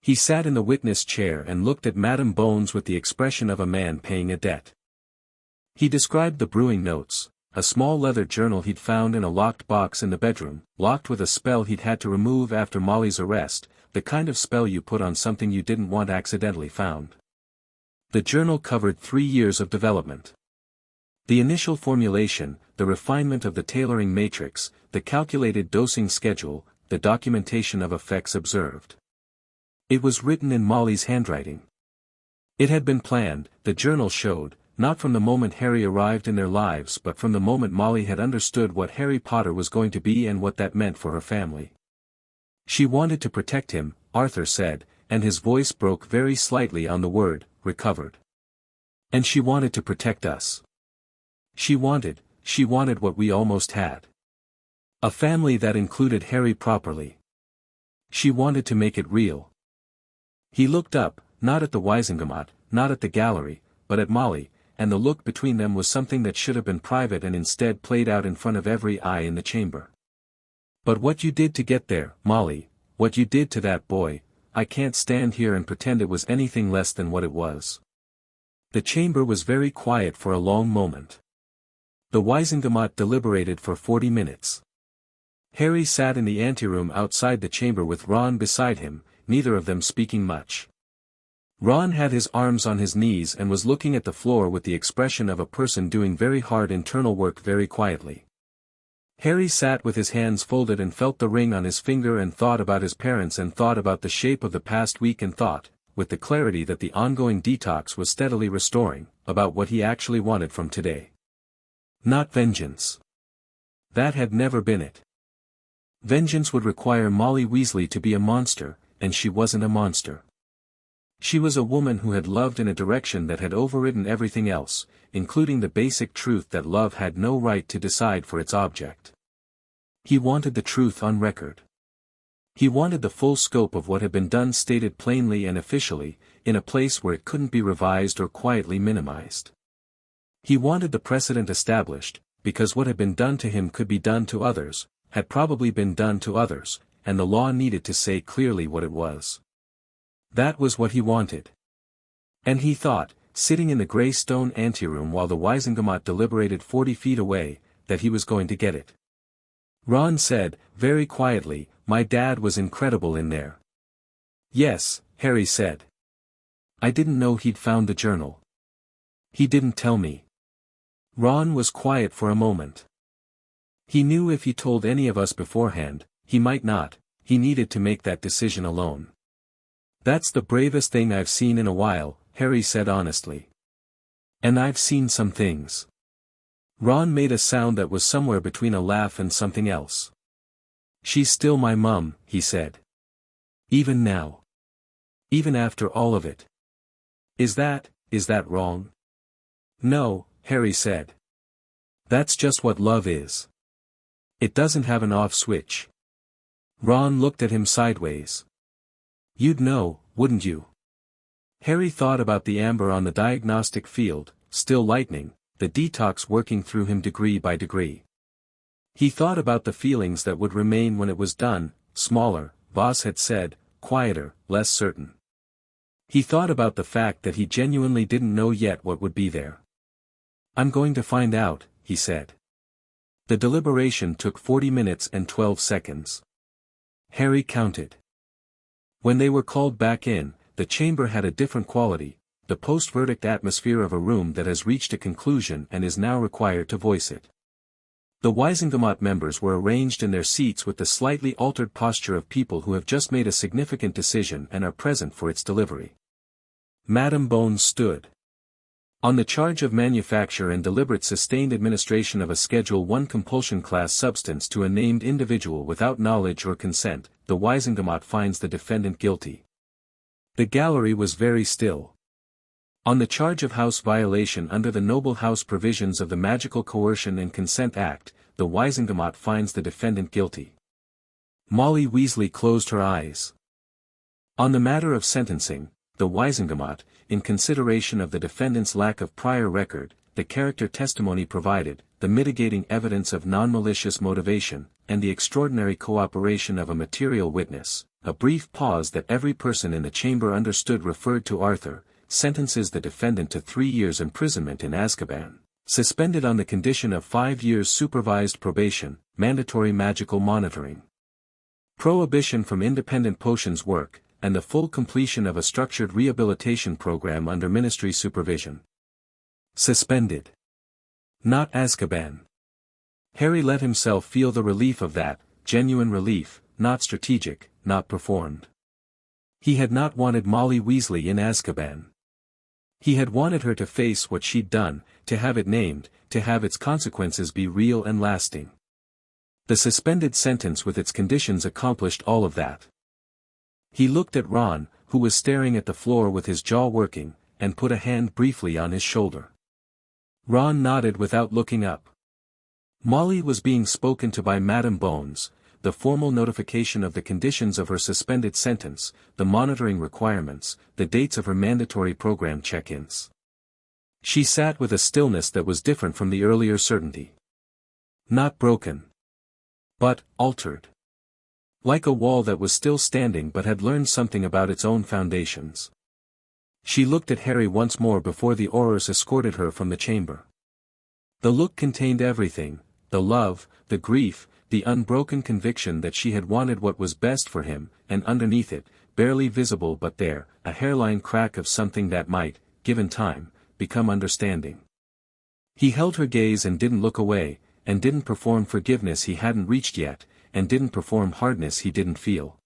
He sat in the witness chair and looked at Madame Bones with the expression of a man paying a debt. He described the brewing notes, a small leather journal he'd found in a locked box in the bedroom, locked with a spell he'd had to remove after Molly's arrest, the kind of spell you put on something you didn't want accidentally found. The journal covered 3 years of development. The initial formulation, the refinement of the tailoring matrix, the calculated dosing schedule, the documentation of effects observed. It was written in Molly's handwriting. It had been planned, the journal showed, not from the moment Harry arrived in their lives but from the moment Molly had understood what Harry Potter was going to be and what that meant for her family. She wanted to protect him, Arthur said, and his voice broke very slightly on the word, recovered. And she wanted to protect us. She wanted what we almost had. A family that included Harry properly. She wanted to make it real. He looked up, not at the Wiesengemot, not at the gallery, but at Molly, and the look between them was something that should have been private and instead played out in front of every eye in the chamber. "But what you did to get there, Molly, what you did to that boy, I can't stand here and pretend it was anything less than what it was." The chamber was very quiet for a long moment. The Wiesengemot deliberated for 40 minutes. Harry sat in the anteroom outside the chamber with Ron beside him, neither of them speaking much. Ron had his arms on his knees and was looking at the floor with the expression of a person doing very hard internal work very quietly. Harry sat with his hands folded and felt the ring on his finger and thought about his parents and thought about the shape of the past week and thought, with the clarity that the ongoing detox was steadily restoring, about what he actually wanted from today. Not vengeance. That had never been it. Vengeance would require Molly Weasley to be a monster, and she wasn't a monster. She was a woman who had loved in a direction that had overridden everything else, including the basic truth that love had no right to decide for its object. He wanted the truth on record. He wanted the full scope of what had been done stated plainly and officially, in a place where it couldn't be revised or quietly minimized. He wanted the precedent established, because what had been done to him could be done to others, had probably been done to others, and the law needed to say clearly what it was. That was what he wanted. And he thought, sitting in the grey stone anteroom while the Wiesengemot deliberated 40 feet away, that he was going to get it. Ron said, very quietly, "My dad was incredible in there." "Yes," Harry said. "I didn't know he'd found the journal. He didn't tell me." Ron was quiet for a moment. He knew if he told any of us beforehand, he might not, he needed to make that decision alone. "That's the bravest thing I've seen in a while," Harry said honestly. "And I've seen some things." Ron made a sound that was somewhere between a laugh and something else. "She's still my mum," he said. "Even now." Even after all of it. Is that wrong? No, Harry said. That's just what love is. It doesn't have an off switch. Ron looked at him sideways. You'd know, wouldn't you? Harry thought about the amber on the diagnostic field, still lightning, the detox working through him degree by degree. He thought about the feelings that would remain when it was done, smaller, Voss had said, quieter, less certain. He thought about the fact that he genuinely didn't know yet what would be there. I'm going to find out, he said. The deliberation took 40 minutes and 12 seconds. Harry counted. When they were called back in, the chamber had a different quality, the post-verdict atmosphere of a room that has reached a conclusion and is now required to voice it. The Wisingamot members were arranged in their seats with the slightly altered posture of people who have just made a significant decision and are present for its delivery. Madame Bones stood. On the charge of manufacture and deliberate sustained administration of a Schedule I compulsion class substance to a named individual without knowledge or consent, the Wisingamot finds the defendant guilty. The gallery was very still. On the charge of house violation under the Noble House provisions of the Magical Coercion and Consent Act, the Wisingamot finds the defendant guilty. Molly Weasley closed her eyes. On the matter of sentencing, the Wisingamot, in consideration of the defendant's lack of prior record, the character testimony provided, the mitigating evidence of non-malicious motivation, and the extraordinary cooperation of a material witness, a brief pause that every person in the chamber understood referred to Arthur, sentences the defendant to 3 years imprisonment in Azkaban, suspended on the condition of 5 years supervised probation, mandatory magical monitoring, prohibition from independent potions work, and the full completion of a structured rehabilitation program under ministry supervision. Suspended. Not Azkaban. Harry let himself feel the relief of that, genuine relief, not strategic, not performed. He had not wanted Molly Weasley in Azkaban. He had wanted her to face what she'd done, to have it named, to have its consequences be real and lasting. The suspended sentence with its conditions accomplished all of that. He looked at Ron, who was staring at the floor with his jaw working, and put a hand briefly on his shoulder. Ron nodded without looking up. Molly was being spoken to by Madame Bones, the formal notification of the conditions of her suspended sentence, the monitoring requirements, the dates of her mandatory program check-ins. She sat with a stillness that was different from the earlier certainty. Not broken. But, altered. Like a wall that was still standing but had learned something about its own foundations. She looked at Harry once more before the Aurors escorted her from the chamber. The look contained everything, the love, the grief, the unbroken conviction that she had wanted what was best for him, and underneath it, barely visible but there, a hairline crack of something that might, given time, become understanding. He held her gaze and didn't look away, and didn't perform forgiveness he hadn't reached yet, and didn't perform hardness he didn't feel.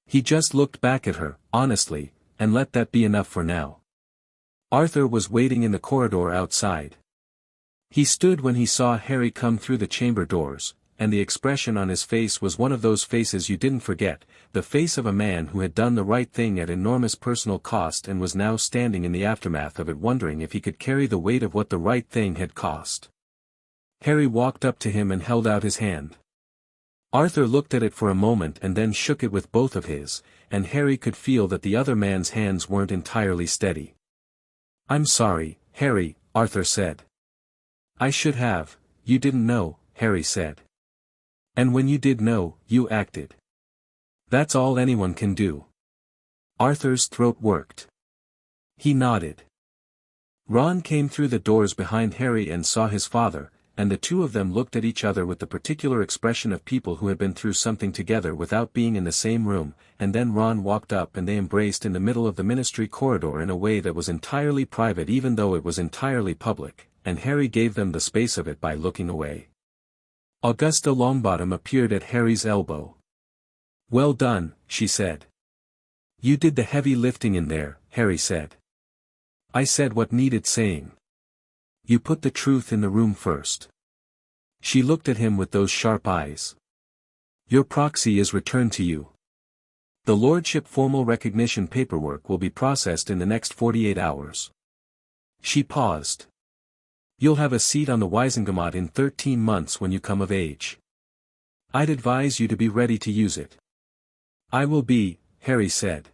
He just looked back at her, honestly, and let that be enough for now. Arthur was waiting in the corridor outside. He stood when he saw Harry come through the chamber doors, and the expression on his face was one of those faces you didn't forget, the face of a man who had done the right thing at enormous personal cost and was now standing in the aftermath of it wondering if he could carry the weight of what the right thing had cost. Harry walked up to him and held out his hand. Arthur looked at it for a moment and then shook it with both of his, and Harry could feel that the other man's hands weren't entirely steady. "I'm sorry, Harry," Arthur said. "I should have, you didn't know," Harry said. "And when you did know, you acted. That's all anyone can do." Arthur's throat worked. He nodded. Ron came through the doors behind Harry and saw his father, and the two of them looked at each other with the particular expression of people who had been through something together without being in the same room, and then Ron walked up and they embraced in the middle of the ministry corridor in a way that was entirely private even though it was entirely public, and Harry gave them the space of it by looking away. Augusta Longbottom appeared at Harry's elbow. "Well done," she said. "You did the heavy lifting in there," Harry said. "I said what needed saying. You put the truth in the room first." She looked at him with those sharp eyes. "Your proxy is returned to you." The lordship formal recognition paperwork will be processed in the next 48 hours. She paused. You'll have a seat on the Waisengamot in 13 months when you come of age. I'd advise you to be ready to use it. I will be, Harry said.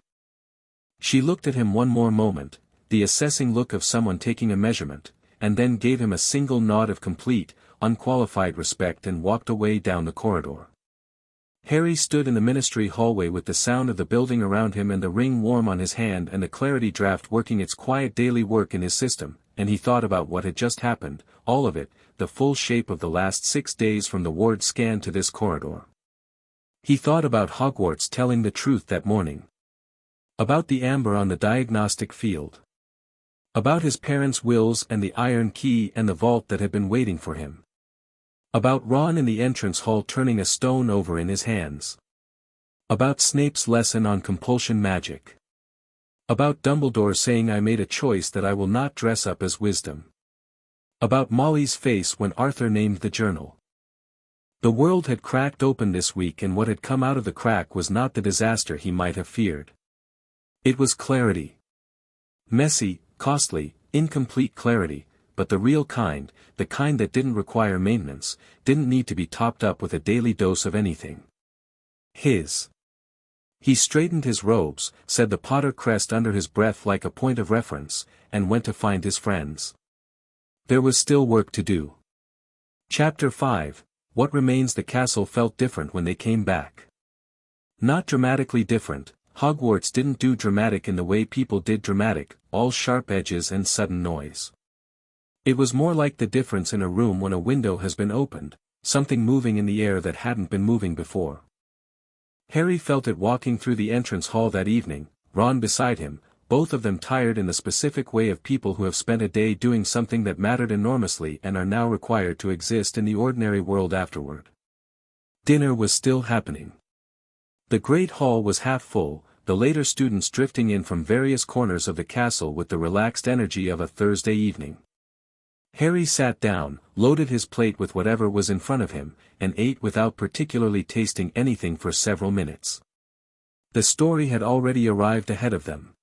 She looked at him one more moment, the assessing look of someone taking a measurement, and then gave him a single nod of complete, unqualified respect and walked away down the corridor. Harry stood in the ministry hallway with the sound of the building around him and the ring warm on his hand and the clarity draft working its quiet daily work in his system, and he thought about what had just happened, all of it, the full shape of the last 6 days from the ward scan to this corridor. He thought about Hogwarts telling the truth that morning. About the amber on the diagnostic field. About his parents' wills and the iron key and the vault that had been waiting for him. About Ron in the entrance hall turning a stone over in his hands. About Snape's lesson on compulsion magic. About Dumbledore saying I made a choice that I will not dress up as wisdom. About Molly's face when Arthur named the journal. The world had cracked open this week and what had come out of the crack was not the disaster he might have feared. It was clarity. Messy, costly, incomplete clarity, but the real kind, the kind that didn't require maintenance, didn't need to be topped up with a daily dose of anything. He straightened his robes, said the Potter crest under his breath like a point of reference, and went to find his friends. There was still work to do. Chapter 5, What Remains. The castle felt different when they came back. Not dramatically different. Hogwarts didn't do dramatic in the way people did dramatic, all sharp edges and sudden noise. It was more like the difference in a room when a window has been opened, something moving in the air that hadn't been moving before. Harry felt it walking through the entrance hall that evening, Ron beside him, both of them tired in the specific way of people who have spent a day doing something that mattered enormously and are now required to exist in the ordinary world afterward. Dinner was still happening. The great hall was half full, the later students drifting in from various corners of the castle with the relaxed energy of a Thursday evening. Harry sat down, loaded his plate with whatever was in front of him, and ate without particularly tasting anything for several minutes. The story had already arrived ahead of them.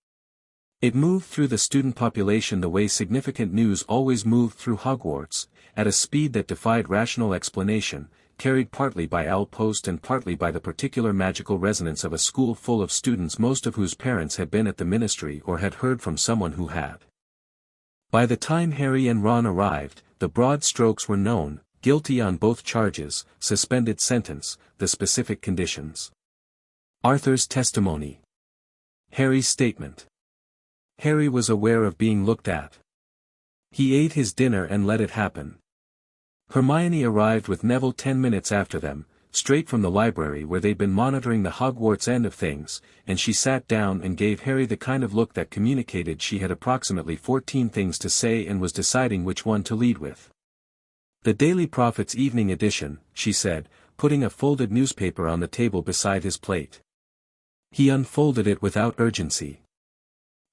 It moved through the student population the way significant news always moved through Hogwarts, at a speed that defied rational explanation, carried partly by owl post and partly by the particular magical resonance of a school full of students most of whose parents had been at the ministry or had heard from someone who had. By the time Harry and Ron arrived, the broad strokes were known: guilty on both charges, suspended sentence, the specific conditions. Arthur's testimony. Harry's statement. Harry was aware of being looked at. He ate his dinner and let it happen. Hermione arrived with Neville 10 minutes after them, straight from the library where they'd been monitoring the Hogwarts end of things, and she sat down and gave Harry the kind of look that communicated she had approximately 14 things to say and was deciding which one to lead with. The Daily Prophet's evening edition, she said, putting a folded newspaper on the table beside his plate. He unfolded it without urgency.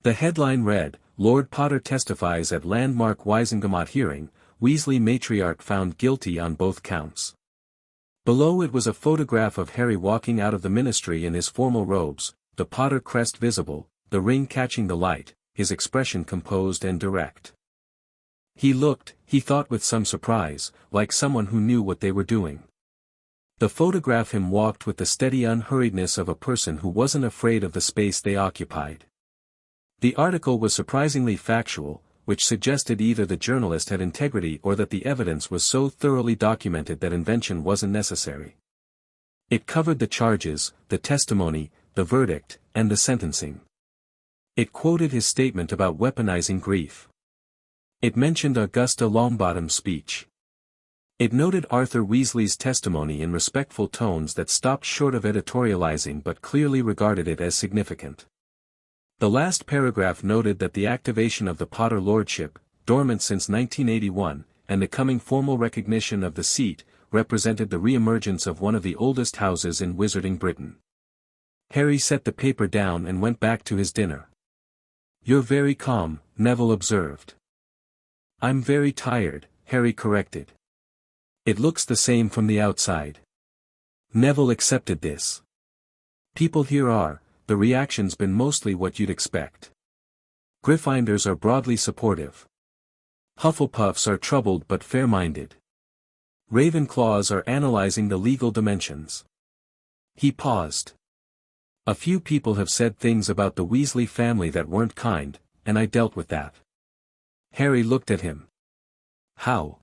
The headline read, Lord Potter testifies at landmark Waisengamot hearing, Weasley matriarch found guilty on both counts. Below it was a photograph of Harry walking out of the ministry in his formal robes, the Potter crest visible, the ring catching the light, his expression composed and direct. He looked, he thought with some surprise, like someone who knew what they were doing. The photograph him walked with the steady unhurriedness of a person who wasn't afraid of the space they occupied. The article was surprisingly factual, which suggested either the journalist had integrity or that the evidence was so thoroughly documented that invention wasn't necessary. It covered the charges, the testimony, the verdict, and the sentencing. It quoted his statement about weaponizing grief. It mentioned Augusta Longbottom's speech. It noted Arthur Weasley's testimony in respectful tones that stopped short of editorializing but clearly regarded it as significant. The last paragraph noted that the activation of the Potter Lordship, dormant since 1981, and the coming formal recognition of the seat, represented the re-emergence of one of the oldest houses in Wizarding Britain. Harry set the paper down and went back to his dinner. "You're very calm," Neville observed. "I'm very tired," Harry corrected. "It looks the same from the outside." Neville accepted this. "People here are," the reaction's been mostly what you'd expect. Gryffindors are broadly supportive. Hufflepuffs are troubled but fair-minded. Ravenclaws are analyzing the legal dimensions. He paused. A few people have said things about the Weasley family that weren't kind, and I dealt with that. Harry looked at him. How?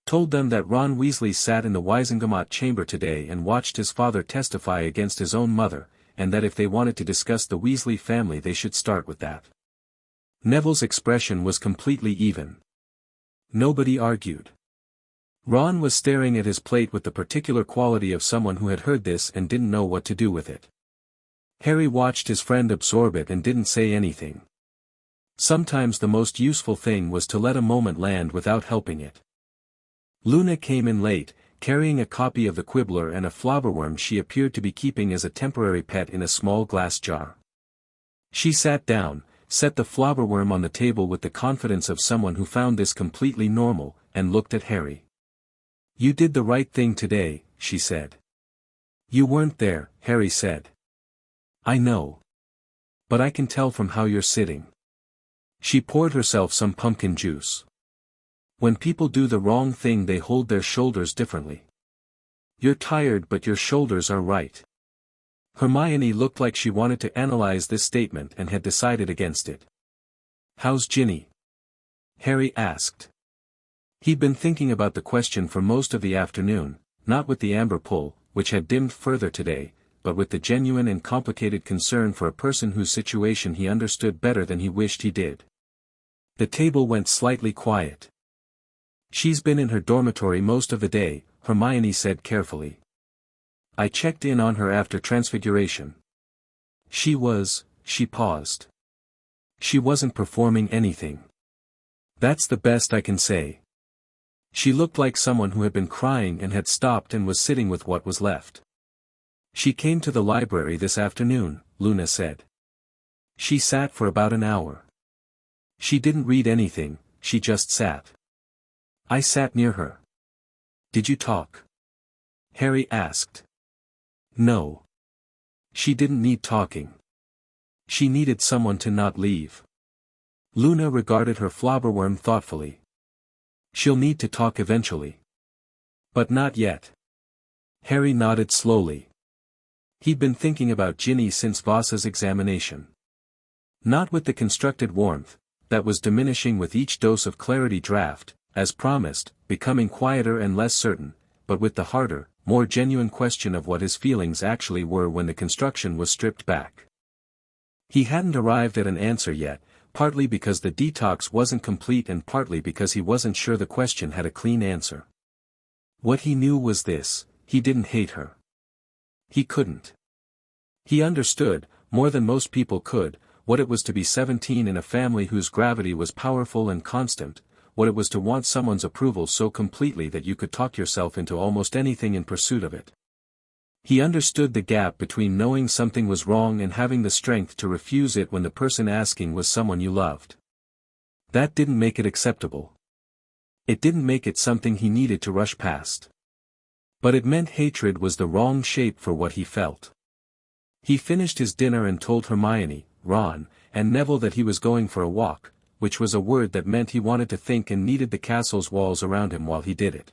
Told them that Ron Weasley sat in the Wisengamot chamber today and watched his father testify against his own mother, and that if they wanted to discuss the Weasley family they should start with that. Neville's expression was completely even. Nobody argued. Ron was staring at his plate with the particular quality of someone who had heard this and didn't know what to do with it. Harry watched his friend absorb it and didn't say anything. Sometimes the most useful thing was to let a moment land without helping it. Luna came in late, carrying a copy of the Quibbler and a flobberworm she appeared to be keeping as a temporary pet in a small glass jar. She sat down, set the flobberworm on the table with the confidence of someone who found this completely normal, and looked at Harry. "You did the right thing today," she said. "You weren't there," Harry said. "I know. But I can tell from how you're sitting." She poured herself some pumpkin juice. "When people do the wrong thing they hold their shoulders differently. You're tired but your shoulders are right." Hermione looked like she wanted to analyze this statement and had decided against it. "How's Ginny?" Harry asked. He'd been thinking about the question for most of the afternoon, not with the amber pull, which had dimmed further today, but with the genuine and complicated concern for a person whose situation he understood better than he wished he did. The table went slightly quiet. "She's been in her dormitory most of the day," Hermione said carefully. "I checked in on her after Transfiguration. She paused. She wasn't performing anything. That's the best I can say. She looked like someone who had been crying and had stopped and was sitting with what was left. She came to the library this afternoon," Luna said. "She sat for about an hour. She didn't read anything, she just sat. I sat near her." "Did you talk?" Harry asked. "No. She didn't need talking. She needed someone to not leave." Luna regarded her flobberworm thoughtfully. "She'll need to talk eventually. But not yet." Harry nodded slowly. He'd been thinking about Ginny since Voss's examination. Not with the constructed warmth, that was diminishing with each dose of clarity draft, as promised, becoming quieter and less certain, but with the harder, more genuine question of what his feelings actually were when the construction was stripped back. He hadn't arrived at an answer yet, partly because the detox wasn't complete and partly because he wasn't sure the question had a clean answer. What he knew was this: he didn't hate her. He couldn't. He understood, more than most people could, what it was to be 17 in a family whose gravity was powerful and constant, what it was to want someone's approval so completely that you could talk yourself into almost anything in pursuit of it. He understood the gap between knowing something was wrong and having the strength to refuse it when the person asking was someone you loved. That didn't make it acceptable. It didn't make it something he needed to rush past. But it meant hatred was the wrong shape for what he felt. He finished his dinner and told Hermione, Ron, and Neville that he was going for a walk, which was a word that meant he wanted to think and needed the castle's walls around him while he did it.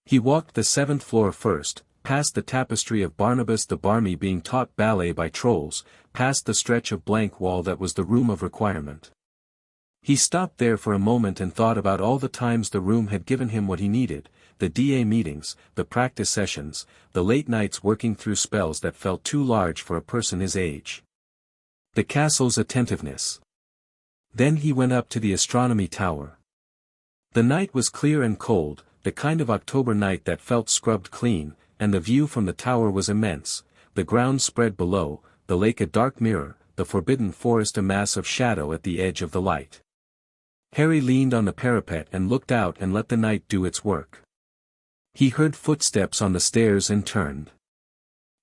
He walked the 7th floor first, past the tapestry of Barnabas the Barmy being taught ballet by trolls, past the stretch of blank wall that was the room of requirement. He stopped there for a moment and thought about all the times the room had given him what he needed, the DA meetings, the practice sessions, the late nights working through spells that felt too large for a person his age. The castle's attentiveness. Then he went up to the astronomy tower. The night was clear and cold, the kind of October night that felt scrubbed clean, and the view from the tower was immense, the ground spread below, the lake a dark mirror, the forbidden forest a mass of shadow at the edge of the light. Harry leaned on the parapet and looked out and let the night do its work. He heard footsteps on the stairs and turned.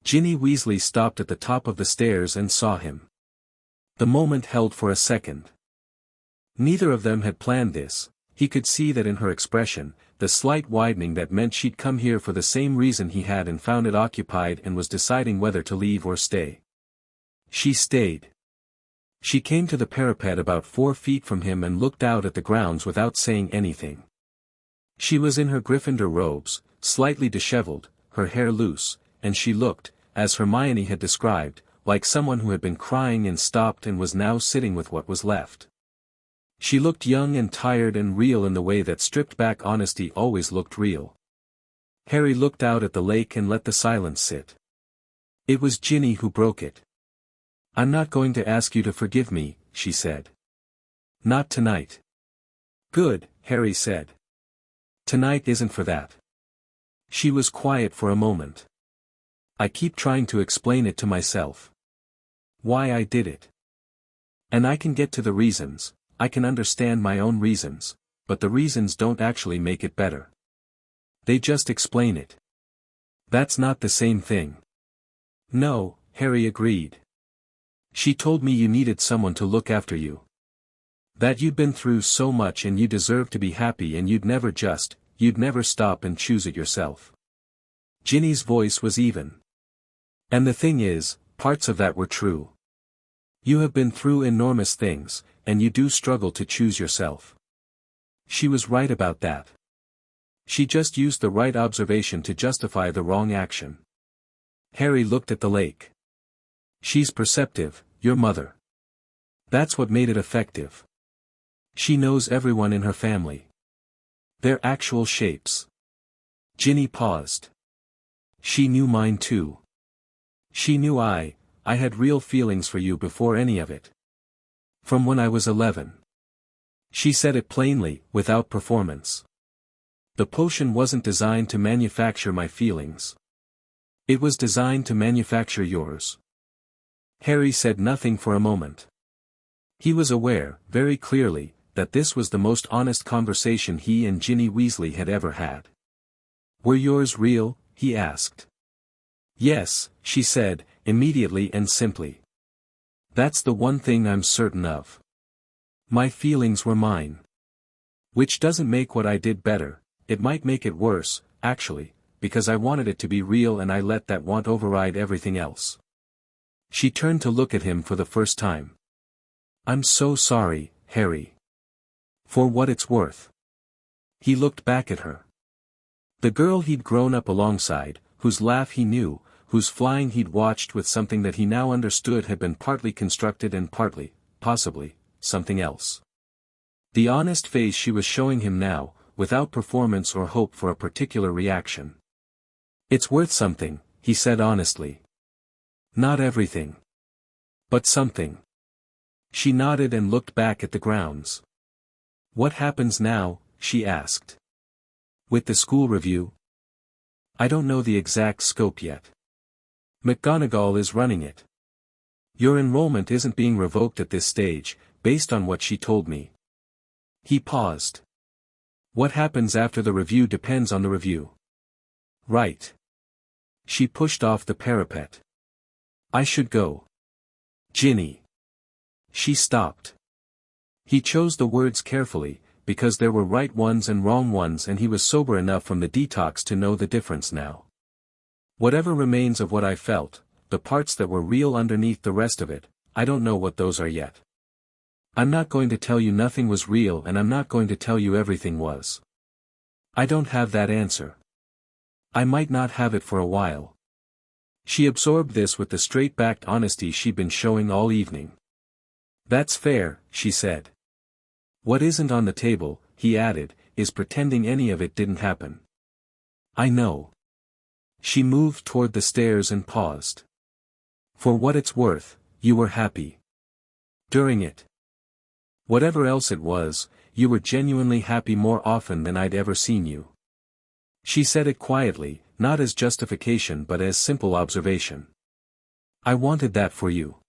Ginny Weasley stopped at the top of the stairs and saw him. The moment held for a second. Neither of them had planned this. He could see that in her expression, the slight widening that meant she'd come here for the same reason he had and found it occupied and was deciding whether to leave or stay. She stayed. She came to the parapet about 4 feet from him and looked out at the grounds without saying anything. She was in her Gryffindor robes, slightly disheveled, her hair loose, and she looked, as Hermione had described, like someone who had been crying and stopped and was now sitting with what was left. She looked young and tired and real in the way that stripped-back honesty always looked real. Harry looked out at the lake and let the silence sit. It was Ginny who broke it. "I'm not going to ask you to forgive me," she said. "Not tonight." "Good," Harry said. "Tonight isn't for that." She was quiet for a moment. "I keep trying to explain it to myself. Why I did it. And I can get to the reasons, I can understand my own reasons, but the reasons don't actually make it better. They just explain it. That's not the same thing." "No," Harry agreed. "She told me you needed someone to look after you. That you'd been through so much and you deserved to be happy and you'd never stop and choose it yourself." Ginny's voice was even. "And the thing is, parts of that were true. You have been through enormous things, and you do struggle to choose yourself. She was right about that. She just used the right observation to justify the wrong action." Harry looked at the lake. "She's perceptive, your mother. That's what made it effective. She knows everyone in her family. Their actual shapes." Ginny paused. "She knew mine too. She knew I had real feelings for you before any of it. From when I was 11. She said it plainly, without performance. The potion wasn't designed to manufacture my feelings. It was designed to manufacture yours." Harry said nothing for a moment. He was aware, very clearly, that this was the most honest conversation he and Ginny Weasley had ever had. "Were yours real?" he asked. "Yes," she said, immediately and simply. "That's the one thing I'm certain of. My feelings were mine. Which doesn't make what I did better, it might make it worse, actually, because I wanted it to be real and I let that want override everything else." She turned to look at him for the first time. "I'm so sorry, Harry. For what it's worth." He looked back at her. The girl he'd grown up alongside, whose laugh he knew, whose flying he'd watched with something that he now understood had been partly constructed and partly, possibly, something else. The honest face she was showing him now, without performance or hope for a particular reaction. "It's worth something," he said honestly. "Not everything. But something." She nodded and looked back at the grounds. "What happens now?" she asked. "With the school review?" "I don't know the exact scope yet. McGonagall is running it. Your enrollment isn't being revoked at this stage, based on what she told me." He paused. "What happens after the review depends on the review." "Right." She pushed off the parapet. "I should go. Ginny." She stopped. He chose the words carefully, because there were right ones and wrong ones and he was sober enough from the detox to know the difference now. "Whatever remains of what I felt, the parts that were real underneath the rest of it, I don't know what those are yet. I'm not going to tell you nothing was real and I'm not going to tell you everything was. I don't have that answer. I might not have it for a while." She absorbed this with the straight-backed honesty she'd been showing all evening. "That's fair," she said. "What isn't on the table," he added, "is pretending any of it didn't happen." "I know." She moved toward the stairs and paused. "For what it's worth, you were happy. During it. Whatever else it was, you were genuinely happy more often than I'd ever seen you." She said it quietly, not as justification but as simple observation. "I wanted that for you.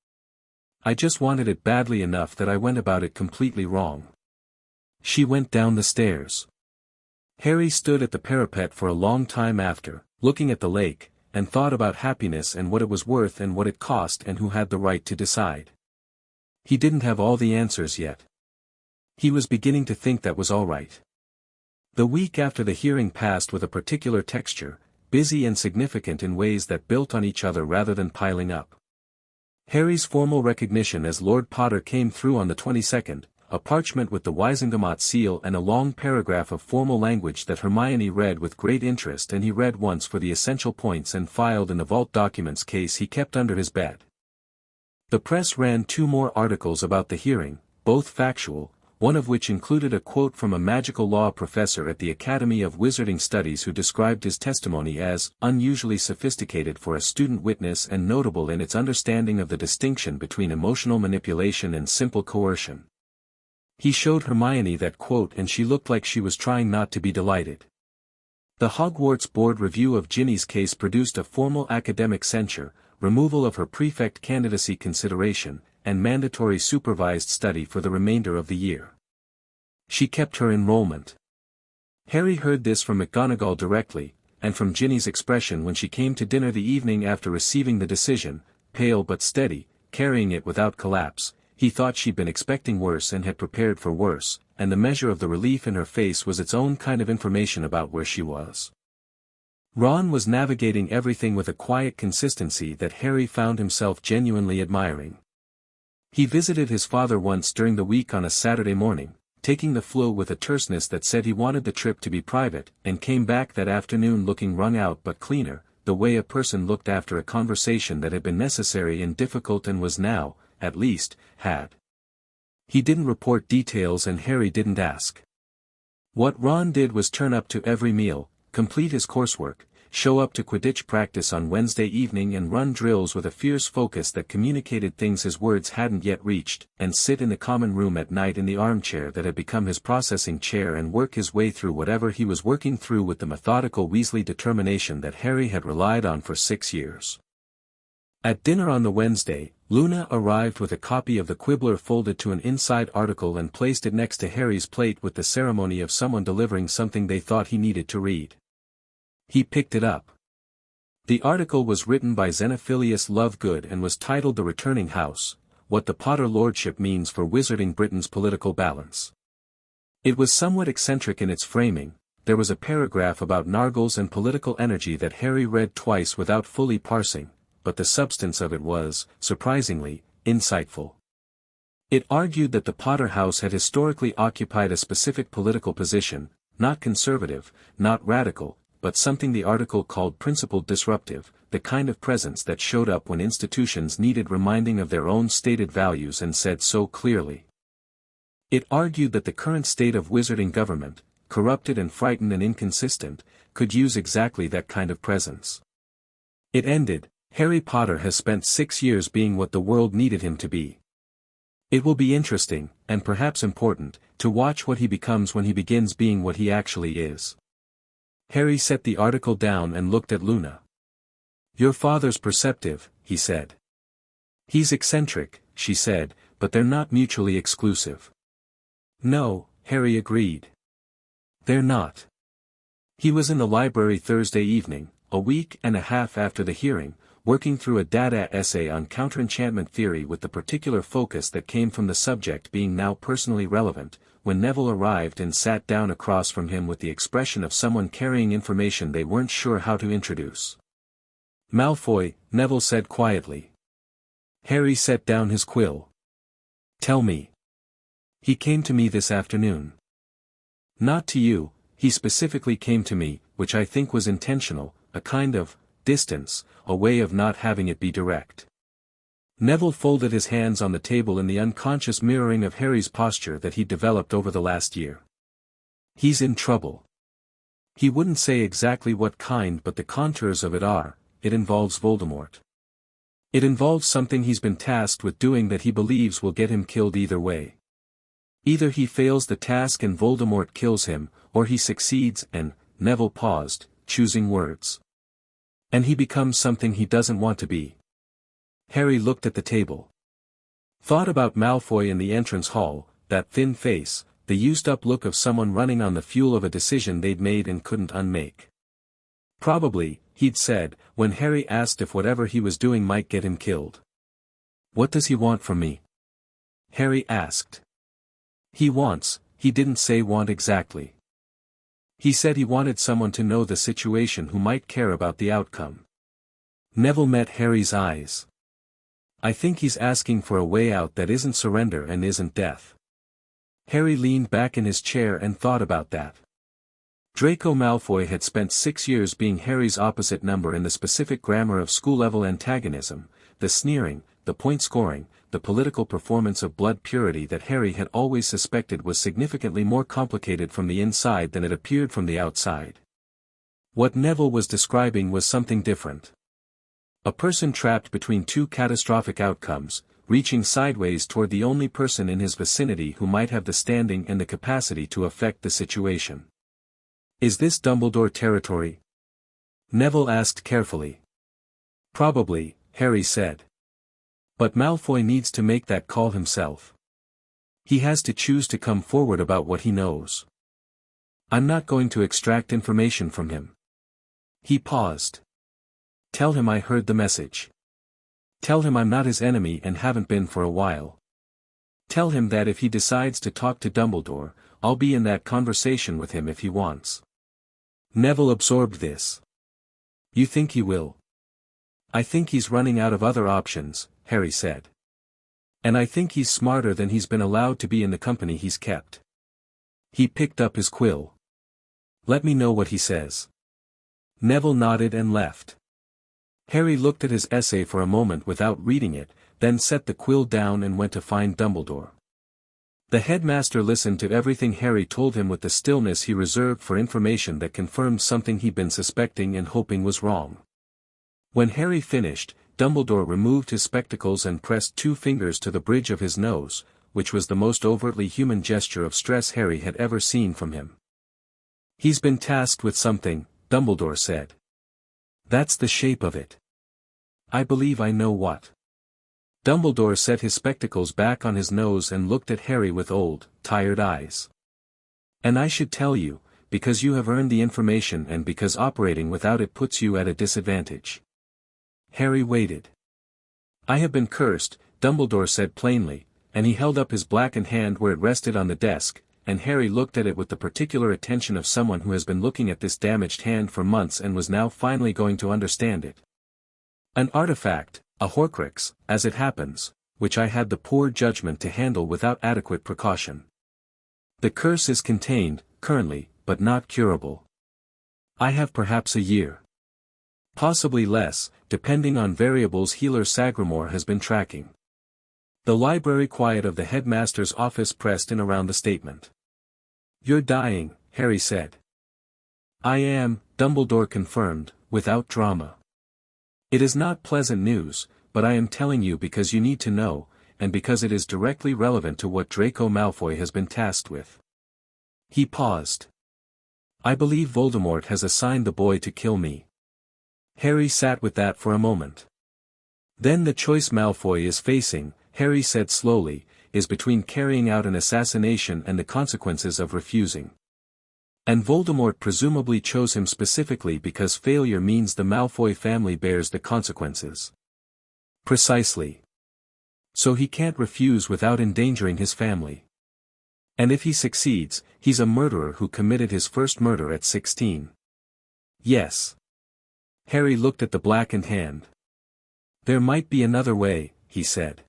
I just wanted it badly enough that I went about it completely wrong." She went down the stairs. Harry stood at the parapet for a long time after, looking at the lake, and thought about happiness and what it was worth and what it cost and who had the right to decide. He didn't have all the answers yet. He was beginning to think that was all right. The week after the hearing passed with a particular texture, busy and significant in ways that built on each other rather than piling up. Harry's formal recognition as Lord Potter came through on the 22nd, a parchment with the Wisengamot seal and a long paragraph of formal language that Hermione read with great interest, and he read once for the essential points and filed in the vault documents case he kept under his bed. The press ran 2 more articles about the hearing, both factual, one of which included a quote from a magical law professor at the Academy of Wizarding Studies who described his testimony as unusually sophisticated for a student witness and notable in its understanding of the distinction between emotional manipulation and simple coercion. He showed Hermione that quote and she looked like she was trying not to be delighted. The Hogwarts Board review of Ginny's case produced a formal academic censure, removal of her prefect candidacy consideration, and mandatory supervised study for the remainder of the year. She kept her enrollment. Harry heard this from McGonagall directly, and from Ginny's expression when she came to dinner the evening after receiving the decision, pale but steady, carrying it without collapse. He thought she'd been expecting worse and had prepared for worse, and the measure of the relief in her face was its own kind of information about where she was. Ron was navigating everything with a quiet consistency that Harry found himself genuinely admiring. He visited his father once during the week on a Saturday morning, taking the flu with a terseness that said he wanted the trip to be private, and came back that afternoon looking wrung out but cleaner, the way a person looked after a conversation that had been necessary and difficult and was now, at least, had. He didn't report details and Harry didn't ask. What Ron did was turn up to every meal, complete his coursework, show up to Quidditch practice on Wednesday evening and run drills with a fierce focus that communicated things his words hadn't yet reached, and sit in the common room at night in the armchair that had become his processing chair and work his way through whatever he was working through with the methodical Weasley determination that Harry had relied on for 6 years. At dinner on the Wednesday, Luna arrived with a copy of the Quibbler folded to an inside article and placed it next to Harry's plate with the ceremony of someone delivering something they thought he needed to read. He picked it up. The article was written by Xenophilius Lovegood and was titled The Returning House, What the Potter Lordship Means for Wizarding Britain's Political Balance. It was somewhat eccentric in its framing. There was a paragraph about Nargles and political energy that Harry read twice without fully parsing, but the substance of it was, surprisingly, insightful. It argued that the Potter house had historically occupied a specific political position, not conservative, not radical, but something the article called principled disruptive, the kind of presence that showed up when institutions needed reminding of their own stated values and said so clearly. It argued that the current state of wizarding government, corrupted and frightened and inconsistent, could use exactly that kind of presence. It ended, Harry Potter has spent 6 years being what the world needed him to be. It will be interesting, and perhaps important, to watch what he becomes when he begins being what he actually is. Harry set the article down and looked at Luna. Your father's perceptive, he said. He's eccentric, she said, but they're not mutually exclusive. No, Harry agreed. They're not. He was in the library Thursday evening, a week and a half after the hearing, working through a data essay on counter-enchantment theory with the particular focus that came from the subject being now personally relevant, when Neville arrived and sat down across from him with the expression of someone carrying information they weren't sure how to introduce. Malfoy, Neville said quietly. Harry set down his quill. Tell me. He came to me this afternoon. Not to you, he specifically came to me, which I think was intentional, a kind of distance, a way of not having it be direct. Neville folded his hands on the table in the unconscious mirroring of Harry's posture that he'd developed over the last year. He's in trouble. He wouldn't say exactly what kind, but the contours of it are, it involves Voldemort. It involves something he's been tasked with doing that he believes will get him killed either way. Either he fails the task and Voldemort kills him, or he succeeds and, Neville paused, choosing words. And he becomes something he doesn't want to be. Harry looked at the table. Thought about Malfoy in the entrance hall, that thin face, the used-up look of someone running on the fuel of a decision they'd made and couldn't unmake. Probably, he'd said, when Harry asked if whatever he was doing might get him killed. What does he want from me? Harry asked. He didn't say want exactly. He said he wanted someone to know the situation who might care about the outcome. Neville met Harry's eyes. I think he's asking for a way out that isn't surrender and isn't death. Harry leaned back in his chair and thought about that. Draco Malfoy had spent 6 years being Harry's opposite number in the specific grammar of school-level antagonism, the sneering, the point-scoring, the political performance of blood purity that Harry had always suspected was significantly more complicated from the inside than it appeared from the outside. What Neville was describing was something different. A person trapped between two catastrophic outcomes, reaching sideways toward the only person in his vicinity who might have the standing and the capacity to affect the situation. Is this Dumbledore territory? Neville asked carefully. Probably, Harry said. But Malfoy needs to make that call himself. He has to choose to come forward about what he knows. I'm not going to extract information from him. He paused. Tell him I heard the message. Tell him I'm not his enemy and haven't been for a while. Tell him that if he decides to talk to Dumbledore, I'll be in that conversation with him if he wants. Neville absorbed this. You think he will? I think he's running out of other options, Harry said. And I think he's smarter than he's been allowed to be in the company he's kept. He picked up his quill. Let me know what he says. Neville nodded and left. Harry looked at his essay for a moment without reading it, then set the quill down and went to find Dumbledore. The headmaster listened to everything Harry told him with the stillness he reserved for information that confirmed something he'd been suspecting and hoping was wrong. When Harry finished, Dumbledore removed his spectacles and pressed 2 fingers to the bridge of his nose, which was the most overtly human gesture of stress Harry had ever seen from him. He's been tasked with something, Dumbledore said. That's the shape of it. I believe I know what. Dumbledore set his spectacles back on his nose and looked at Harry with old, tired eyes. And I should tell you, because you have earned the information and because operating without it puts you at a disadvantage. Harry waited. I have been cursed, Dumbledore said plainly, and he held up his blackened hand where it rested on the desk, and Harry looked at it with the particular attention of someone who has been looking at this damaged hand for months and was now finally going to understand it. An artifact, a Horcrux, as it happens, which I had the poor judgment to handle without adequate precaution. The curse is contained, currently, but not curable. I have perhaps a year. Possibly less, depending on variables Healer Sagramore has been tracking. The library quiet of the headmaster's office pressed in around the statement. You're dying, Harry said. I am, Dumbledore confirmed, without drama. It is not pleasant news, but I am telling you because you need to know, and because it is directly relevant to what Draco Malfoy has been tasked with. He paused. I believe Voldemort has assigned the boy to kill me. Harry sat with that for a moment. Then the choice Malfoy is facing, Harry said slowly, is between carrying out an assassination and the consequences of refusing. And Voldemort presumably chose him specifically because failure means the Malfoy family bears the consequences. Precisely. So he can't refuse without endangering his family. And if he succeeds, he's a murderer who committed his first murder at 16. Yes. Harry looked at the blackened hand. There might be another way, he said.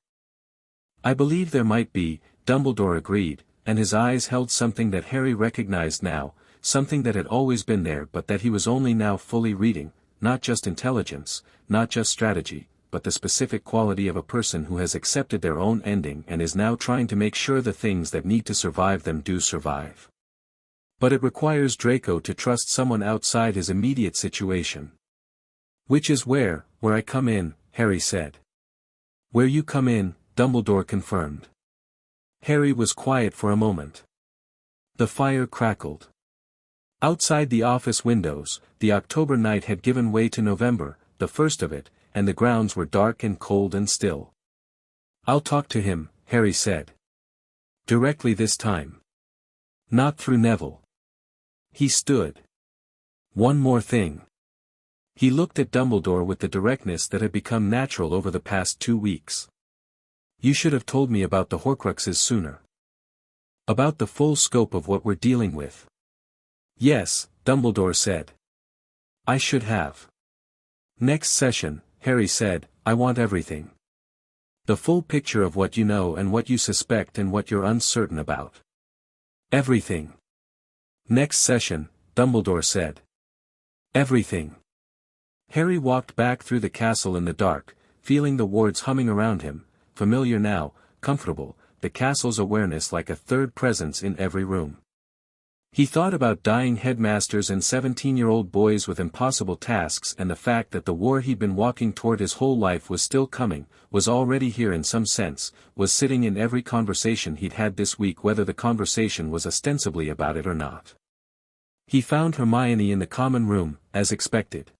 I believe there might be, Dumbledore agreed, and his eyes held something that Harry recognized now, something that had always been there but that he was only now fully reading, not just intelligence, not just strategy, but the specific quality of a person who has accepted their own ending and is now trying to make sure the things that need to survive them do survive. But it requires Draco to trust someone outside his immediate situation. Which is where I come in, Harry said. Where you come in, Dumbledore confirmed. Harry was quiet for a moment. The fire crackled. Outside the office windows, the October night had given way to November, the first of it, and the grounds were dark and cold and still. I'll talk to him, Harry said. Directly this time. Not through Neville. He stood. One more thing. He looked at Dumbledore with the directness that had become natural over the past 2 weeks. You should have told me about the Horcruxes sooner. About the full scope of what we're dealing with. Yes, Dumbledore said. I should have. Next session, Harry said, I want everything. The full picture of what you know and what you suspect and what you're uncertain about. Everything. Next session, Dumbledore said. Everything. Harry walked back through the castle in the dark, feeling the wards humming around him, familiar now, comfortable, the castle's awareness like a third presence in every room. He thought about dying headmasters and 17-year-old boys with impossible tasks and the fact that the war he'd been walking toward his whole life was still coming, was already here in some sense, was sitting in every conversation he'd had this week whether the conversation was ostensibly about it or not. He found Hermione in the common room, as expected.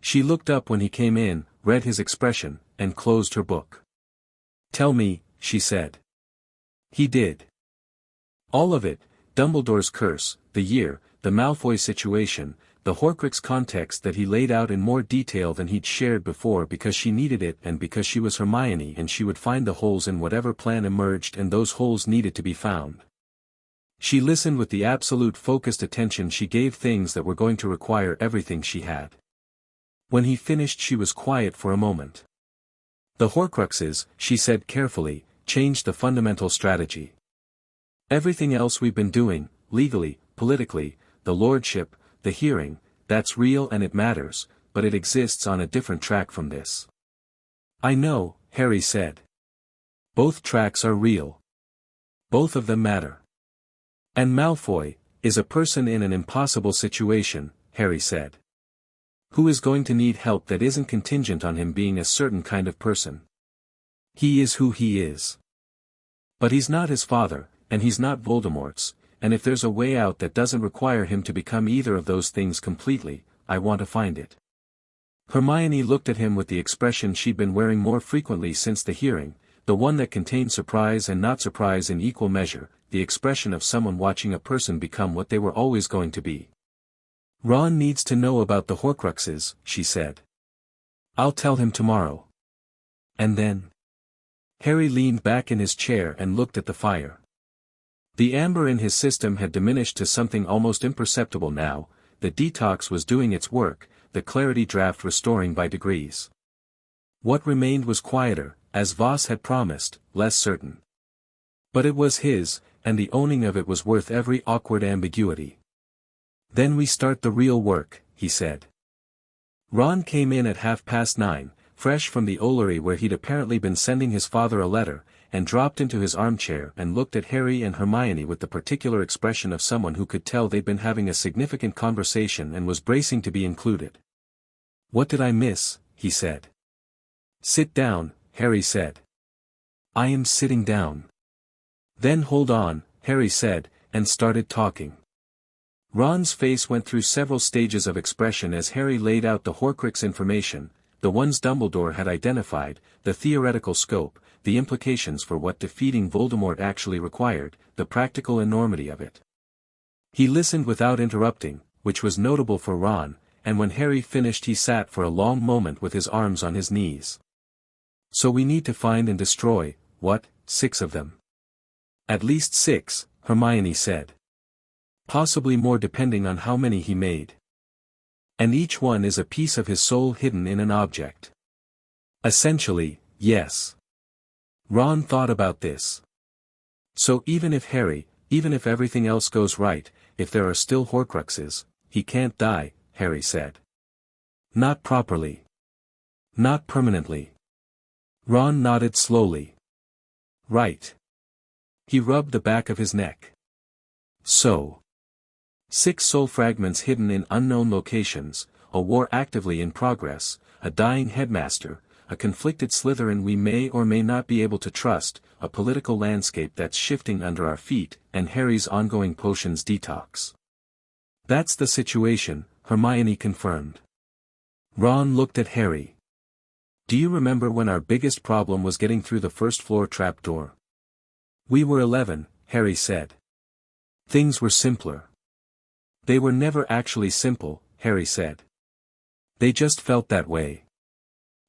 She looked up when he came in, read his expression, and closed her book. "Tell me," she said. He did. All of it. Dumbledore's curse, the year, the Malfoy situation, the Horcrux context that he laid out in more detail than he'd shared before because she needed it and because she was Hermione and she would find the holes in whatever plan emerged and those holes needed to be found. She listened with the absolute focused attention she gave things that were going to require everything she had. When he finished she was quiet for a moment. The Horcruxes, she said carefully, changed the fundamental strategy. Everything else we've been doing, legally, politically, the lordship, the hearing, that's real and it matters, but it exists on a different track from this. I know, Harry said. Both tracks are real. Both of them matter. And Malfoy is a person in an impossible situation, Harry said. Who is going to need help that isn't contingent on him being a certain kind of person. He is who he is. But he's not his father, and he's not Voldemort's, and if there's a way out that doesn't require him to become either of those things completely, I want to find it. Hermione looked at him with the expression she'd been wearing more frequently since the hearing, the one that contained surprise and not surprise in equal measure, the expression of someone watching a person become what they were always going to be. Ron needs to know about the Horcruxes, she said. I'll tell him tomorrow. And then? Harry leaned back in his chair and looked at the fire. The amber in his system had diminished to something almost imperceptible now, the detox was doing its work, the clarity draft restoring by degrees. What remained was quieter, as Voss had promised, less certain. But it was his, and the owning of it was worth every awkward ambiguity. Then we start the real work, he said. Ron came in at 9:30, fresh from the Ollery where he'd apparently been sending his father a letter, and dropped into his armchair and looked at Harry and Hermione with the particular expression of someone who could tell they'd been having a significant conversation and was bracing to be included. What did I miss? He said. Sit down, Harry said. I am sitting down. Then hold on, Harry said, and started talking. Ron's face went through several stages of expression as Harry laid out the Horcrux information, the ones Dumbledore had identified, the theoretical scope, the implications for what defeating Voldemort actually required, the practical enormity of it. He listened without interrupting, which was notable for Ron, and when Harry finished he sat for a long moment with his arms on his knees. So we need to find and destroy, what, 6 of them? At least 6, Hermione said. Possibly more depending on how many he made. And each one is a piece of his soul hidden in an object. Essentially, yes. Ron thought about this. So even if everything else goes right, if there are still Horcruxes, he can't die, Harry said. Not properly. Not permanently. Ron nodded slowly. Right. He rubbed the back of his neck. So. 6 soul fragments hidden in unknown locations, a war actively in progress, a dying headmaster, a conflicted Slytherin we may or may not be able to trust, a political landscape that's shifting under our feet, and Harry's ongoing potions detox. That's the situation, Hermione confirmed. Ron looked at Harry. Do you remember when our biggest problem was getting through the first-floor trapdoor? We were 11, Harry said. Things were simpler. They were never actually simple, Harry said. They just felt that way.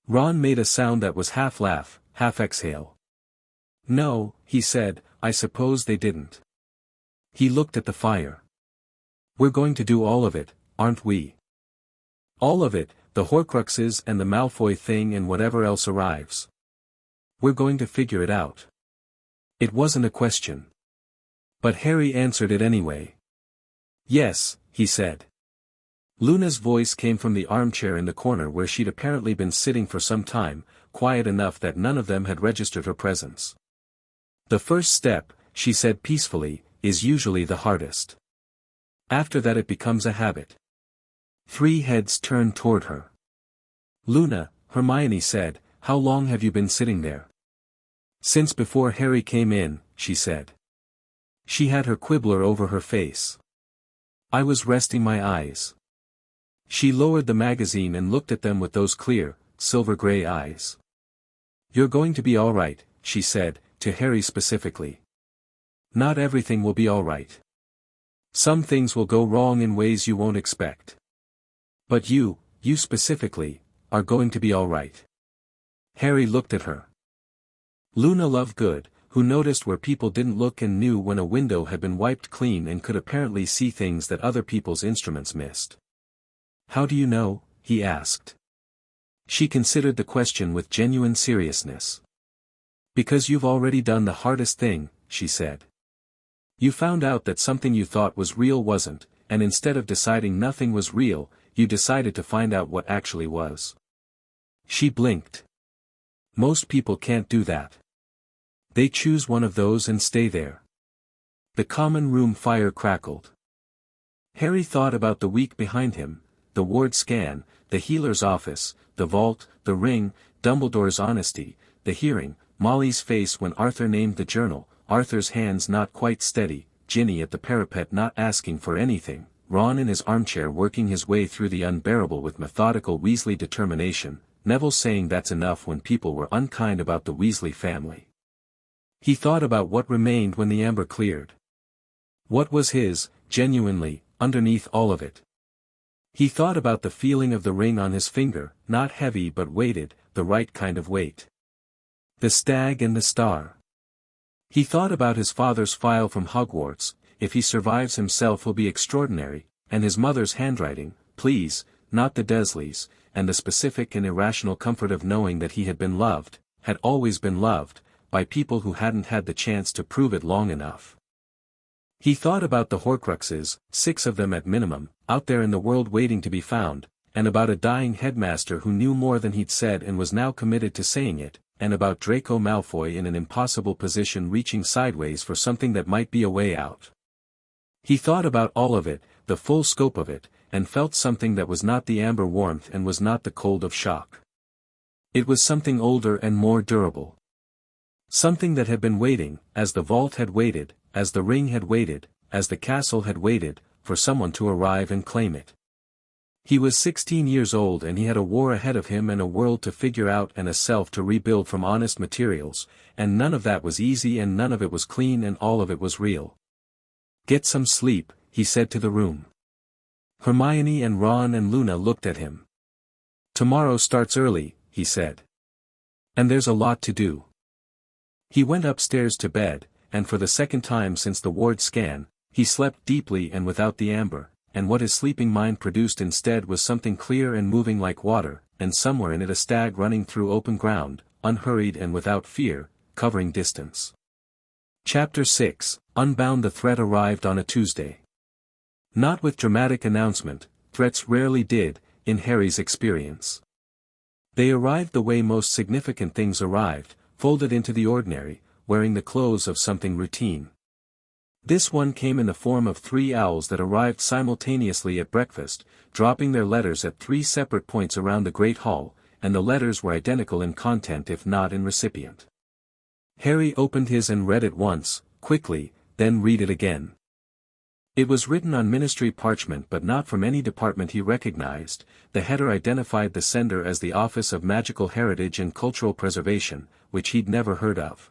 Ron made a sound that was half laugh, half exhale. No, he said, I suppose they didn't. He looked at the fire. We're going to do all of it, aren't we? All of it, the Horcruxes and the Malfoy thing and whatever else arrives. We're going to figure it out. It wasn't a question. But Harry answered it anyway. Yes, he said. Luna's voice came from the armchair in the corner where she'd apparently been sitting for some time, quiet enough that none of them had registered her presence. The first step, she said peacefully, is usually the hardest. After that it becomes a habit. 3 heads turned toward her. Luna, Hermione said, how long have you been sitting there? Since before Harry came in, she said. She had her quibbler over her face. I was resting my eyes. She lowered the magazine and looked at them with those clear, silver-gray eyes. You're going to be all right, she said, to Harry specifically. Not everything will be all right. Some things will go wrong in ways you won't expect. But you specifically, are going to be all right. Harry looked at her. Luna Lovegood, who noticed where people didn't look and knew when a window had been wiped clean and could apparently see things that other people's instruments missed. How do you know? He asked. She considered the question with genuine seriousness. Because you've already done the hardest thing, she said. You found out that something you thought was real wasn't, and instead of deciding nothing was real, you decided to find out what actually was. She blinked. Most people can't do that. They choose one of those and stay there. The common room fire crackled. Harry thought about the week behind him, the ward scan, the healer's office, the vault, the ring, Dumbledore's honesty, the hearing, Molly's face when Arthur named the journal, Arthur's hands not quite steady, Ginny at the parapet not asking for anything, Ron in his armchair working his way through the unbearable with methodical Weasley determination, Neville saying that's enough when people were unkind about the Weasley family. He thought about what remained when the amber cleared. What was his, genuinely, underneath all of it? He thought about the feeling of the ring on his finger, not heavy but weighted, the right kind of weight. The stag and the star. He thought about his father's file from Hogwarts, if he survives himself he'll be extraordinary, and his mother's handwriting, please, not the Dursleys, and the specific and irrational comfort of knowing that he had been loved, had always been loved, by people who hadn't had the chance to prove it long enough. He thought about the Horcruxes, 6 of them at minimum, out there in the world waiting to be found, and about a dying headmaster who knew more than he'd said and was now committed to saying it, and about Draco Malfoy in an impossible position reaching sideways for something that might be a way out. He thought about all of it, the full scope of it, and felt something that was not the amber warmth and was not the cold of shock. It was something older and more durable. Something that had been waiting, as the vault had waited, as the ring had waited, as the castle had waited, for someone to arrive and claim it. He was 16 years old and he had a war ahead of him and a world to figure out and a self to rebuild from honest materials, and none of that was easy and none of it was clean and all of it was real. Get some sleep, he said to the room. Hermione and Ron and Luna looked at him. Tomorrow starts early, he said. And there's a lot to do. He went upstairs to bed, and for the second time since the ward scan, he slept deeply and without the amber, and what his sleeping mind produced instead was something clear and moving like water, and somewhere in it a stag running through open ground, unhurried and without fear, covering distance. Chapter 6, Unbound. The threat arrived on a Tuesday. Not with dramatic announcement, threats rarely did, in Harry's experience. They arrived the way most significant things arrived, folded into the ordinary, wearing the clothes of something routine. This one came in the form of 3 owls that arrived simultaneously at breakfast, dropping their letters at 3 separate points around the Great Hall, and the letters were identical in content if not in recipient. Harry opened his and read it once, quickly, then read it again. It was written on ministry parchment but not from any department he recognized. The header identified the sender as the Office of Magical Heritage and Cultural Preservation, which he'd never heard of.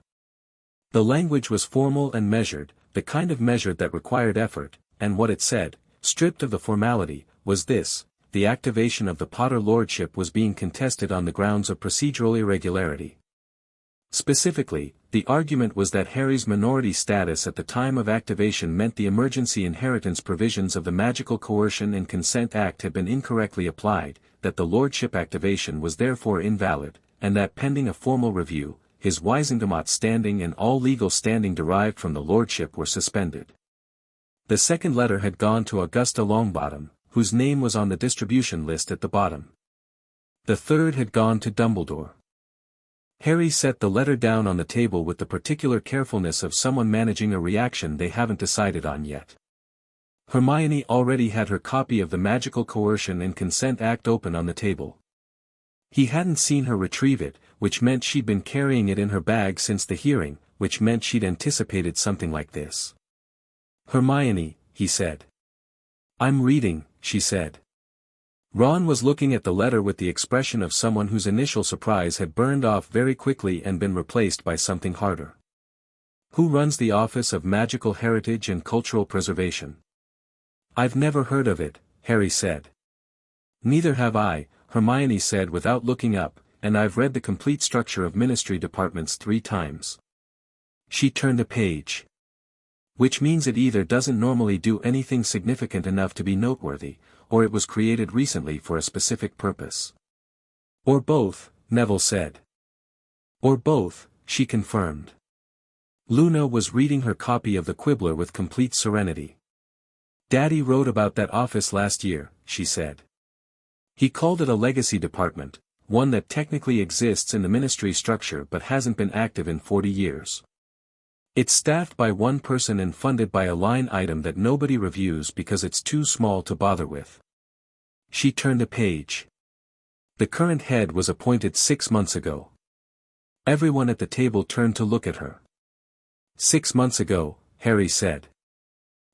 The language was formal and measured, the kind of measured that required effort, and what it said, stripped of the formality, was this: the activation of the Potter Lordship was being contested on the grounds of procedural irregularity. Specifically, the argument was that Harry's minority status at the time of activation meant the emergency inheritance provisions of the Magical Coercion and Consent Act had been incorrectly applied, that the Lordship activation was therefore invalid, and that pending a formal review, his Wisengamot standing and all legal standing derived from the lordship were suspended. The second letter had gone to Augusta Longbottom, whose name was on the distribution list at the bottom. The third had gone to Dumbledore. Harry set the letter down on the table with the particular carefulness of someone managing a reaction they haven't decided on yet. Hermione already had her copy of the Magical Coercion and Consent Act open on the table. He hadn't seen her retrieve it, which meant she'd been carrying it in her bag since the hearing, which meant she'd anticipated something like this. "Hermione," he said. "I'm reading," she said. Ron was looking at the letter with the expression of someone whose initial surprise had burned off very quickly and been replaced by something harder. "Who runs the Office of Magical Heritage and Cultural Preservation?" "I've never heard of it," Harry said. "Neither have I," Hermione said without looking up, "and I've read the complete structure of ministry departments 3 times. She turned a page. "Which means it either doesn't normally do anything significant enough to be noteworthy, or it was created recently for a specific purpose." "Or both," Neville said. "Or both," she confirmed. Luna was reading her copy of the Quibbler with complete serenity. "Daddy wrote about that office last year," she said. "He called it a legacy department, one that technically exists in the ministry structure but hasn't been active in 40 years. It's staffed by one person and funded by a line item that nobody reviews because it's too small to bother with." She turned a page. "The current head was appointed 6 months ago." Everyone at the table turned to look at her. "6 months ago," Harry said.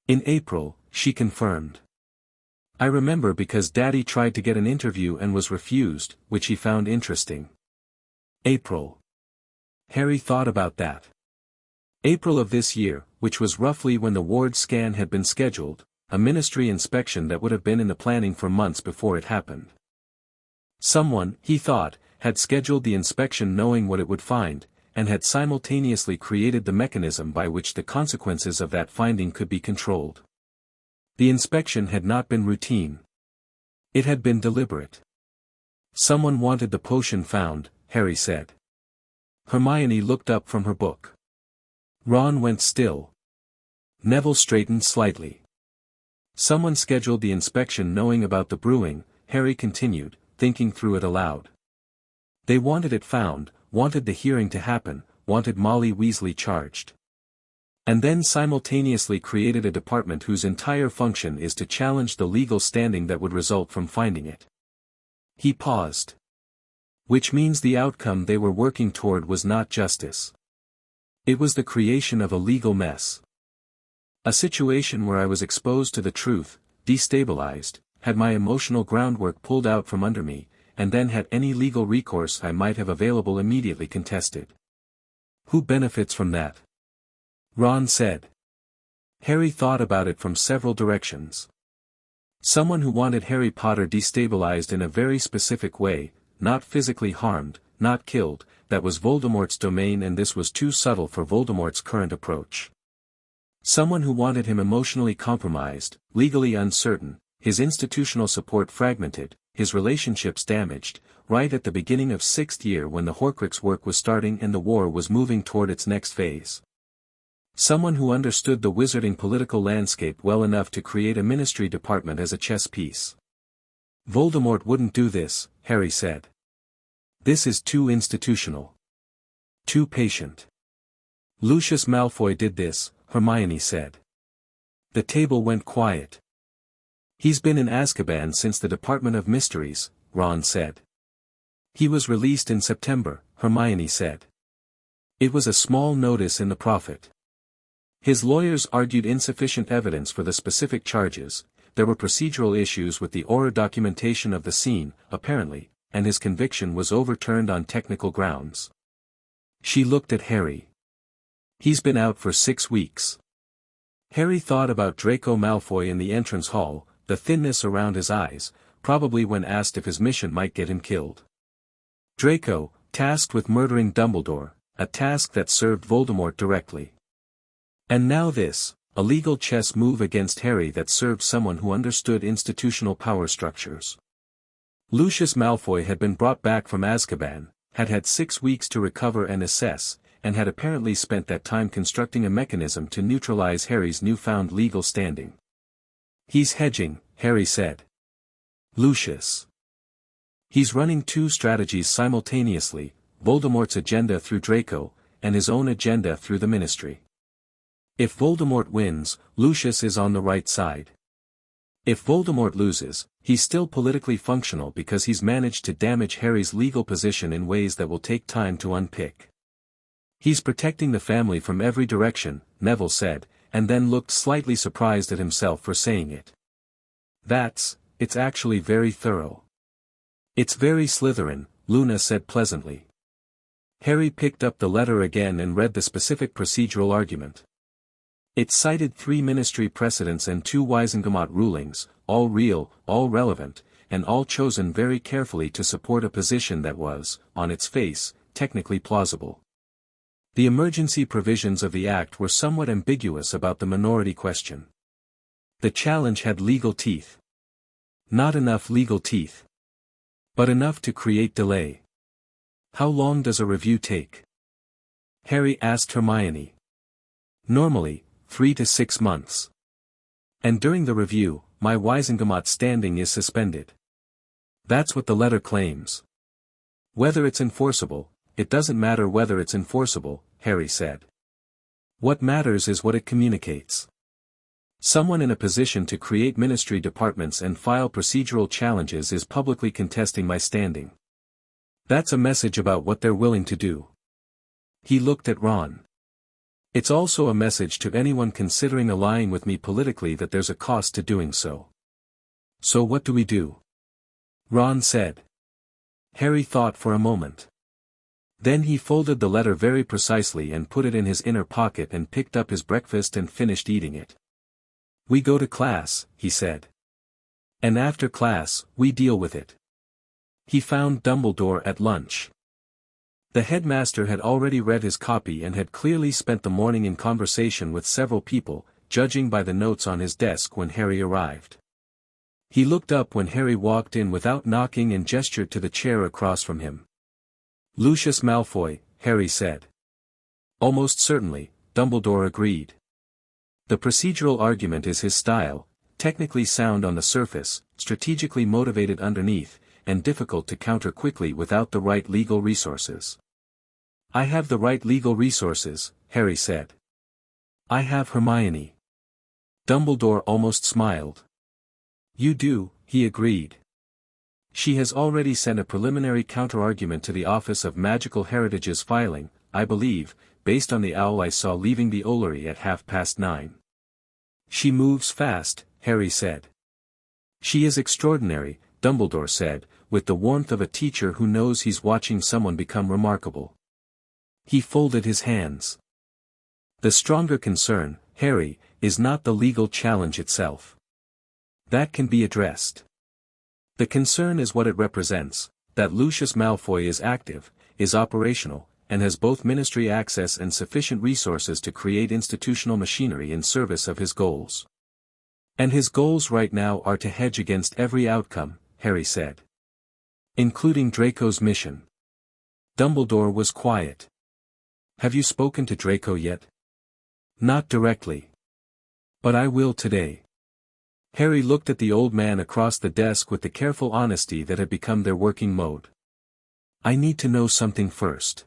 "In April," she confirmed. "I remember because Daddy tried to get an interview and was refused, which he found interesting." April. Harry thought about that. April of this year, which was roughly when the ward scan had been scheduled, a ministry inspection that would have been in the planning for months before it happened. Someone, he thought, had scheduled the inspection knowing what it would find, and had simultaneously created the mechanism by which the consequences of that finding could be controlled. The inspection had not been routine. It had been deliberate. "Someone wanted the potion found," Harry said. Hermione looked up from her book. Ron went still. Neville straightened slightly. "Someone scheduled the inspection knowing about the brewing," Harry continued, thinking through it aloud. "They wanted it found, wanted the hearing to happen, wanted Molly Weasley charged. And then simultaneously created a department whose entire function is to challenge the legal standing that would result from finding it." He paused. "Which means the outcome they were working toward was not justice. It was the creation of a legal mess. A situation where I was exposed to the truth, destabilized, had my emotional groundwork pulled out from under me, and then had any legal recourse I might have available immediately contested. Who benefits from that?" Ron said. Harry thought about it from several directions. Someone who wanted Harry Potter destabilized in a very specific way, not physically harmed, not killed, that was Voldemort's domain and this was too subtle for Voldemort's current approach. Someone who wanted him emotionally compromised, legally uncertain, his institutional support fragmented, his relationships damaged, right at the beginning of 6th year when the Horcrux work was starting and the war was moving toward its next phase. Someone who understood the wizarding political landscape well enough to create a ministry department as a chess piece. "Voldemort wouldn't do this," Harry said. "This is too institutional. Too patient." "Lucius Malfoy did this," Hermione said. The table went quiet. "He's been in Azkaban since the Department of Mysteries," Ron said. "He was released in September," Hermione said. "It was a small notice in the Prophet. His lawyers argued insufficient evidence for the specific charges, there were procedural issues with the Auror documentation of the scene, apparently, and his conviction was overturned on technical grounds." She looked at Harry. "He's been out for 6 weeks. Harry thought about Draco Malfoy in the entrance hall, the thinness around his eyes, probably when asked if his mission might get him killed. Draco, tasked with murdering Dumbledore, a task that served Voldemort directly. And now this, a legal chess move against Harry that served someone who understood institutional power structures. Lucius Malfoy had been brought back from Azkaban, had had 6 weeks to recover and assess, and had apparently spent that time constructing a mechanism to neutralize Harry's newfound legal standing. "He's hedging," Harry said. "Lucius. He's running 2 strategies simultaneously, Voldemort's agenda through Draco, and his own agenda through the Ministry. If Voldemort wins, Lucius is on the right side. If Voldemort loses, he's still politically functional because he's managed to damage Harry's legal position in ways that will take time to unpick. He's protecting the family from every direction," Neville said, and then looked slightly surprised at himself for saying it. It's actually very thorough." "It's very Slytherin," Luna said pleasantly. Harry picked up the letter again and read the specific procedural argument. It cited 3 Ministry precedents and 2 Wisengamot rulings, all real, all relevant, and all chosen very carefully to support a position that was, on its face, technically plausible. The emergency provisions of the Act were somewhat ambiguous about the minority question. The challenge had legal teeth. Not enough legal teeth. But enough to create delay. "How long does a review take?" Harry asked Hermione. "Normally, 3 to 6 months. And during the review, my Wisengamot standing is suspended." That's what the letter claims. "Whether it's enforceable, it doesn't matter whether it's enforceable," Harry said. "What matters is what it communicates. Someone in a position to create ministry departments and file procedural challenges is publicly contesting my standing. That's a message about what they're willing to do." He looked at Ron. "It's also a message to anyone considering allying with me politically that there's a cost to doing so. So what do we do?" Ron said. Harry thought for a moment. Then he folded the letter very precisely and put it in his inner pocket and picked up his breakfast and finished eating it. "We go to class," he said. "And after class, we deal with it." He found Dumbledore at lunch. The headmaster had already read his copy and had clearly spent the morning in conversation with several people, judging by the notes on his desk when Harry arrived. He looked up when Harry walked in without knocking and gestured to the chair across from him. "Lucius Malfoy," Harry said. "Almost certainly," Dumbledore agreed. "The procedural argument is his style, technically sound on the surface, strategically motivated underneath, and difficult to counter quickly without the right legal resources." "I have the right legal resources," Harry said. "I have Hermione." Dumbledore almost smiled. "You do," he agreed. "She has already sent a preliminary counter-argument to the Office of Magical Heritage's filing, I believe, based on the owl I saw leaving the Ollery at 9:30. "She moves fast," Harry said. "She is extraordinary," Dumbledore said, with the warmth of a teacher who knows he's watching someone become remarkable. He folded his hands. "The stronger concern, Harry, is not the legal challenge itself. That can be addressed. The concern is what it represents, that Lucius Malfoy is active, is operational, and has both ministry access and sufficient resources to create institutional machinery in service of his goals. And his goals right now are to hedge against every outcome," Harry said. "Including Draco's mission." Dumbledore was quiet. "Have you spoken to Draco yet?" "Not directly. But I will today." Harry looked at the old man across the desk with the careful honesty that had become their working mode. "I need to know something first.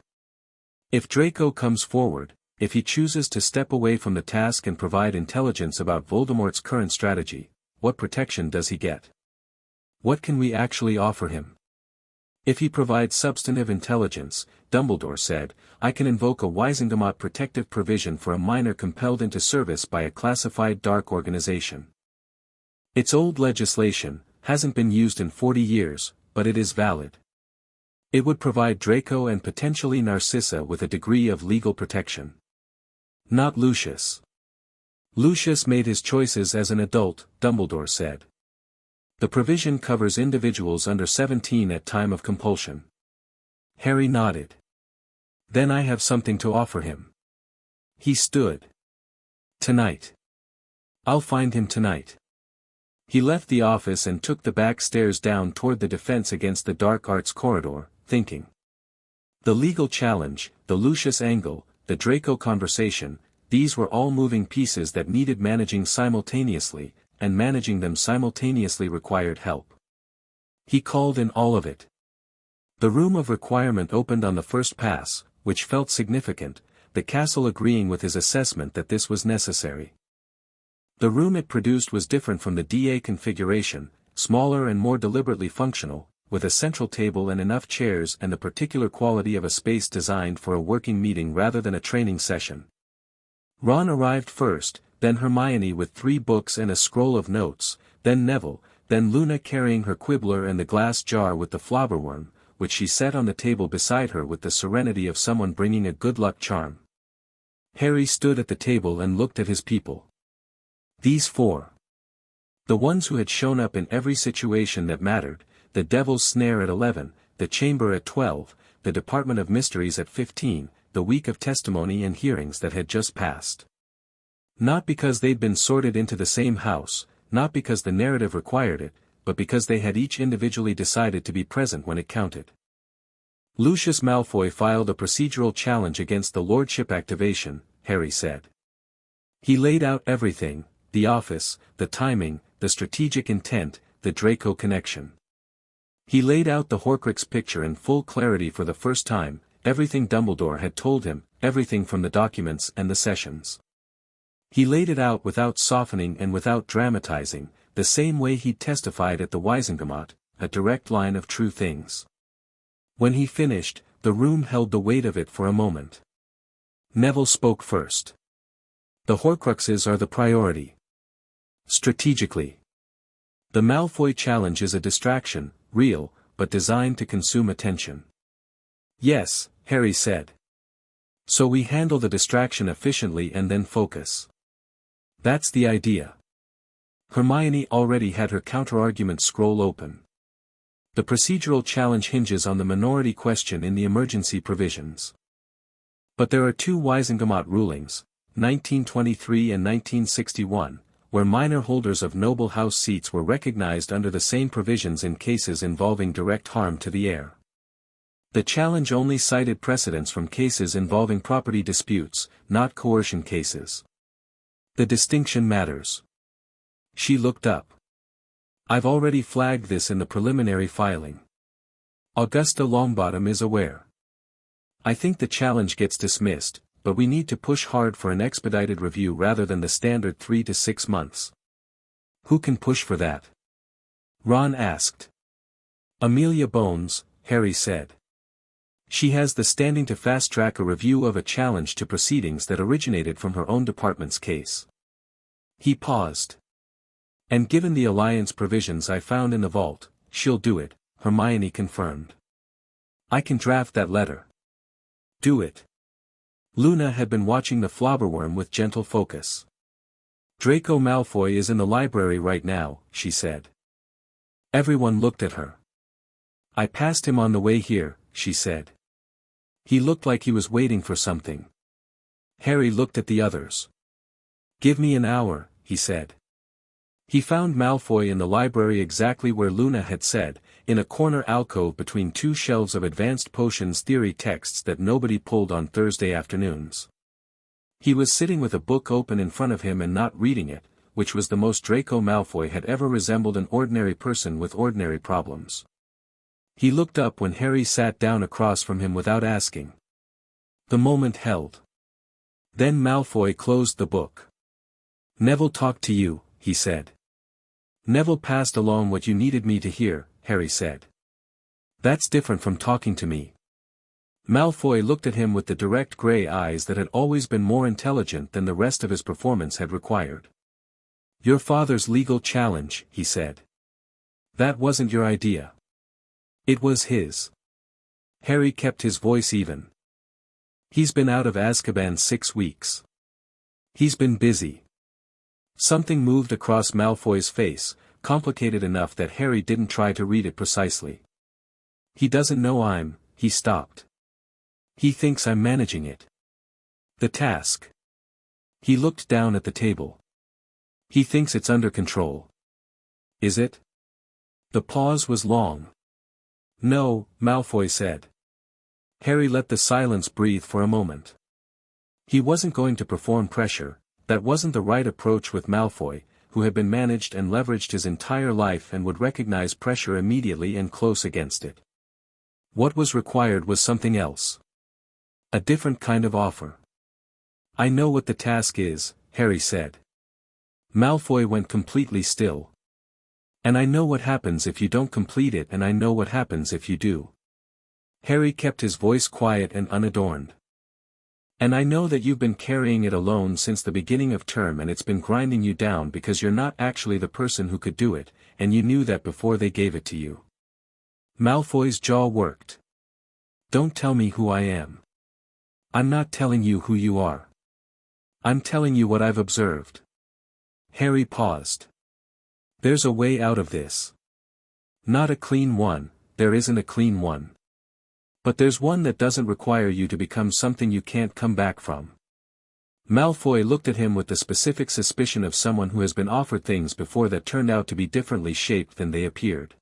If Draco comes forward, if he chooses to step away from the task and provide intelligence about Voldemort's current strategy, what protection does he get? What can we actually offer him? If he provides substantive intelligence," Dumbledore said, "I can invoke a Wisengamot protective provision for a minor compelled into service by a classified dark organization. It's old legislation, hasn't been used in 40 years, but it is valid. It would provide Draco and potentially Narcissa with a degree of legal protection. Not Lucius. Lucius made his choices as an adult," Dumbledore said. "The provision covers individuals under 17 at time of compulsion." Harry nodded. "Then I have something to offer him." He stood. "Tonight. I'll find him tonight." He left the office and took the back stairs down toward the Defense Against the Dark Arts corridor, thinking. The legal challenge, the Lucius angle, the Draco conversation, these were all moving pieces that needed managing simultaneously, and managing them simultaneously required help. He called in all of it. The room of requirement opened on the first pass, which felt significant, the castle agreeing with his assessment that this was necessary. The room it produced was different from the DA configuration, smaller and more deliberately functional, with a central table and enough chairs and the particular quality of a space designed for a working meeting rather than a training session. Ron arrived first, then Hermione with 3 books and a scroll of notes, then Neville, then Luna carrying her quibbler and the glass jar with the flobberworm, which she set on the table beside her with the serenity of someone bringing a good luck charm. Harry stood at the table and looked at his people. These 4. The ones who had shown up in every situation that mattered, the Devil's Snare at 11, the Chamber at 12, the Department of Mysteries at 15, the week of testimony and hearings that had just passed. Not because they'd been sorted into the same house, not because the narrative required it, but because they had each individually decided to be present when it counted. Lucius Malfoy filed a procedural challenge against the Lordship activation, Harry said. He laid out everything, the office, the timing, the strategic intent, the Draco connection. He laid out the Horcrux picture in full clarity for the first time, everything Dumbledore had told him, everything from the documents and the sessions. He laid it out without softening and without dramatizing, the same way he'd testified at the Wisengamot, a direct line of true things. When he finished, the room held the weight of it for a moment. Neville spoke first. The Horcruxes are the priority. Strategically. The Malfoy challenge is a distraction, real, but designed to consume attention. Yes, Harry said. So we handle the distraction efficiently and then focus. That's the idea. Hermione already had her counterargument scroll open. The procedural challenge hinges on the minority question in the emergency provisions. But there are 2 Wisengamot rulings, 1923 and 1961, where minor holders of noble house seats were recognized under the same provisions in cases involving direct harm to the heir. The challenge only cited precedents from cases involving property disputes, not coercion cases. The distinction matters. She looked up. I've already flagged this in the preliminary filing. Augusta Longbottom is aware. I think the challenge gets dismissed, but we need to push hard for an expedited review rather than the standard 3 to 6 months. Who can push for that? Ron asked. Amelia Bones, Harry said. She has the standing to fast-track a review of a challenge to proceedings that originated from her own department's case. He paused. And given the alliance provisions I found in the vault, she'll do it, Hermione confirmed. I can draft that letter. Do it. Luna had been watching the flobberworm with gentle focus. Draco Malfoy is in the library right now, she said. Everyone looked at her. I passed him on the way here, she said. He looked like he was waiting for something. Harry looked at the others. Give me an hour, he said. He found Malfoy in the library exactly where Luna had said, in a corner alcove between 2 shelves of advanced potions theory texts that nobody pulled on Thursday afternoons. He was sitting with a book open in front of him and not reading it, which was the most Draco Malfoy had ever resembled an ordinary person with ordinary problems. He looked up when Harry sat down across from him without asking. The moment held. Then Malfoy closed the book. Neville talked to you, he said. Neville passed along what you needed me to hear, Harry said. That's different from talking to me. Malfoy looked at him with the direct grey eyes that had always been more intelligent than the rest of his performance had required. Your father's legal challenge, he said. That wasn't your idea. It was his. Harry kept his voice even. He's been out of Azkaban 6 weeks. He's been busy. Something moved across Malfoy's face, complicated enough that Harry didn't try to read it precisely. He doesn't know he stopped. He thinks I'm managing it. The task. He looked down at the table. He thinks it's under control. Is it? The pause was long. No, Malfoy said. Harry let the silence breathe for a moment. He wasn't going to perform pressure, that wasn't the right approach with Malfoy, who had been managed and leveraged his entire life and would recognize pressure immediately and close against it. What was required was something else. A different kind of offer. "I know what the task is," Harry said. Malfoy went completely still. "And I know what happens if you don't complete it, and I know what happens if you do." Harry kept his voice quiet and unadorned. "And I know that you've been carrying it alone since the beginning of term, and it's been grinding you down because you're not actually the person who could do it, and you knew that before they gave it to you." Malfoy's jaw worked. "Don't tell me who I am. I'm not telling you who you are. I'm telling you what I've observed." Harry paused. "There's a way out of this. Not a clean one, there isn't a clean one. But there's one that doesn't require you to become something you can't come back from." Malfoy looked at him with the specific suspicion of someone who has been offered things before that turned out to be differently shaped than they appeared.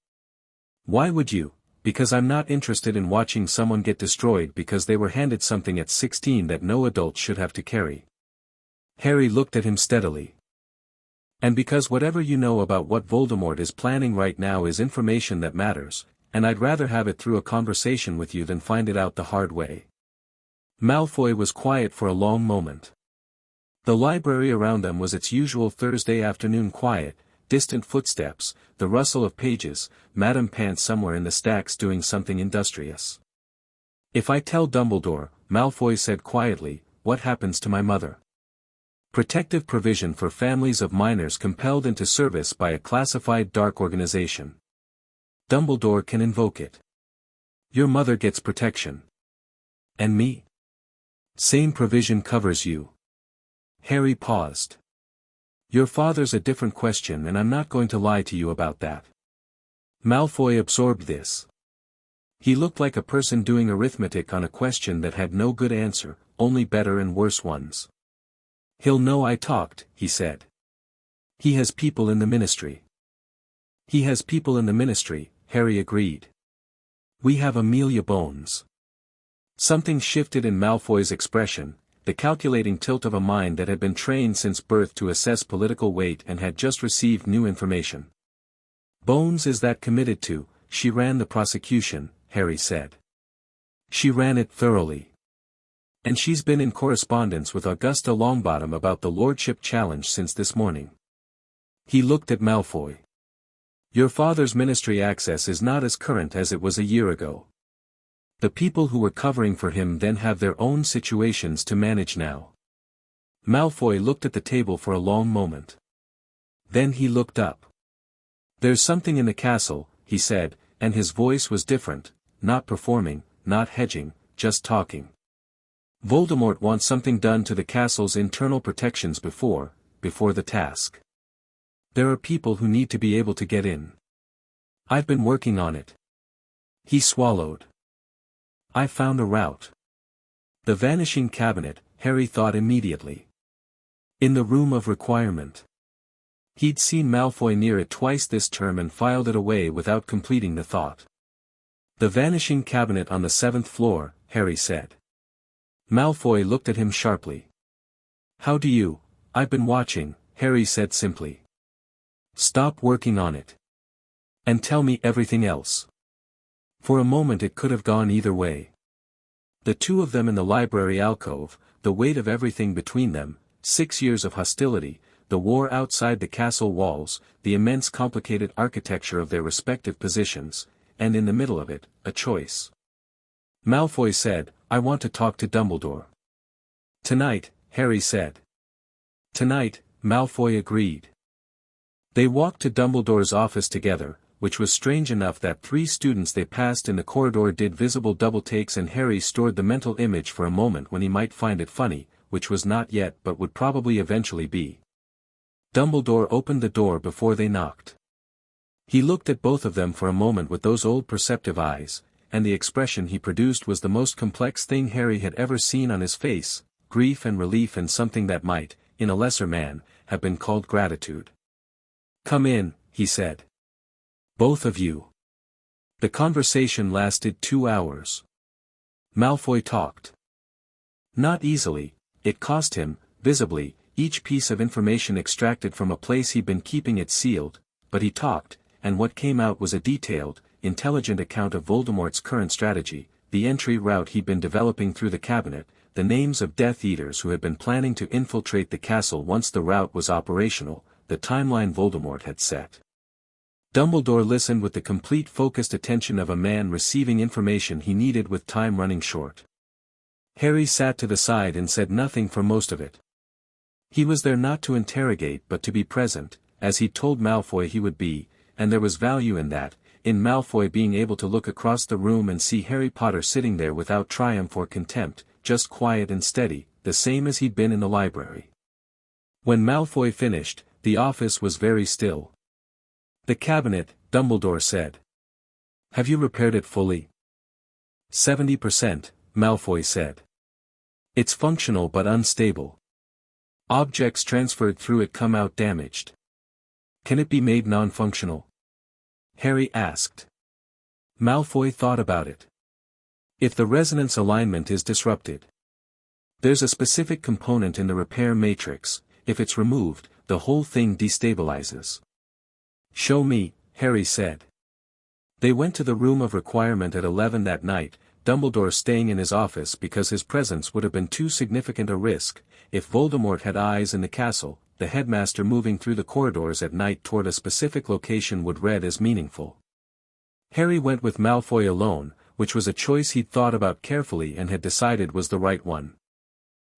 "Why would you?" "Because I'm not interested in watching someone get destroyed because they were handed something at 16 that no adult should have to carry." Harry looked at him steadily. "And because whatever you know about what Voldemort is planning right now is information that matters, and I'd rather have it through a conversation with you than find it out the hard way." Malfoy was quiet for a long moment. The library around them was its usual Thursday afternoon quiet, distant footsteps, the rustle of pages, Madame Pants somewhere in the stacks doing something industrious. "If I tell Dumbledore," Malfoy said quietly, "what happens to my mother?" Protective provision for families of minors compelled into service by a classified dark organization. Dumbledore can invoke it. Your mother gets protection. And me? Same provision covers you. Harry paused. Your father's a different question, and I'm not going to lie to you about that. Malfoy absorbed this. He looked like a person doing arithmetic on a question that had no good answer, only better and worse ones. He'll know I talked, he said. He has people in the ministry. He has people in the ministry, Harry agreed. We have Amelia Bones. Something shifted in Malfoy's expression, the calculating tilt of a mind that had been trained since birth to assess political weight and had just received new information. Bones is that committed to, she ran the prosecution, Harry said. She ran it thoroughly. And she's been in correspondence with Augusta Longbottom about the Lordship Challenge since this morning. He looked at Malfoy. Your father's ministry access is not as current as it was a year ago. The people who were covering for him then have their own situations to manage now. Malfoy looked at the table for a long moment. Then he looked up. There's something in the castle, he said, and his voice was different, not performing, not hedging, just talking. Voldemort wants something done to the castle's internal protections before the task. There are people who need to be able to get in. I've been working on it. He swallowed. I found a route. The vanishing cabinet, Harry thought immediately. In the room of requirement. He'd seen Malfoy near it twice this term and filed it away without completing the thought. The vanishing cabinet on the 7th floor, Harry said. Malfoy looked at him sharply. How do you? I've been watching, Harry said simply. Stop working on it. And tell me everything else. For a moment it could have gone either way. The two of them in the library alcove, the weight of everything between them, 6 years of hostility, the war outside the castle walls, the immense complicated architecture of their respective positions, and in the middle of it, a choice. Malfoy said, I want to talk to Dumbledore. Tonight, Harry said. Tonight, Malfoy agreed. They walked to Dumbledore's office together, which was strange enough that 3 students they passed in the corridor did visible double takes, and Harry stored the mental image for a moment when he might find it funny, which was not yet but would probably eventually be. Dumbledore opened the door before they knocked. He looked at both of them for a moment with those old perceptive eyes, and the expression he produced was the most complex thing Harry had ever seen on his face, grief and relief and something that might, in a lesser man, have been called gratitude. Come in, he said. Both of you. The conversation lasted 2 hours. Malfoy talked. Not easily, it cost him, visibly, each piece of information extracted from a place he'd been keeping it sealed, but he talked, and what came out was a detailed, intelligent account of Voldemort's current strategy, the entry route he'd been developing through the cabinet, the names of Death Eaters who had been planning to infiltrate the castle once the route was operational, the timeline Voldemort had set. Dumbledore listened with the complete focused attention of a man receiving information he needed with time running short. Harry sat to the side and said nothing for most of it. He was there not to interrogate but to be present, as he'd told Malfoy he would be, and there was value in that, in Malfoy being able to look across the room and see Harry Potter sitting there without triumph or contempt, just quiet and steady, the same as he'd been in the library. When Malfoy finished, the office was very still. "The cabinet," Dumbledore said. "Have you repaired it fully?" 70%, Malfoy said. "It's functional but unstable. Objects transferred through it come out damaged." "Can it be made non-functional?" Harry asked. Malfoy thought about it. "If the resonance alignment is disrupted. There's a specific component in the repair matrix, if it's removed, the whole thing destabilizes." "Show me," Harry said. They went to the room of requirement at 11 that night, Dumbledore staying in his office because his presence would have been too significant a risk. If Voldemort had eyes in the castle, the headmaster moving through the corridors at night toward a specific location would read as meaningful. Harry went with Malfoy alone, which was a choice he'd thought about carefully and had decided was the right one.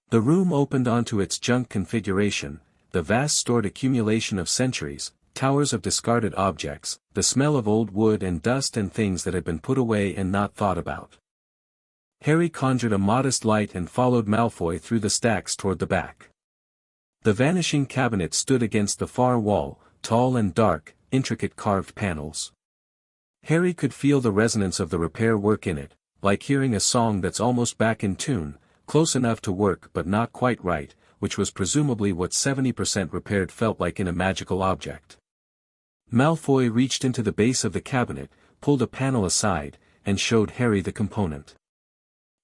The room opened onto its junk configuration, the vast stored accumulation of centuries, towers of discarded objects, the smell of old wood and dust and things that had been put away and not thought about. Harry conjured a modest light and followed Malfoy through the stacks toward the back. The vanishing cabinet stood against the far wall, tall and dark, intricate carved panels. Harry could feel the resonance of the repair work in it, like hearing a song that's almost back in tune, close enough to work but not quite right, which was presumably what 70% repaired felt like in a magical object. Malfoy reached into the base of the cabinet, pulled a panel aside, and showed Harry the component.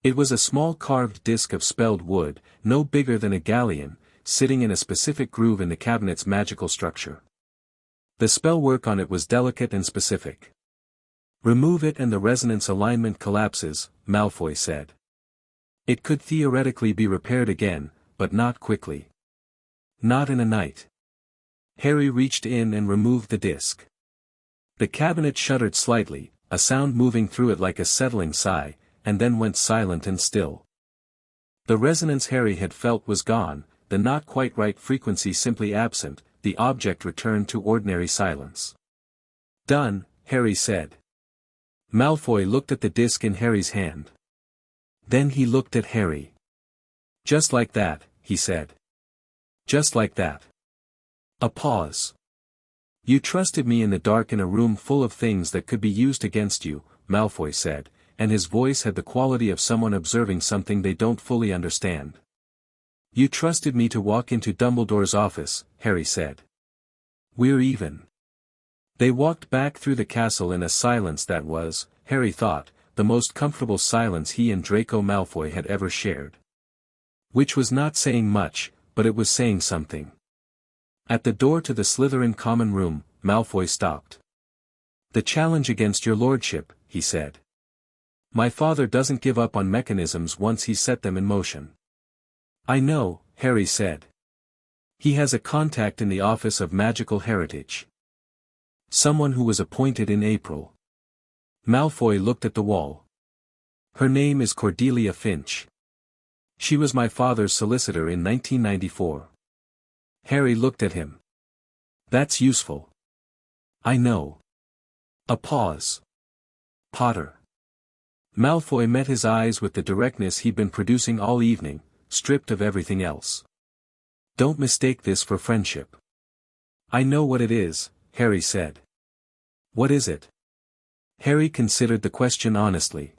It was a small carved disc of spelled wood, no bigger than a galleon, sitting in a specific groove in the cabinet's magical structure. The spellwork on it was delicate and specific. "Remove it and the resonance alignment collapses," Malfoy said. "It could theoretically be repaired again, but not quickly. Not in a night." Harry reached in and removed the disc. The cabinet shuddered slightly, a sound moving through it like a settling sigh, and then went silent and still. The resonance Harry had felt was gone, the not quite right frequency simply absent, the object returned to ordinary silence. "Done," Harry said. Malfoy looked at the disc in Harry's hand. Then he looked at Harry. "Just like that," he said. "Just like that." A pause. "You trusted me in the dark in a room full of things that could be used against you," Malfoy said, and his voice had the quality of someone observing something they don't fully understand. "You trusted me to walk into Dumbledore's office," Harry said. "We're even." They walked back through the castle in a silence that was, Harry thought, the most comfortable silence he and Draco Malfoy had ever shared. Which was not saying much, but it was saying something. At the door to the Slytherin common room, Malfoy stopped. "The challenge against your lordship," he said. "My father doesn't give up on mechanisms once he's set them in motion." "I know," Harry said. "He has a contact in the Office of Magical Heritage. Someone who was appointed in April." Malfoy looked at the wall. "Her name is Cordelia Finch. She was my father's solicitor in 1994. Harry looked at him. "That's useful." "I know." A pause. "Potter." Malfoy met his eyes with the directness he'd been producing all evening, stripped of everything else. "Don't mistake this for friendship." "I know what it is," Harry said. "What is it?" Harry considered the question honestly.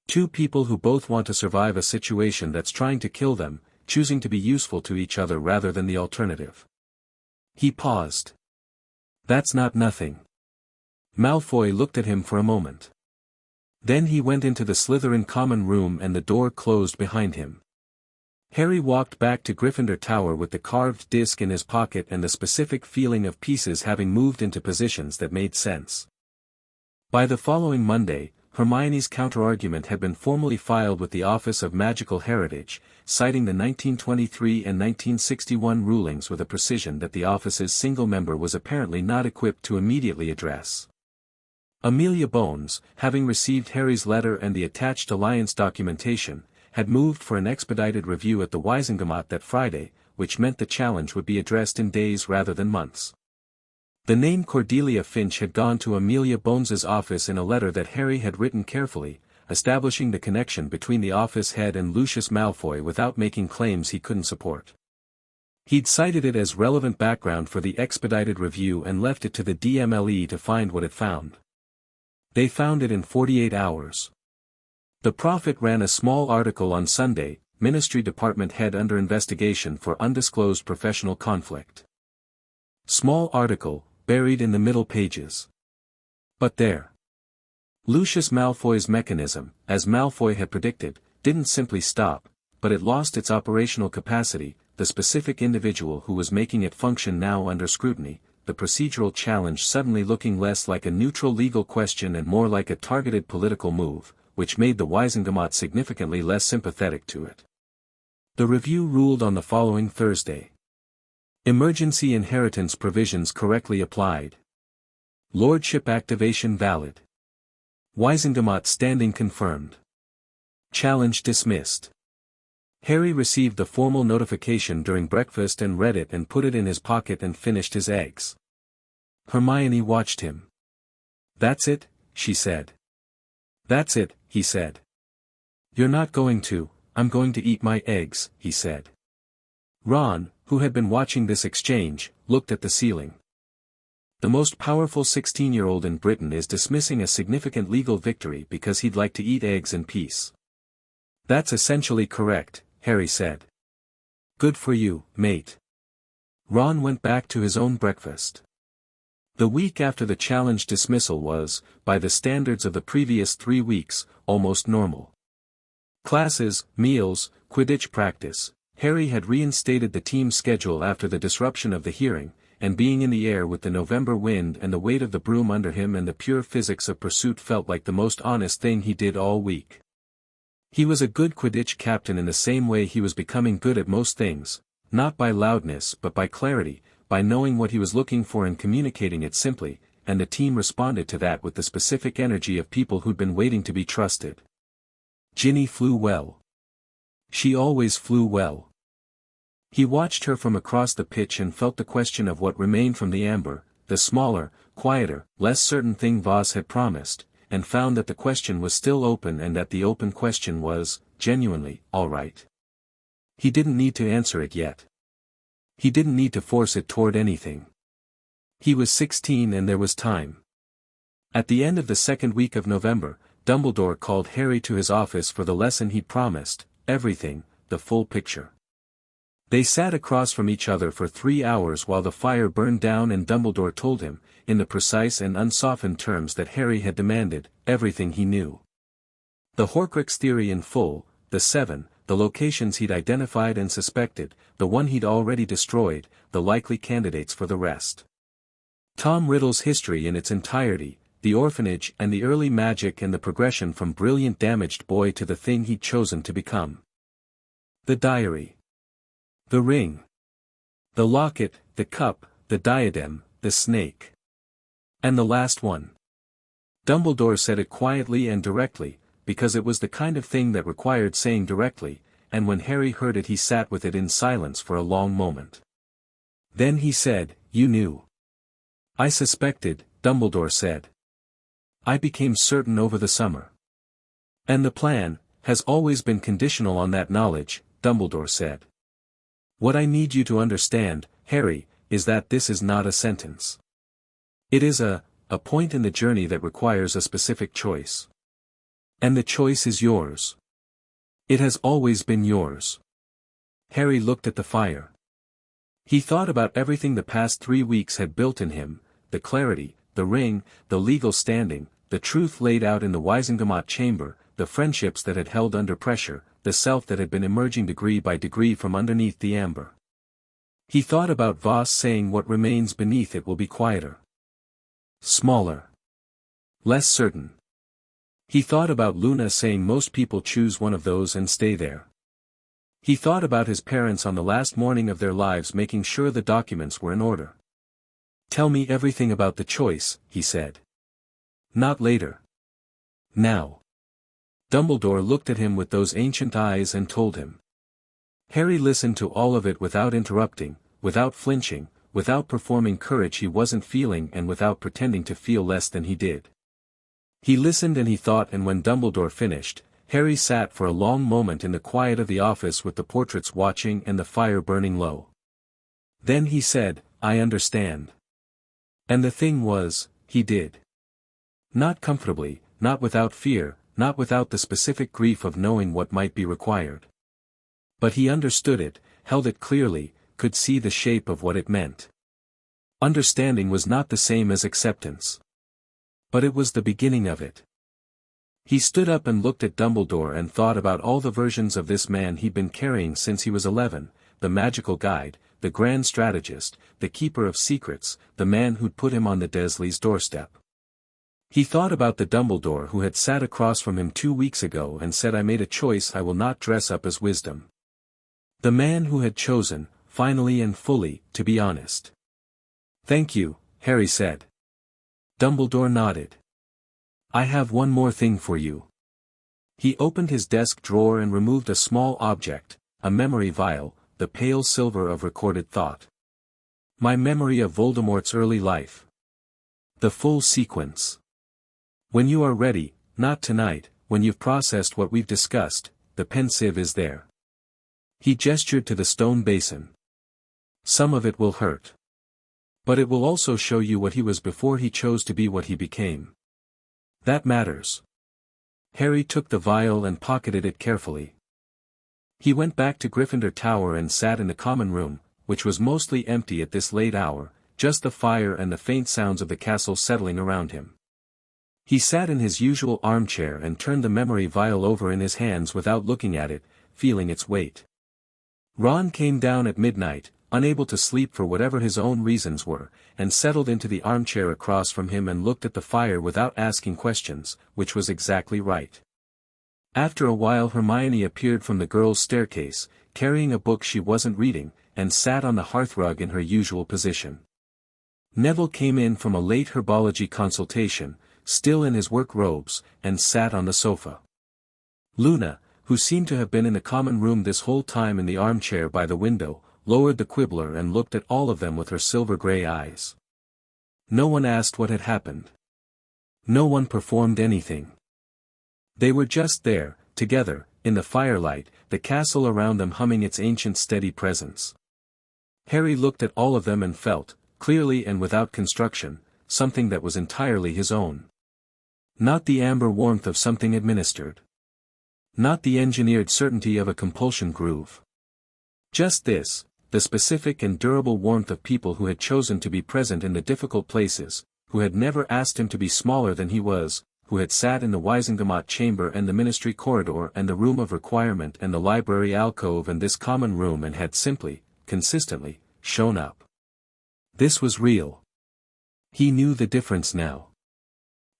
Two people who both want to survive a situation that's trying to kill them, choosing to be useful to each other rather than the alternative. He paused. "That's not nothing." Malfoy looked at him for a moment. Then he went into the Slytherin common room and the door closed behind him. Harry walked back to Gryffindor Tower with the carved disc in his pocket and the specific feeling of pieces having moved into positions that made sense. By the following Monday, Hermione's counterargument had been formally filed with the Office of Magical Heritage, citing the 1923 and 1961 rulings with a precision that the office's single member was apparently not equipped to immediately address. Amelia Bones, having received Harry's letter and the attached alliance documentation, had moved for an expedited review at the Wisengamot that Friday, which meant the challenge would be addressed in days rather than months. The name Cordelia Finch had gone to Amelia Bones's office in a letter that Harry had written carefully, establishing the connection between the office head and Lucius Malfoy without making claims he couldn't support. He'd cited it as relevant background for the expedited review and left it to the DMLE to find what it found. They found it in 48 hours. The Prophet ran a small article on Sunday, Ministry Department head under investigation for undisclosed professional conflict. Small article, buried in the middle pages. But there. Lucius Malfoy's mechanism, as Malfoy had predicted, didn't simply stop, but it lost its operational capacity, the specific individual who was making it function now under scrutiny, the procedural challenge suddenly looking less like a neutral legal question and more like a targeted political move, which made the Wisengamot significantly less sympathetic to it. The review ruled on the following Thursday. Emergency inheritance provisions correctly applied. Lordship activation valid. Wisengamot standing confirmed. Challenge dismissed. Harry received the formal notification during breakfast and read it and put it in his pocket and finished his eggs. Hermione watched him. "That's it," she said. "That's it," he said. "You're not going to, I'm going to eat my eggs," he said. Ron, who had been watching this exchange, looked at the ceiling. The most powerful 16-year-old in Britain is dismissing a significant legal victory because he'd like to eat eggs in peace. "That's essentially correct," Harry said. "Good for you, mate." Ron went back to his own breakfast. The week after the challenge dismissal was, by the standards of the previous 3 weeks, almost normal. Classes, meals, Quidditch practice. Harry had reinstated the team's schedule after the disruption of the hearing, and being in the air with the November wind and the weight of the broom under him and the pure physics of pursuit felt like the most honest thing he did all week. He was a good Quidditch captain in the same way he was becoming good at most things, not by loudness but by clarity, by knowing what he was looking for and communicating it simply, and the team responded to that with the specific energy of people who'd been waiting to be trusted. Ginny flew well. She always flew well. He watched her from across the pitch and felt the question of what remained from the amber, the smaller, quieter, less certain thing Voss had promised, and found that the question was still open and that the open question was, genuinely, all right. He didn't need to answer it yet. He didn't need to force it toward anything. He was 16 and there was time. At the end of the second week of November, Dumbledore called Harry to his office for the lesson he'd promised, everything, the full picture. They sat across from each other for 3 hours while the fire burned down and Dumbledore told him, in the precise and unsoftened terms that Harry had demanded, everything he knew. The Horcrux theory in full, the 7, the locations he'd identified and suspected, the one he'd already destroyed, the likely candidates for the rest. Tom Riddle's history in its entirety, the orphanage and the early magic and the progression from brilliant damaged boy to the thing he'd chosen to become. The diary. The ring. The locket, the cup, the diadem, the snake. And the last one. Dumbledore said it quietly and directly, because it was the kind of thing that required saying directly, and when Harry heard it he sat with it in silence for a long moment. Then he said, "You knew." "I suspected," Dumbledore said. "I became certain over the summer." "And the plan has always been conditional on that knowledge," Dumbledore said. "What I need you to understand, Harry, is that this is not a sentence. It is a point in the journey that requires a specific choice. And the choice is yours. It has always been yours." Harry looked at the fire. He thought about everything the past 3 weeks had built in him, the clarity, the ring, the legal standing, the truth laid out in the Wisengamot chamber, the friendships that had held under pressure, the self that had been emerging degree by degree from underneath the amber. He thought about Voss saying what remains beneath it will be quieter. Smaller. Less certain. He thought about Luna saying most people choose one of those and stay there. He thought about his parents on the last morning of their lives making sure the documents were in order. "Tell me everything about the choice," he said. "Not later. Now." Dumbledore looked at him with those ancient eyes and told him. Harry listened to all of it without interrupting, without flinching, without performing courage he wasn't feeling and without pretending to feel less than he did. He listened and he thought, and when Dumbledore finished, Harry sat for a long moment in the quiet of the office with the portraits watching and the fire burning low. Then he said, "I understand." And the thing was, he did. Not comfortably, not without fear, not without the specific grief of knowing what might be required. But he understood it, held it clearly, could see the shape of what it meant. Understanding was not the same as acceptance. But it was the beginning of it. He stood up and looked at Dumbledore and thought about all the versions of this man he'd been carrying since he was 11, the magical guide, the grand strategist, the keeper of secrets, the man who'd put him on the Dursley's doorstep. He thought about the Dumbledore who had sat across from him 2 weeks ago and said, "I made a choice I will not dress up as wisdom." The man who had chosen, finally and fully, to be honest. "Thank you," Harry said. Dumbledore nodded. "I have one more thing for you." He opened his desk drawer and removed a small object, a memory vial, the pale silver of recorded thought. "My memory of Voldemort's early life. The full sequence. When you are ready, not tonight, when you've processed what we've discussed, the pensieve is there." He gestured to the stone basin. "Some of it will hurt. But it will also show you what he was before he chose to be what he became. That matters." Harry took the vial and pocketed it carefully. He went back to Gryffindor Tower and sat in the common room, which was mostly empty at this late hour, just the fire and the faint sounds of the castle settling around him. He sat in his usual armchair and turned the memory vial over in his hands without looking at it, feeling its weight. Ron came down at midnight, unable to sleep for whatever his own reasons were, and settled into the armchair across from him and looked at the fire without asking questions, which was exactly right. After a while Hermione appeared from the girls' staircase, carrying a book she wasn't reading, and sat on the hearthrug in her usual position. Neville came in from a late herbology consultation, still in his work robes, and sat on the sofa. Luna, who seemed to have been in the common room this whole time in the armchair by the window, lowered the quibbler and looked at all of them with her silver-grey eyes. No one asked what had happened. No one performed anything. They were just there, together, in the firelight, the castle around them humming its ancient steady presence. Harry looked at all of them and felt, clearly and without construction, something that was entirely his own. Not the amber warmth of something administered. Not the engineered certainty of a compulsion groove. Just this, the specific and durable warmth of people who had chosen to be present in the difficult places, who had never asked him to be smaller than he was, who had sat in the Wisengamot chamber and the ministry corridor and the room of requirement and the library alcove and this common room and had simply, consistently, shown up. This was real. He knew the difference now.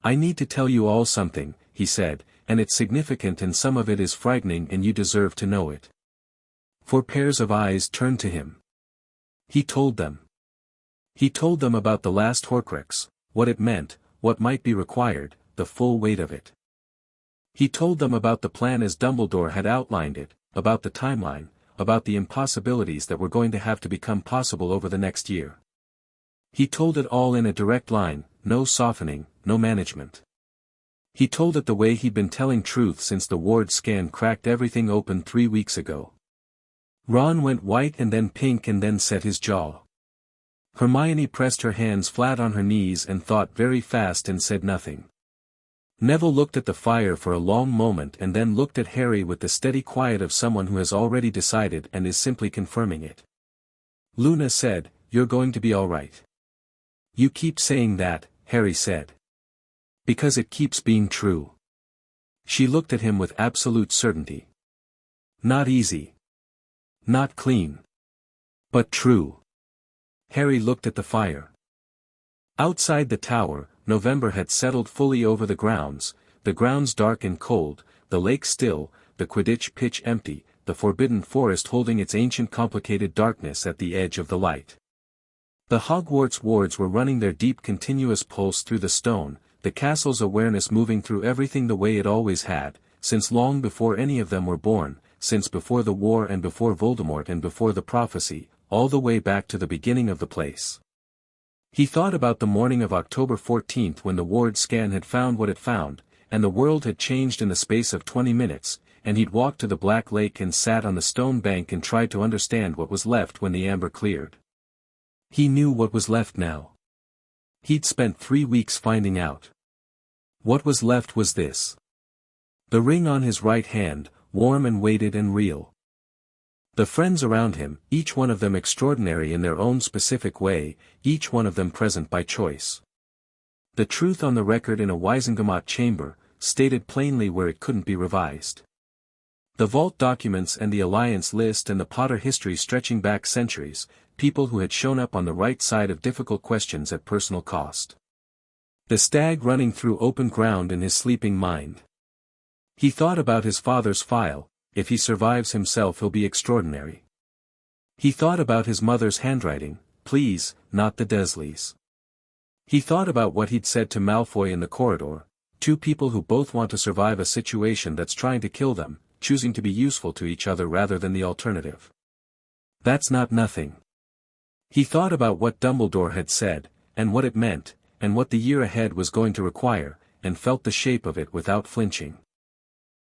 "I need to tell you all something," he said, "and it's significant and some of it is frightening and you deserve to know it." 4 pairs of eyes turned to him. He told them. He told them about the last Horcrux, what it meant, what might be required, the full weight of it. He told them about the plan as Dumbledore had outlined it, about the timeline, about the impossibilities that were going to have to become possible over the next year. He told it all in a direct line, no softening, no management. He told it the way he'd been telling truth since the ward scan cracked everything open 3 weeks ago. Ron went white and then pink and then set his jaw. Hermione pressed her hands flat on her knees and thought very fast and said nothing. Neville looked at the fire for a long moment and then looked at Harry with the steady quiet of someone who has already decided and is simply confirming it. Luna said, "You're going to be all right." "You keep saying that," Harry said. Because it keeps being true. She looked at him with absolute certainty. Not easy. Not clean. But true. Harry looked at the fire. Outside the tower, November had settled fully over the grounds dark and cold, the lake still, the Quidditch pitch empty, the forbidden forest holding its ancient complicated darkness at the edge of the light. The Hogwarts wards were running their deep continuous pulse through the stone, the castle's awareness moving through everything the way it always had, since long before any of them were born, since before the war and before Voldemort and before the prophecy, all the way back to the beginning of the place. He thought about the morning of October 14th when the ward scan had found what it found, and the world had changed in the space of 20 minutes, and he'd walked to the Black Lake and sat on the stone bank and tried to understand what was left when the amber cleared. He knew what was left now. He'd spent 3 weeks finding out. What was left was this. The ring on his right hand, warm and weighted and real. The friends around him, each one of them extraordinary in their own specific way, each one of them present by choice. The truth on the record in a Wisengamot chamber, stated plainly where it couldn't be revised. The vault documents and the alliance list and the Potter history stretching back centuries, people who had shown up on the right side of difficult questions at personal cost. The stag running through open ground in his sleeping mind. He thought about his father's file, if he survives himself he'll be extraordinary. He thought about his mother's handwriting, please, not the Dursleys. He thought about what he'd said to Malfoy in the corridor, two people who both want to survive a situation that's trying to kill them, choosing to be useful to each other rather than the alternative. That's not nothing. He thought about what Dumbledore had said, and what it meant, and what the year ahead was going to require, and felt the shape of it without flinching.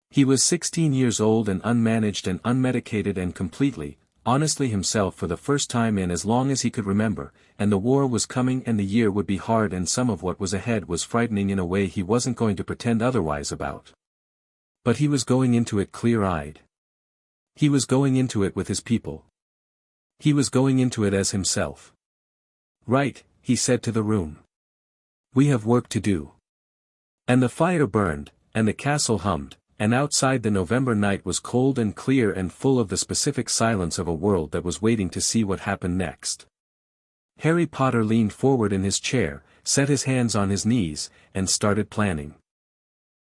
He was 16 years old and unmanaged and unmedicated and completely, honestly himself for the first time in as long as he could remember, and the war was coming and the year would be hard and some of what was ahead was frightening in a way he wasn't going to pretend otherwise about. But he was going into it clear-eyed. He was going into it with his people. He was going into it as himself. Right, he said to the room. We have work to do. And the fire burned, and the castle hummed, and outside the November night was cold and clear and full of the specific silence of a world that was waiting to see what happened next. Harry Potter leaned forward in his chair, set his hands on his knees, and started planning.